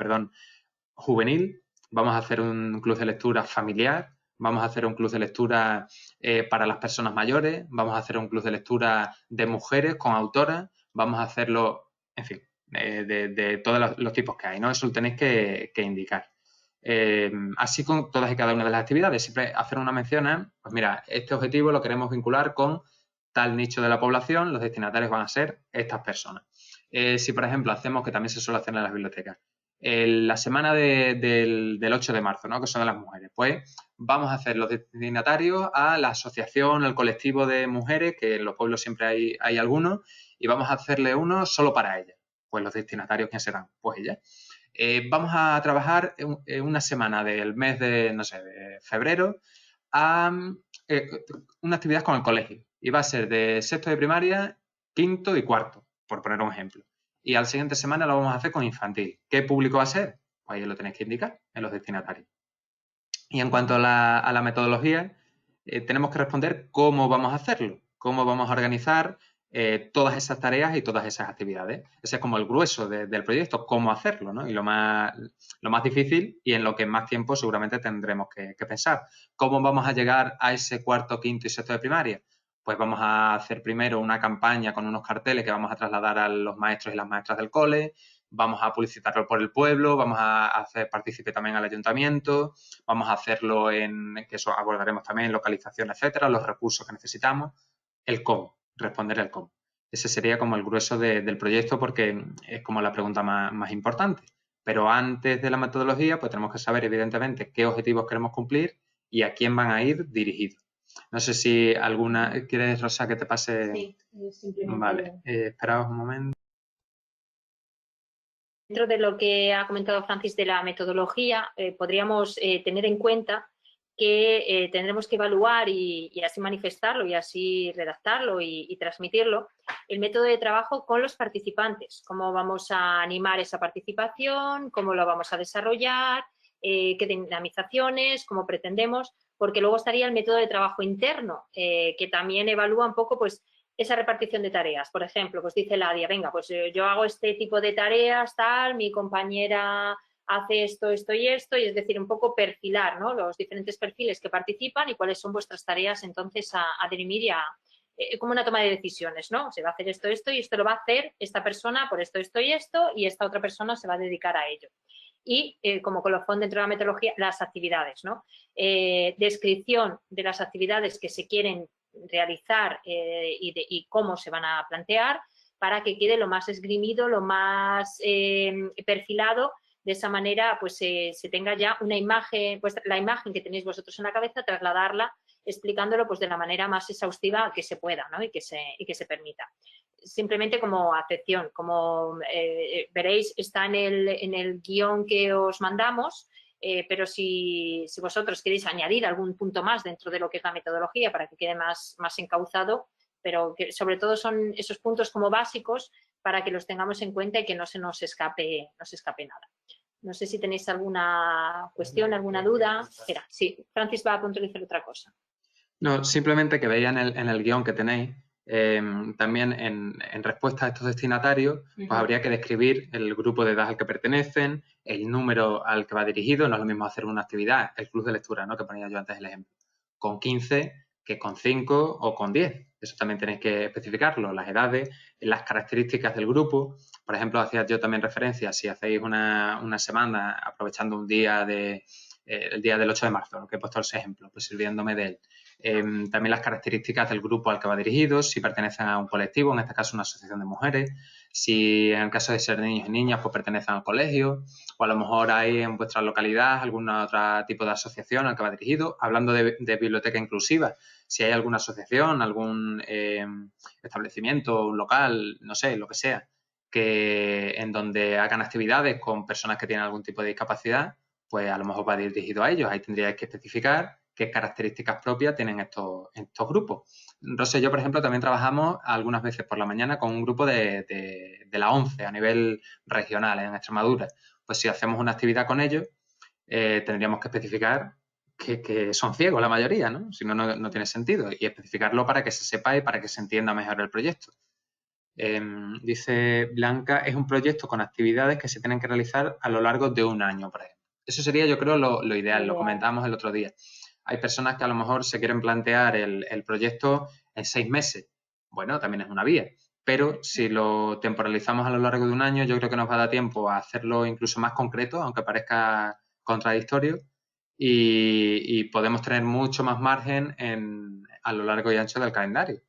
juvenil, vamos a hacer un club de lectura familiar, vamos a hacer un club de lectura para las personas mayores, vamos a hacer un club de lectura de mujeres con autoras, vamos a hacerlo, en fin, de todos los tipos que hay, ¿no? Eso lo tenéis que indicar. Así con todas y cada una de las actividades, siempre hacer una mención a, pues mira, este objetivo lo queremos vincular con tal nicho de la población, los destinatarios van a ser estas personas. Si, por ejemplo, hacemos, que también se suele hacer en las bibliotecas, la semana del 8 de marzo, ¿no? Que son de las mujeres, pues vamos a hacer los destinatarios a la asociación, al colectivo de mujeres, que en los pueblos siempre hay algunos, y vamos a hacerle uno solo para ellas. Pues los destinatarios, ¿quién serán? Pues ellas. Vamos a trabajar una semana del mes de febrero a una actividad con el colegio. Y va a ser de sexto de primaria, quinto y cuarto, por poner un ejemplo. Y a la siguiente semana lo vamos a hacer con infantil. ¿Qué público va a ser? Pues ahí lo tenéis que indicar en los destinatarios. Y en cuanto a la metodología, tenemos que responder cómo vamos a hacerlo, cómo vamos a organizar todas esas tareas y todas esas actividades. Ese es como el grueso del proyecto, cómo hacerlo, ¿no? Y lo más difícil y en lo que más tiempo seguramente tendremos que pensar. ¿Cómo vamos a llegar a ese cuarto, quinto y sexto de primaria? Pues vamos a hacer primero una campaña con unos carteles que vamos a trasladar a los maestros y las maestras del cole, vamos a publicitarlo por el pueblo, vamos a hacer partícipe también al ayuntamiento, vamos a hacerlo que eso abordaremos también, localización, etcétera, los recursos que necesitamos, el cómo, responder el cómo. Ese sería como el grueso del proyecto porque es como la pregunta más importante. Pero antes de la metodología, pues tenemos que saber, evidentemente, qué objetivos queremos cumplir y a quién van a ir dirigidos. No sé si alguna... ¿Quieres, Rosa, que te pase? Sí, simplemente... Vale, esperaos un momento. Dentro de lo que ha comentado Francis de la metodología, podríamos tener en cuenta que tendremos que evaluar y así manifestarlo y así redactarlo y transmitirlo, el método de trabajo con los participantes, cómo vamos a animar esa participación, cómo lo vamos a desarrollar, qué dinamizaciones, cómo pretendemos, porque luego estaría el método de trabajo interno, que también evalúa un poco pues esa repartición de tareas. Por ejemplo, pues dice Ladia, venga, pues yo hago este tipo de tareas, tal, mi compañera hace esto, esto y esto, y es decir, un poco perfilar, ¿no? Los diferentes perfiles que participan y cuáles son vuestras tareas entonces a dirimir y como una toma de decisiones, ¿no? Se va a hacer esto, esto y esto lo va a hacer esta persona por esto, esto y esta otra persona se va a dedicar a ello. Y como colofón dentro de la metodología, las actividades, ¿no? Descripción de las actividades que se quieren realizar y cómo se van a plantear para que quede lo más esgrimido, lo más perfilado. De esa manera, pues se tenga ya una imagen, pues la imagen que tenéis vosotros en la cabeza, trasladarla explicándolo pues de la manera más exhaustiva que se pueda, ¿no? y que se permita. Simplemente como acepción, como veréis, está en el guión que os mandamos, pero si vosotros queréis añadir algún punto más dentro de lo que es la metodología para que quede más encauzado, pero que sobre todo son esos puntos como básicos para que los tengamos en cuenta y que no se nos escape nada. No sé si tenéis alguna cuestión, alguna duda. Espera, sí, Francis va a puntualizar otra cosa. No, simplemente que veáis en el guión que tenéis, también en respuesta a estos destinatarios, pues habría que describir el grupo de edad al que pertenecen, el número al que va dirigido. No es lo mismo hacer una actividad, el club de lectura, ¿no? Que ponía yo antes el ejemplo, con 15 que con 5 o con 10. Eso también tenéis que especificarlo, las edades, las características del grupo. Por ejemplo, hacía yo también referencia, si hacéis una semana aprovechando un día el día del 8 de marzo, que he puesto ese ejemplo, pues sirviéndome de él. También las características del grupo al que va dirigido, si pertenecen a un colectivo, en este caso una asociación de mujeres, si en el caso de ser niños y niñas, pues pertenecen al colegio, o a lo mejor hay en vuestra localidad algún otro tipo de asociación al que va dirigido. Hablando de biblioteca inclusiva, si hay alguna asociación, algún establecimiento, un local, no sé, lo que sea, en donde hagan actividades con personas que tienen algún tipo de discapacidad, pues a lo mejor va dirigido a ellos. Ahí tendríais que especificar qué características propias tienen estos grupos. Rosa y yo, por ejemplo, también trabajamos algunas veces por la mañana con un grupo de la ONCE a nivel regional en Extremadura. Pues si hacemos una actividad con ellos, tendríamos que especificar que son ciegos la mayoría, ¿no? Si no, no tiene sentido. Y especificarlo para que se sepa y para que se entienda mejor el proyecto. Dice Blanca, es un proyecto con actividades que se tienen que realizar a lo largo de un año, por ejemplo. Eso sería, yo creo, lo ideal, lo comentábamos el otro día. Hay personas que a lo mejor se quieren plantear el proyecto en 6 meses. Bueno, también es una vía. Pero si lo temporalizamos a lo largo de un año, yo creo que nos va a dar tiempo a hacerlo incluso más concreto, aunque parezca contradictorio, y podemos tener mucho más margen a lo largo y ancho del calendario.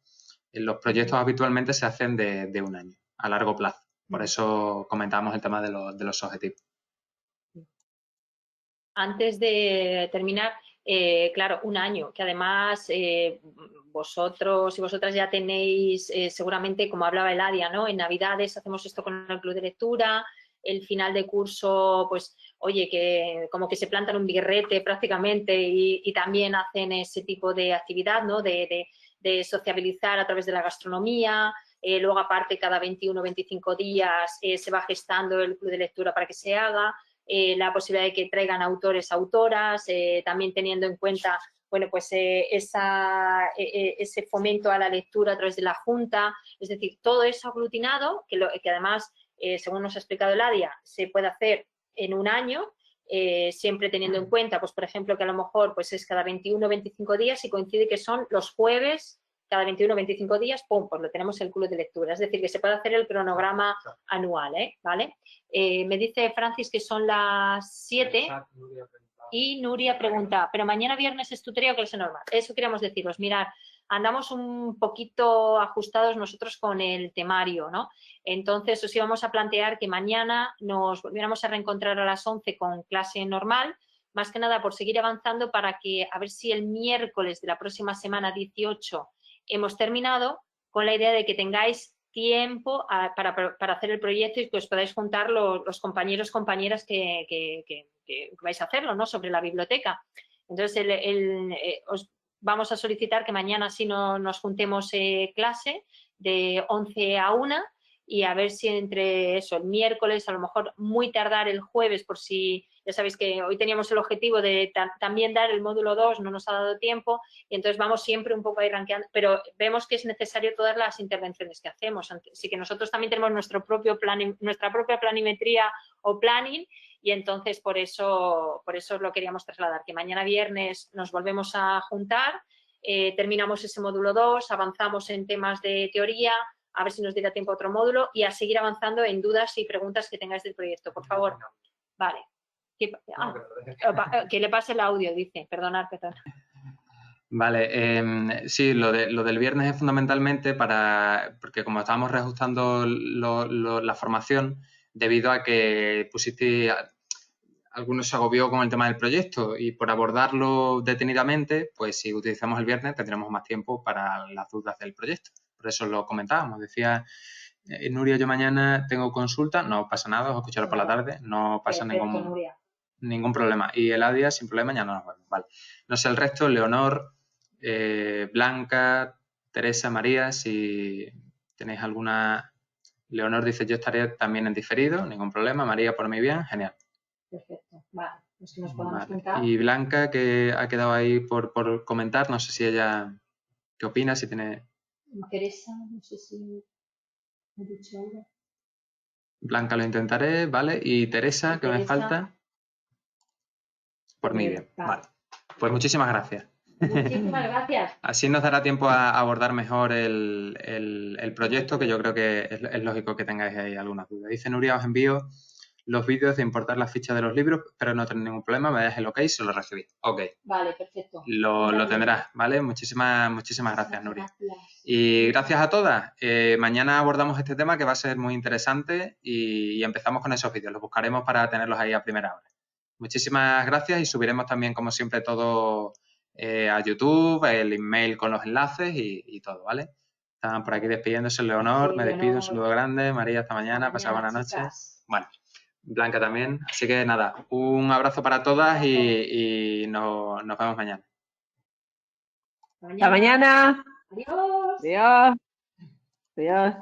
Los proyectos habitualmente se hacen de un año, a largo plazo. Por eso comentábamos el tema de los objetivos. Antes de terminar, claro, un año, que además vosotros y vosotras ya tenéis seguramente, como hablaba Eladia, ¿no? En Navidades hacemos esto con el club de lectura, el final de curso, pues, oye, que como que se plantan un birrete prácticamente y también hacen ese tipo de actividad, ¿no? De sociabilizar a través de la gastronomía. Luego, aparte, cada 21 o 25 días se va gestando el club de lectura para que se haga. la posibilidad de que traigan autores, autoras, también teniendo en cuenta, bueno, pues ese fomento a la lectura a través de la Junta, es decir, todo eso aglutinado, que además, según nos ha explicado Eladia, se puede hacer en un año, siempre teniendo en cuenta, pues por ejemplo, que a lo mejor pues es cada 21 o 25 días y coincide que son los jueves, cada 21 o 25 días, pum, pues lo tenemos el club de lectura. Es decir, que se puede hacer el cronograma anual, ¿vale? Me dice Francis que son las 7 y Nuria pregunta, ¿pero mañana viernes es tutoría o clase normal? Eso queríamos deciros, mirad, andamos un poquito ajustados nosotros con el temario, ¿no? Entonces os íbamos a plantear que mañana nos volviéramos a reencontrar a las 11 con clase normal, más que nada por seguir avanzando para que, a ver si el miércoles de la próxima semana 18 hemos terminado, con la idea de que tengáis tiempo para hacer el proyecto y que os podáis juntar los compañeros, compañeras que vais a hacerlo, ¿no? Sobre la biblioteca. Entonces, os vamos a solicitar que mañana sí nos juntemos clase de 11 a 1 y a ver si entre eso, el miércoles, a lo mejor muy tardar el jueves, por si, ya sabéis que hoy teníamos el objetivo de también dar el módulo 2, no nos ha dado tiempo, y entonces vamos siempre un poco ahí rankeando, pero vemos que es necesario todas las intervenciones que hacemos, así que nosotros también tenemos nuestra propia planimetría o planning, y entonces por eso os lo queríamos trasladar, que mañana viernes nos volvemos a juntar, terminamos ese módulo 2, avanzamos en temas de teoría, a ver si nos dirá tiempo a otro módulo y a seguir avanzando en dudas y preguntas que tengáis del proyecto, por favor. Vale. Que le pase el audio, dice. Perdonad. Vale, sí, lo del viernes es fundamentalmente porque como estábamos reajustando la formación, debido a que pusiste, algunos se agobió con el tema del proyecto y por abordarlo detenidamente, pues si utilizamos el viernes tendremos más tiempo para las dudas del proyecto. Por eso lo comentábamos. Decía Nuria, yo mañana tengo consulta, no pasa nada, os escucharé por la tarde, no pasa ningún problema. Y Eladia, sin problema, ya no nos vemos. Vale. No sé el resto, Leonor, Blanca, Teresa, María, si tenéis alguna... Leonor dice, yo estaré también en diferido, ningún problema. María, por mí bien, genial. Perfecto, vale. Pues nos podemos juntar. Y Blanca, que ha quedado ahí por comentar, no sé si ella... ¿Qué opina? Si tiene... Teresa, no sé si he dicho algo. Blanca, lo intentaré, ¿vale? Y Teresa, ¿qué me falta? Por mí bien, vale. Pues muchísimas gracias. Muchísimas gracias. Así nos dará tiempo a abordar mejor el proyecto, que yo creo que es lógico que tengáis ahí algunas dudas. Dice Nuria, os envío los vídeos de importar la ficha de los libros, pero no tenéis ningún problema, me das el ok si lo recibís. Ok. Vale, perfecto. Lo tendrás, ¿vale? Muchísimas gracias, Nuria. Y gracias a todas. Mañana abordamos este tema que va a ser muy interesante y empezamos con esos vídeos. Los buscaremos para tenerlos ahí a primera hora. Muchísimas gracias y subiremos también, como siempre, todo a YouTube, el email con los enlaces y todo, ¿vale? Están por aquí despidiéndose. Leonor, me despido, un saludo grande. María, hasta mañana, pasad buenas noches. Bueno, Blanca también. Así que nada, un abrazo para todas y nos vemos mañana. Hasta mañana. Adiós. Adiós. Adiós.